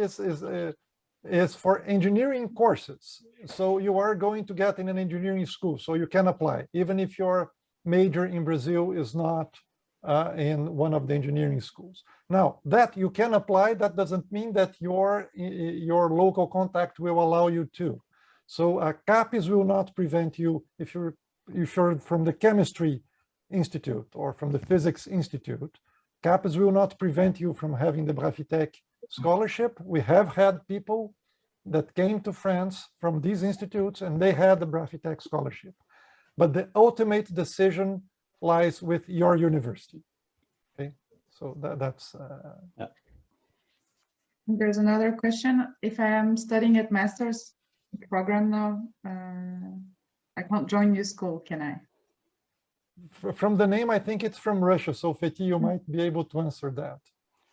is for engineering courses. So you are going to get in an engineering school, so you can apply, even if your major in Brazil is not in one of the engineering schools. Now, that you can apply, that doesn't mean that your local contact will allow you to. So CAPES will not prevent you if you're from the Chemistry Institute or from the Physics Institute. CAPES will not prevent you from having the ParisTech scholarship. We have had people that came to France from these institutes and they had the ParisTech scholarship. But the ultimate decision lies with your university. Okay, so that's. Yeah. There's another question. If I am studying at master's program now, I can't join your school, can I? From the name, I think it's from Russia. So Feti, you might be able to answer that.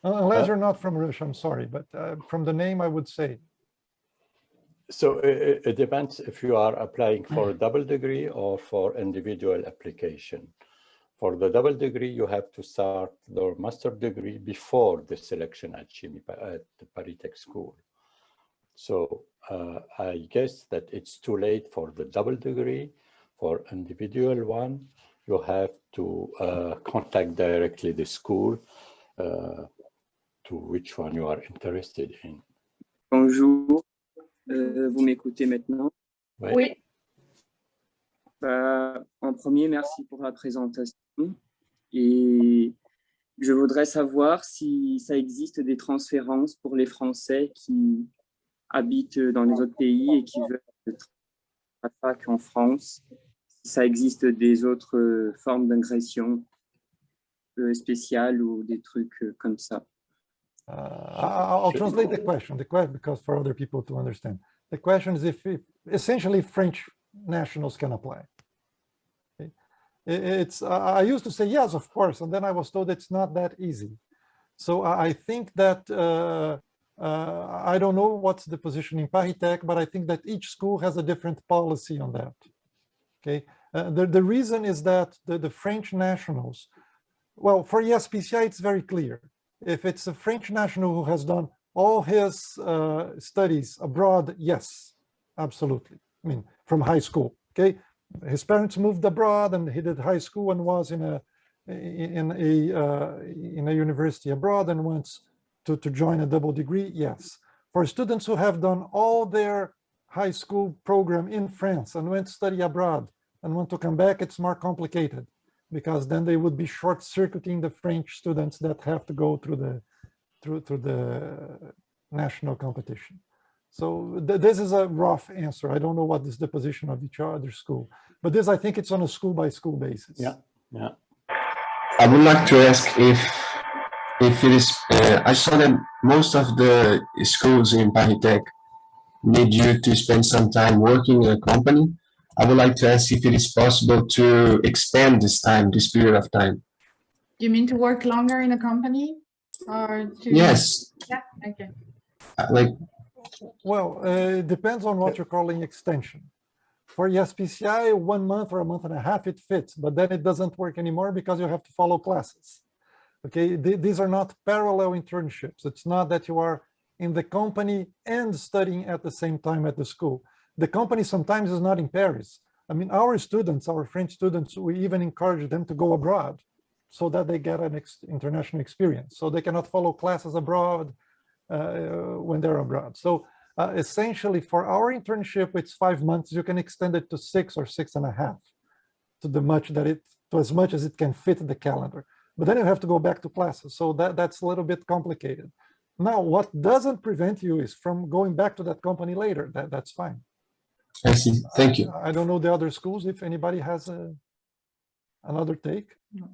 Unless you're not from Russia, I'm sorry, but from the name, I would say. So it depends if you are applying for a double degree or for individual application. For the double degree, you have to start your master degree before the selection at the ParisTech school. So I guess that it's too late for the double degree. For individual one, you have to contact directly the school to which one you are interested in. Bonjour, vous m'écoutez maintenant? Oui. En premier, merci pour la présentation. Et je voudrais savoir si ça existe des transférences pour les Français qui habitent dans les autres pays et qui veulent être à la fac en France. Si ça existe des autres formes d'ingression spéciales ou des trucs comme ça. I'll translate the question because for other people to understand. The question is if essentially French nationals can apply. Okay. I used to say yes, of course, and then I was told it's not that easy. So I think that I don't know what's the position in ParisTech, but I think that each school has a different policy on that. Okay, the reason is that the French nationals, well, for ESPCI it's very clear. If it's a French national who has done all his studies abroad, yes, absolutely. I mean, from high school. Okay, his parents moved abroad and he did high school and was in a university abroad and wants to join a double degree. Yes, for students who have done all their high school program in France and went to study abroad and want to come back, it's more complicated, because then they would be short-circuiting the French students that have to go through the national competition. So this is a rough answer. I don't know what is the position of each other school, but this, I think it's on a school-by-school basis. Yeah, yeah. I would like to ask if it is, I saw that most of the schools in ParisTech need you to spend some time working in a company. I would like to ask if it is possible to expand this time, this period of time. You mean to work longer in a company, or to? Yes. Yeah. Okay. Like. Well, it depends on what you're calling extension. For ESPCI, 1 month or a month and a half, it fits, but then it doesn't work anymore because you have to follow classes. Okay, these are not parallel internships. It's not that you are in the company and studying at the same time at the school. The company sometimes is not in Paris. I mean, our students, our French students, we even encourage them to go abroad so that they get an international experience. So they cannot follow classes abroad when they're abroad. So essentially for our internship, it's 5 months. You can extend it to 6 or 6.5 to as much as it can fit the calendar. But then you have to go back to classes. So that's a little bit complicated. Now, what doesn't prevent you is from going back to that company later. That's fine. I see. Thank you. I don't know the other schools, if anybody has another take. No.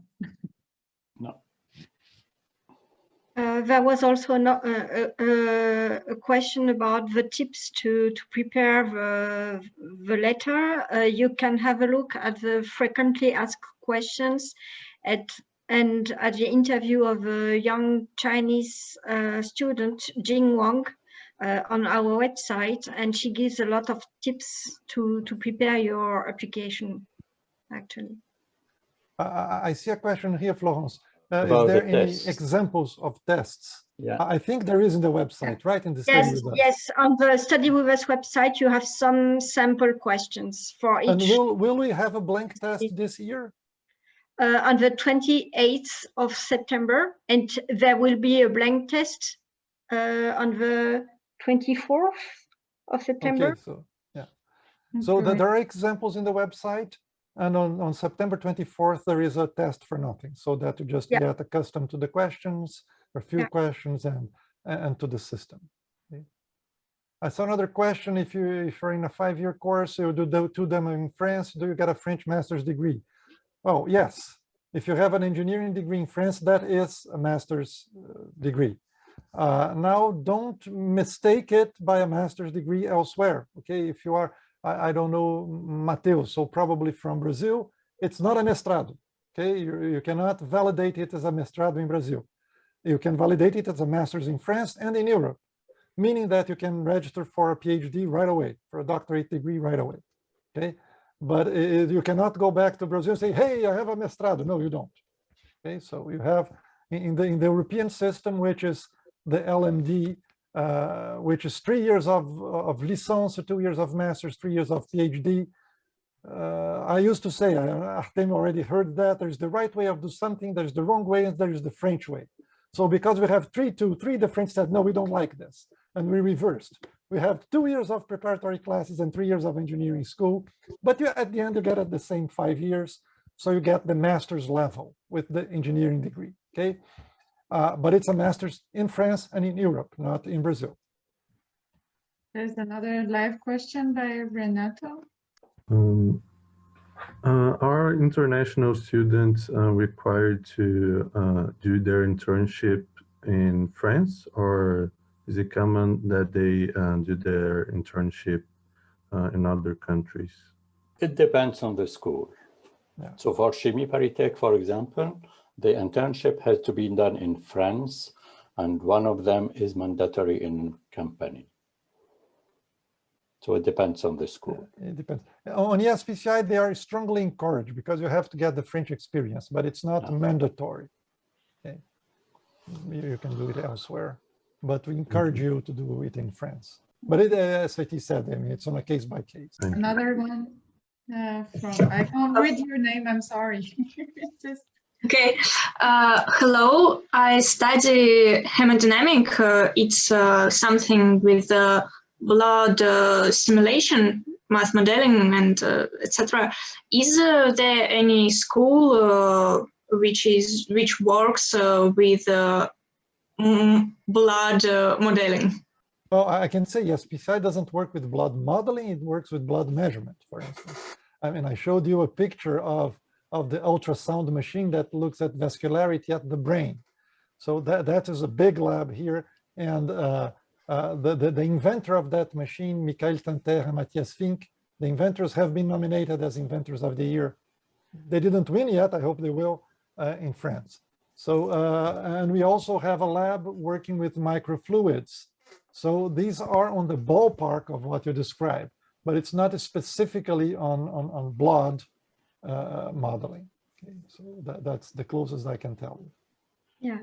No. There was also a question about the tips to prepare the letter. You can have a look at the frequently asked questions and at the interview of a young Chinese student, Jing Wang, on our website, and she gives a lot of tips to prepare your application, actually. I see a question here, Florence. Is About there the any tests. examples of tests? Yeah. I think there is in the website, right? In the Study Yes, With Us. yes. On the Study With Us website, you have some sample questions for each. And will we have a blank test this year? On the 28th of September, and there will be a blank test on the 24th of September. Okay, so yeah. So there are examples in the website. And on September 24th, there is a test for nothing, so that you just get accustomed to the questions, a few questions, and to the system. Okay. I saw another question. If you're in a 5-year course, you do them in France, do you get a French master's degree? Oh, yes. If you have an engineering degree in France, that is a master's degree. Now, don't mistake it by a master's degree elsewhere. Okay, if you are, I don't know, Mateus, so probably from Brazil, it's not a mestrado. Okay, you cannot validate it as a mestrado in Brazil. You can validate it as a master's in France and in Europe, meaning that you can register for a PhD right away, for a doctorate degree right away. Okay, but you cannot go back to Brazil and say, hey, I have a mestrado. No, you don't. Okay, so you have in the European system, which is the LMD, which is 3 years of licence, 2 years of master's, 3 years of PhD. I used to say, Artem already heard that, there's the right way of do something, there's the wrong way, and there's the French way. So because we have three, the French said, no, we don't like this. And we reversed. We have 2 years of preparatory classes and 3 years of engineering school, but at the end you get at the same 5 years. So you get the master's level with the engineering degree, okay? But it's a master's in France and in Europe, not in Brazil. There's another live question by Renato. Are international students required to do their internship in France, or is it common that they do their internship in other countries? It depends on the school. Yeah. So for Chimiparitech, for example, the internship has to be done in France, and one of them is mandatory in company. So it depends on the school. It depends. On ESPCI, they are strongly encouraged because you have to get the French experience, but it's not mandatory. Okay. You can do it elsewhere, but we encourage you to do it in France. But as Sveti said, I mean, it's on a case by case. Another one from, I can't read your name, I'm sorry. Okay, hello, I study hemodynamic. It's something with blood simulation, mass modeling, and etc. Is there any school which works with blood modeling? Well, I can say yes, ESPCI doesn't work with blood modeling, it works with blood measurement, for instance. I mean, I showed you a picture of the ultrasound machine that looks at vascularity at the brain. So that is a big lab here. And the inventor of that machine, Michael Tanter and Matthias Fink, the inventors have been nominated as inventors of the year. They didn't win yet, I hope they will, in France. So, and we also have a lab working with microfluids. So these are on the ballpark of what you described, but it's not specifically on blood modeling. Okay, so that's the closest I can tell you. Yeah.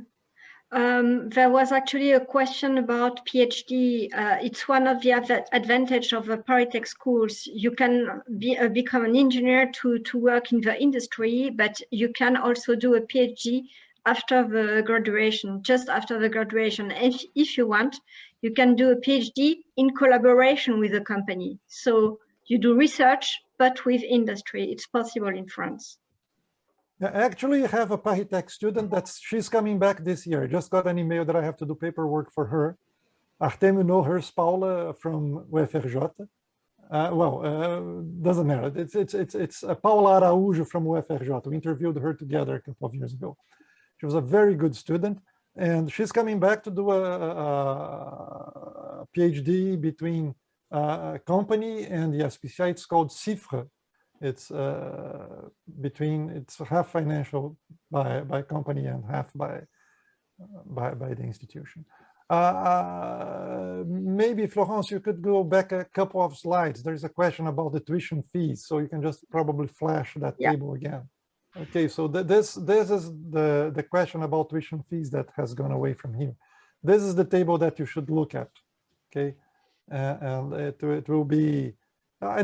There was actually a question about PhD. It's one of the advantages of the ParisTech schools. You can become an engineer to work in the industry, but you can also do a PhD after the graduation, just after the graduation. If you want, you can do a PhD in collaboration with a company. So you do research, but with industry. It's possible in France. Actually, I have a ParisTech student she's coming back this year. I just got an email that I have to do paperwork for her. Artem, you know her, Paula from UFRJ. Doesn't matter. It's Paula Araújo from UFRJ. We interviewed her together a couple of years ago. She was a very good student, and she's coming back to do a PhD between a company and the ESPCI. It's called CIFRE. It's it's half financial by company and half by the institution. Maybe Florence, you could go back a couple of slides. There's a question about the tuition fees, so you can just probably flash that table again. Okay, so this is the question about tuition fees that has gone away from here. This is the table that you should look at. Okay, and it will be.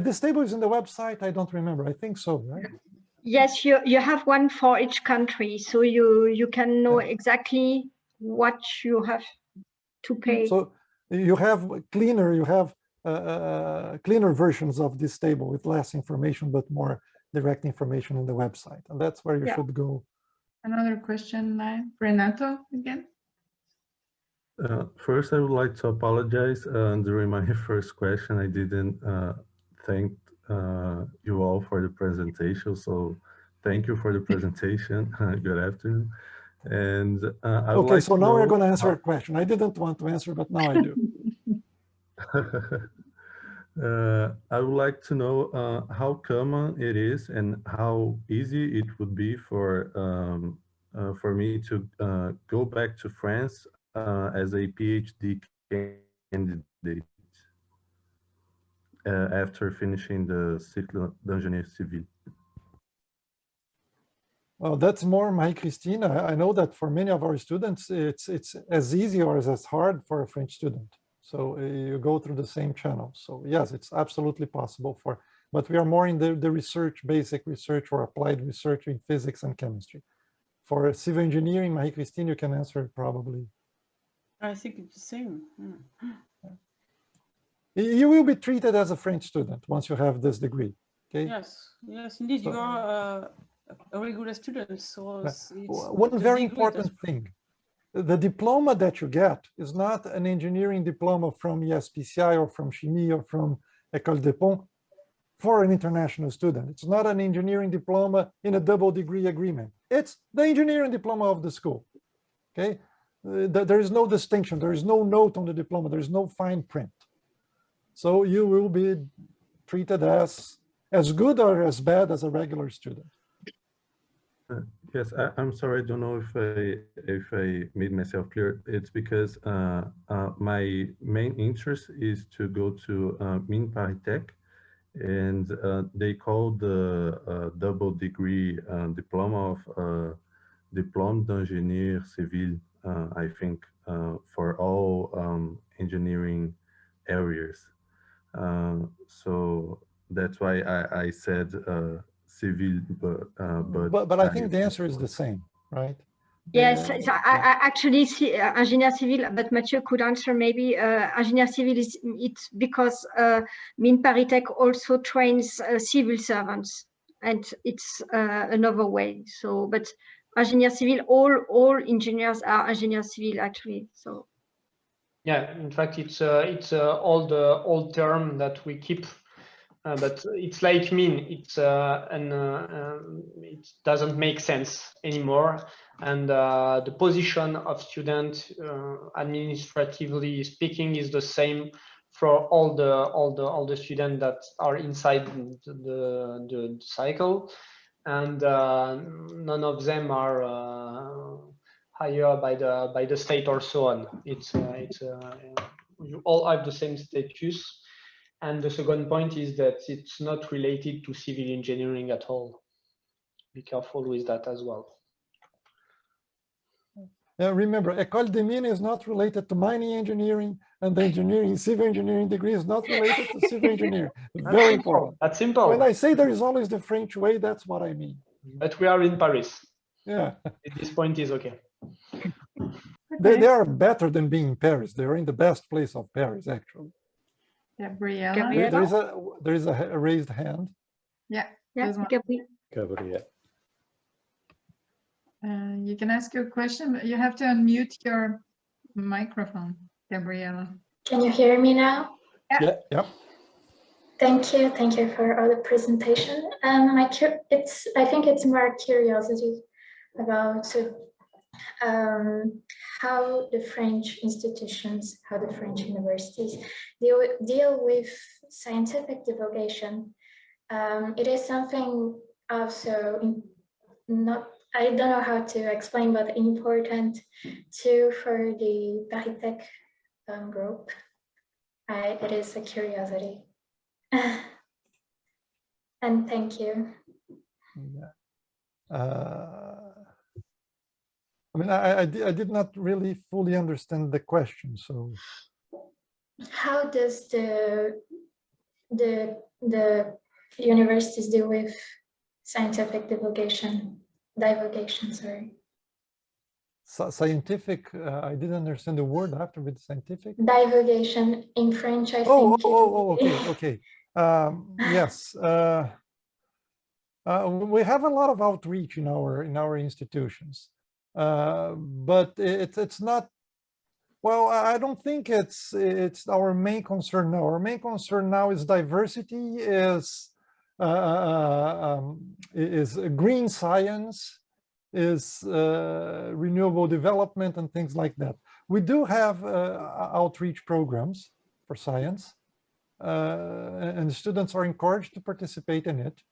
This table is in the website. I don't remember. I think so, right? Yes, you have one for each country, so you can know exactly what you have to pay. So you have cleaner versions of this table with less information but more direct information in the website, and that's where you should go. Another question, Renato again. First, I would like to apologize. During my first question, I didn't thank you all for the presentation. So thank you for the presentation. Good afternoon. And okay, so now we're going to answer a question. I didn't want to answer, but now I do. I would like to know how common it is and how easy it would be for me to go back to France as a PhD candidate after finishing the cycle d'ingénieur civil. Well, that's more Marie-Christine. I know that for many of our students, it's as easy or as hard for a French student. So you go through the same channel. So yes, it's absolutely possible but we are more in the research, basic research or applied research in physics and chemistry. For civil engineering, Marie-Christine, you can answer it probably. I think it's the same. You will be treated as a French student once you have this degree. Okay. Yes, indeed. So, you are a regular student. So one very important thing. The diploma that you get is not an engineering diploma from ESPCI or from Chimie or from Ecole des Ponts for an international student. It's not an engineering diploma in a double degree agreement. It's the engineering diploma of the school. Okay, there is no distinction. There is no note on the diploma. There is no fine print. So you will be treated as good or as bad as a regular student. Yes, I'm sorry. I don't know if I made myself clear. It's because my main interest is to go to Chimie ParisTech, and they call the double degree diploma of Diplôme d'ingénieur civil, I think, for all engineering areas. So that's why I said civil, but I think the answer is the same, right? Yes, I actually see ingénieur civil, but Mathieu could answer maybe. Ingénieur civil it's because Chimie ParisTech also trains civil servants, and it's another way. So, but ingénieur civil, all engineers are ingénieur civil actually. So. Yeah, in fact, it's old term that we keep. But it's like it doesn't make sense anymore, and the position of student, administratively speaking, is the same for all the students that are inside the cycle, and none of them are hired by the state or so on. You all have the same status. And the second point is that it's not related to civil engineering at all. Be careful with that as well. Remember, Ecole des Mines is not related to mining engineering, and the civil engineering degree is not related to civil engineering. Very important. That's simple. When I say there is always the French way, that's what I mean. But we are in Paris. Yeah. At this point is okay. They are better than being in Paris. They are in the best place of Paris, actually. Gabriela. There is a raised hand. Yeah. Gabriela. You can ask your question, but you have to unmute your microphone, Gabriela. Can you hear me now? Yeah. Yep. Thank you for all the presentation. I think it's more curiosity about how the French institutions, how the French universities deal with scientific divulgation. It is something also I don't know how to explain, but important too for the ParisTech group. It is a curiosity. And thank you. I did not really fully understand the question. So, how does the universities deal with scientific divulgation? Sorry. Scientific. I didn't understand the word after with scientific. Divulgation in French, I think. Okay. Yes. We have a lot of outreach in our institutions, but it's not. Well, I don't think it's our main concern now. Our main concern now is diversity, is green science, is renewable development and things like that. We do have outreach programs for science, and students are encouraged to participate in it.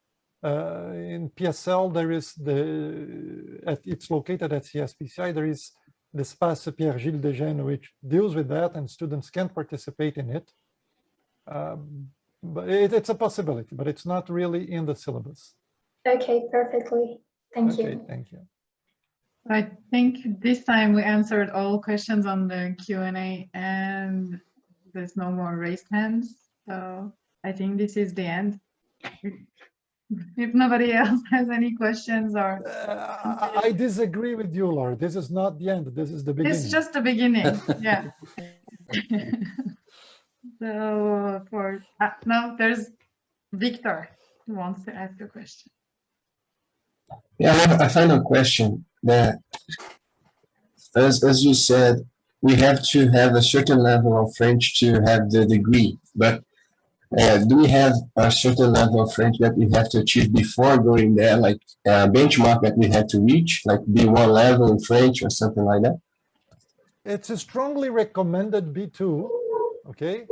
In PSL, there is it's located at ESPCI, there is the ESPCI Paris, which deals with that, and students can participate in it. But it's a possibility, but it's not really in the syllabus. Okay, perfectly. Thank you. Thank you. I think this time we answered all questions on the Q&A, and there's no more raised hands. So I think this is the end. If nobody else has any questions or... I disagree with you, Laura. This is not the end. This is the beginning. It's just the beginning, yeah. So now there's Victor who wants to ask a question. Yeah, I have a final question. That, as you said, we have to have a certain level of French to have the degree, but do we have a certain level of French that we have to achieve before going there, like a benchmark that we have to reach, like B1 level in French or something like that? It's a strongly recommended B2, okay,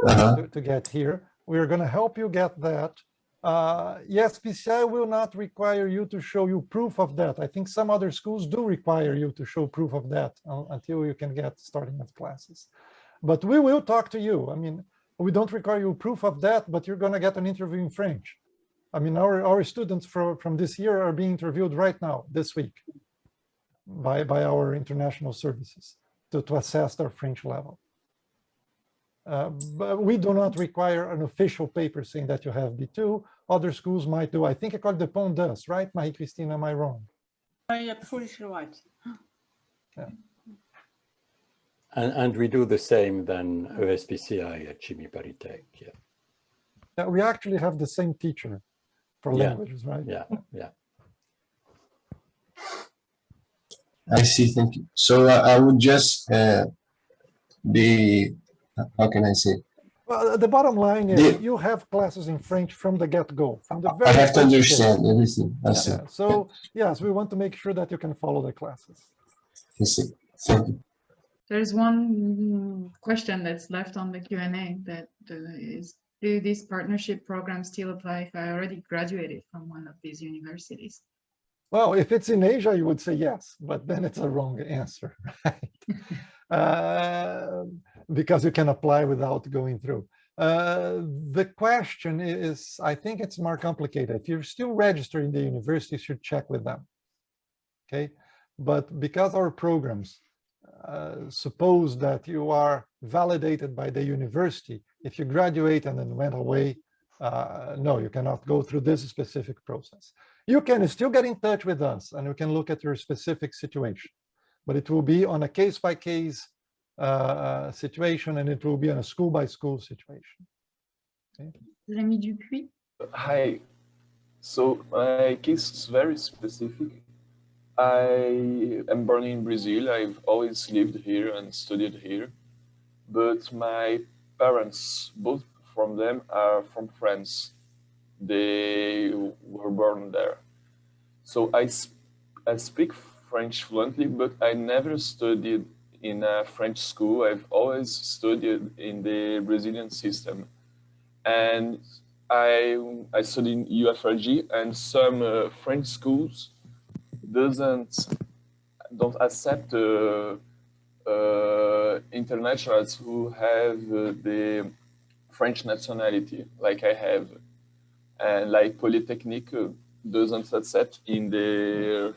to get here. We're going to help you get that. ESPCI will not require you to show you proof of that. I think some other schools do require you to show proof of that until you can get starting with classes. But we will talk to you. I mean, we don't require you proof of that, but you're going to get an interview in French. I mean, our students from this year are being interviewed right now, this week, by our international services to assess their French level. But we do not require an official paper saying that you have B2. Other schools might do. I think Ecole de Ponts does, right, Marie-Christine? Am I wrong? You're absolutely right. Yeah. And we do the same then ESPCI at Chimiparitech. Yeah. Yeah, we actually have the same teacher for languages, right? Yeah, yeah. I see, thank you. So I would just be, how can I say? Well, the bottom line is you have classes in French from the get-go, from the very I have to first understand day. everything. I see. Yeah. So yes, we want to make sure that you can follow the classes. I see. Thank you. There's one question that's left on the Q&A that is, do these partnership programs still apply if I already graduated from one of these universities? Well, if it's in Asia, you would say yes, but then it's a wrong answer, right? Because you can apply without going through. The question is, I think it's more complicated. If you're still registered in the university, you should check with them, okay? But because our programs suppose that you are validated by the university, if you graduate and then went away, no, you cannot go through this specific process. You can still get in touch with us and we can look at your specific situation, but it will be on a case-by-case situation, and it will be on a school-by-school situation. Okay. Rémi Dupuis. Hi. So my case is very specific. I am born in Brazil. I've always lived here and studied here, but my parents, both from them, are from France. They were born there. So I speak French fluently, but I never studied in a French school. I've always studied in the Brazilian system. And I studied in UFRG, and some French schools don't accept internationals who have the French nationality, like I have. And like Polytechnique doesn't accept in their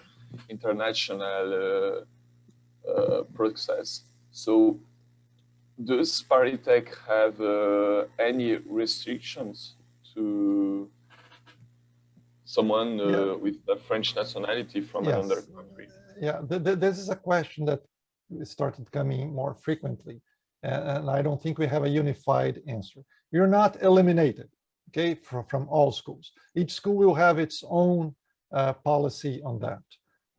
international process. So does ParisTech have any restrictions to someone with a French nationality from another country? Yeah, this is a question that started coming more frequently, and I don't think we have a unified answer. You're not eliminated, okay, from all schools. Each school will have its own policy on that.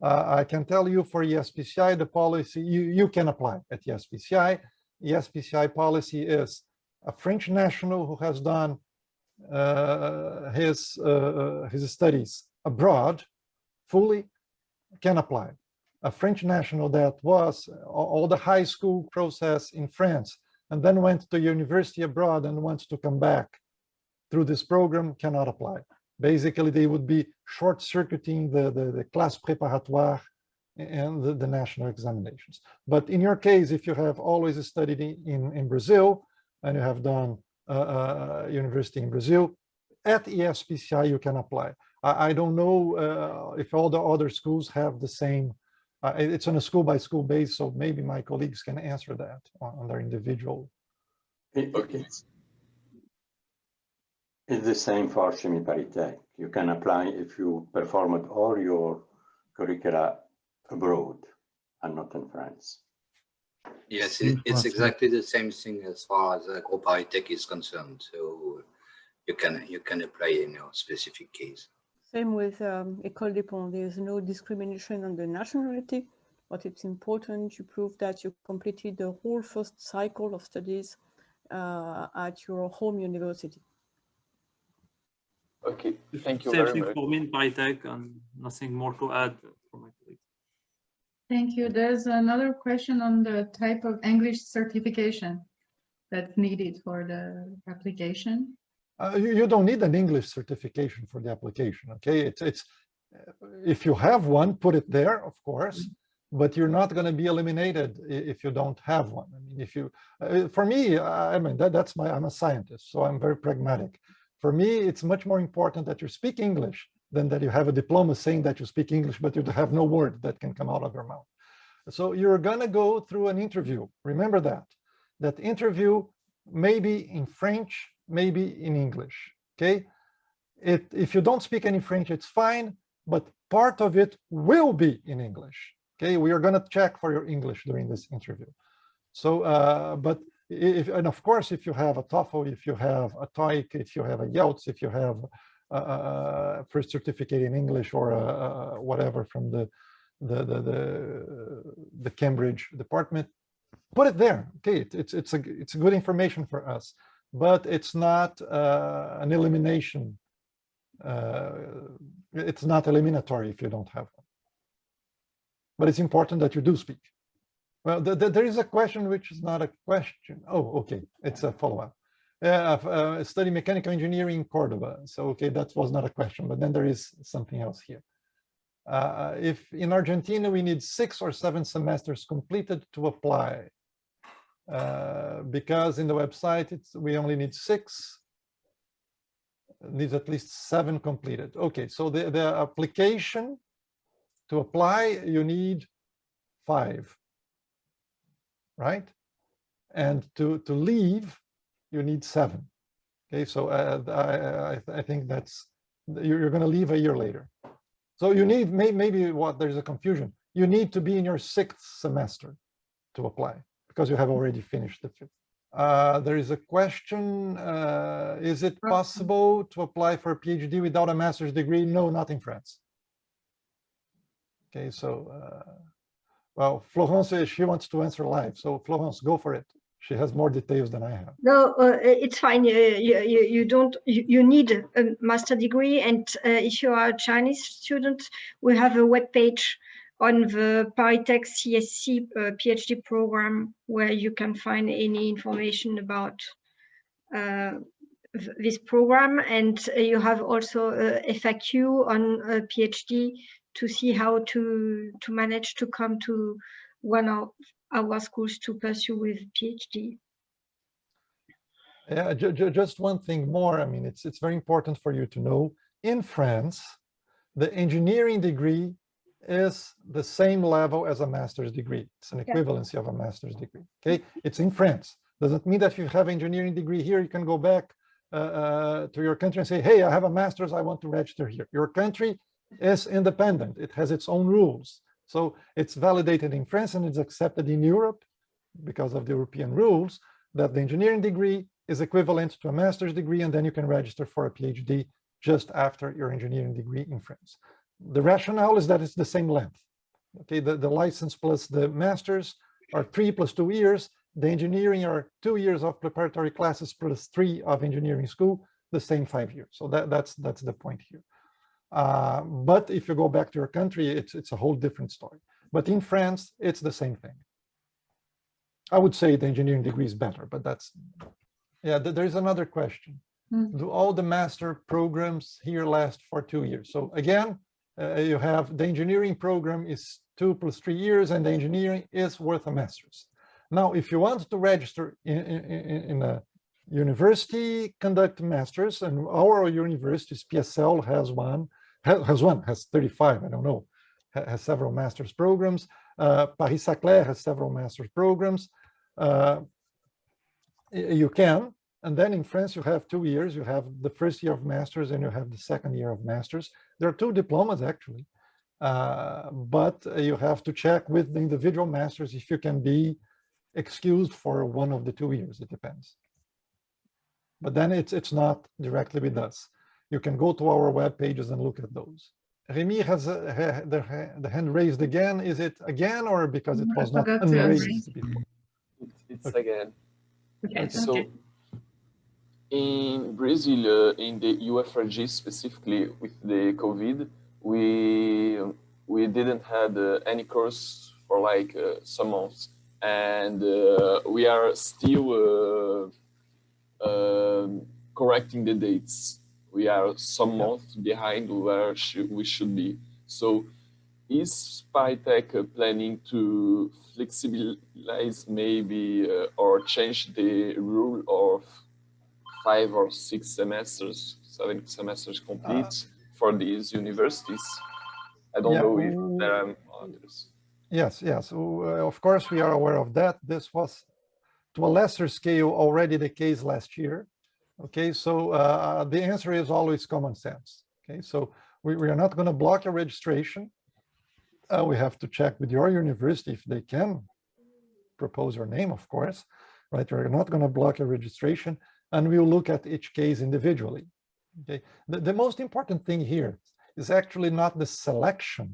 I can tell you for ESPCI, the policy, you can apply at ESPCI. ESPCI policy is a French national who has done his studies abroad fully can apply. A French national that was all the high school process in France and then went to university abroad and wants to come back through this program cannot apply. Basically, they would be short-circuiting the class préparatoire and the national examinations. But in your case, if you have always studied in Brazil and you have done university in Brazil, at ESPCI you can apply. I don't know if all the other schools have the same, it's on a school-by-school basis, so maybe my colleagues can answer that on their individual. Okay. It's the same for Chimiparitech. You can apply if you performed all your curricula abroad and not in France. Yes, it's exactly the same thing as far as AgroParisTech is concerned. So you can apply in your specific case. Same with Ecole des Ponts. There's no discrimination on the nationality, but it's important to prove that you completed the whole first cycle of studies at your home university. Okay, thank you Same very thing much. for me in ParisTech, and nothing more to add from my colleagues. Thank you. There's another question on the type of English certification that's needed for the application. You don't need an English certification for the application, okay? It's if you have one, put it there, of course, but you're not going to be eliminated if you don't have one. I mean, if you, for me, I mean, I'm a scientist, so I'm very pragmatic. For me, it's much more important that you speak English than that you have a diploma saying that you speak English, but you have no word that can come out of your mouth. So you're going to go through an interview. Remember that. That interview may be in French, maybe in English, okay? If you don't speak any French, it's fine, but part of it will be in English, okay? We are going to check for your English during this interview. So, but and of course, if you have a TOEFL, if you have a TOEIC, if you have a IELTS, if you have a first certificate in English or whatever from the Cambridge department, put it there. Okay, it's good information for us, but it's not an elimination. It's not eliminatory if you don't have one. But it's important that you do speak. Well, there is a question which is not a question. Oh, okay, it's a follow-up. Study mechanical engineering in Cordoba. So, okay, that was not a question, but then there is something else here. If in Argentina we need 6 or 7 semesters completed to apply, because in the website we only need 6, needs at least 7 completed. Okay, so the application to apply, you need 5. Right? And to leave, you need 7. Okay, so I think that's, you're going to leave a year later. So you need, maybe there's a confusion. You need to be in your 6th semester to apply because you have already finished the 5th. There is a question, is it possible to apply for a PhD without a master's degree? No, not in France. Okay, so, well, Florence, she wants to answer live. So Florence, go for it. She has more details than I have. No, it's fine. You need a master degree. And if you are a Chinese student, we have a web page on the ParisTech CSC PhD program where you can find any information about this program. And you have also a FAQ on a PhD to see how to manage to come to one of our schools to pursue with PhD. Yeah, just one thing more. I mean, it's very important for you to know. In France, the engineering degree is the same level as a master's degree. It's an equivalency of a master's degree. Okay, it's in France. Doesn't mean that if you have an engineering degree here, you can go back to your country and say, hey, I have a master's, I want to register here. Your country is independent. It has its own rules. So it's validated in France and it's accepted in Europe because of the European rules that the engineering degree is equivalent to a master's degree, and then you can register for a PhD just after your engineering degree in France. The rationale is that it's the same length. Okay, the license plus the masters are 3 + 2 years. The engineering are 2 years of preparatory classes plus 3 of engineering school, the same 5 years. So that's the point here. But if you go back to your country, it's a whole different story. But in France, it's the same thing. I would say the engineering degree is better, but that's, yeah, there's another question. Do all the master programs here last for 2 years? So again, you have the engineering program is 2 + 3 years, and the engineering is worth a master's. Now, if you want to register in a university, conduct masters, and our universities, PSL has 35, I don't know, has several master's programs. Paris-Saclay has several master's programs. You can, and then in France, you have 2 years. You have the first year of master's and you have the second year of master's. There are 2 diplomas actually, but you have to check with the individual masters if you can be excused for one of the 2 years. It depends. But then it's not directly with us. You can go to our web pages and look at those. Remy has the hand raised again. Is it again or because it was not unraised before? It's okay. Again. Okay. So in Brazil, in the UFRG specifically with the COVID, we didn't have any course for like some months, and we are still correcting the dates. We are some months behind where we should be. So is ParisTech planning to flexibilize maybe or change the rule of 5 or 6 semesters, 7 semesters complete for these universities? I don't know if there are others. Yes. Of course, we are aware of that. This was to a lesser scale already the case last year. Okay, so the answer is always common sense. Okay, so we are not going to block a registration. We have to check with your university if they can propose your name, of course, right? We're not going to block a registration, and we'll look at each case individually. Okay, the most important thing here is actually not the selection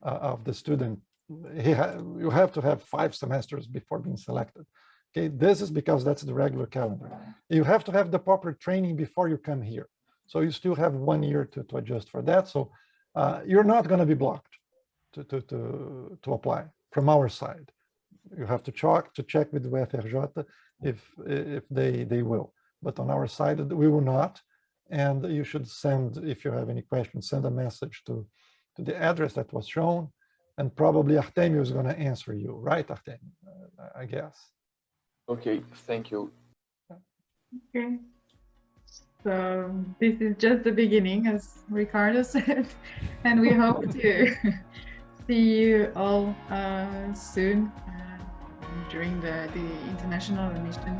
of the student. You have to have 5 semesters before being selected. Okay, this is because that's the regular calendar. You have to have the proper training before you come here. So you still have 1 year to adjust for that. So you're not going to be blocked to apply from our side. You have to check with the UFRJ if they will. But on our side, we will not. And you should send, if you have any questions, send a message to the address that was shown. And probably Artemio is going to answer you, right, Artemio? I guess. Okay, thank you. Okay. So this is just the beginning, as Ricardo said, and we hope to see you all soon during the international admission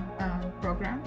program.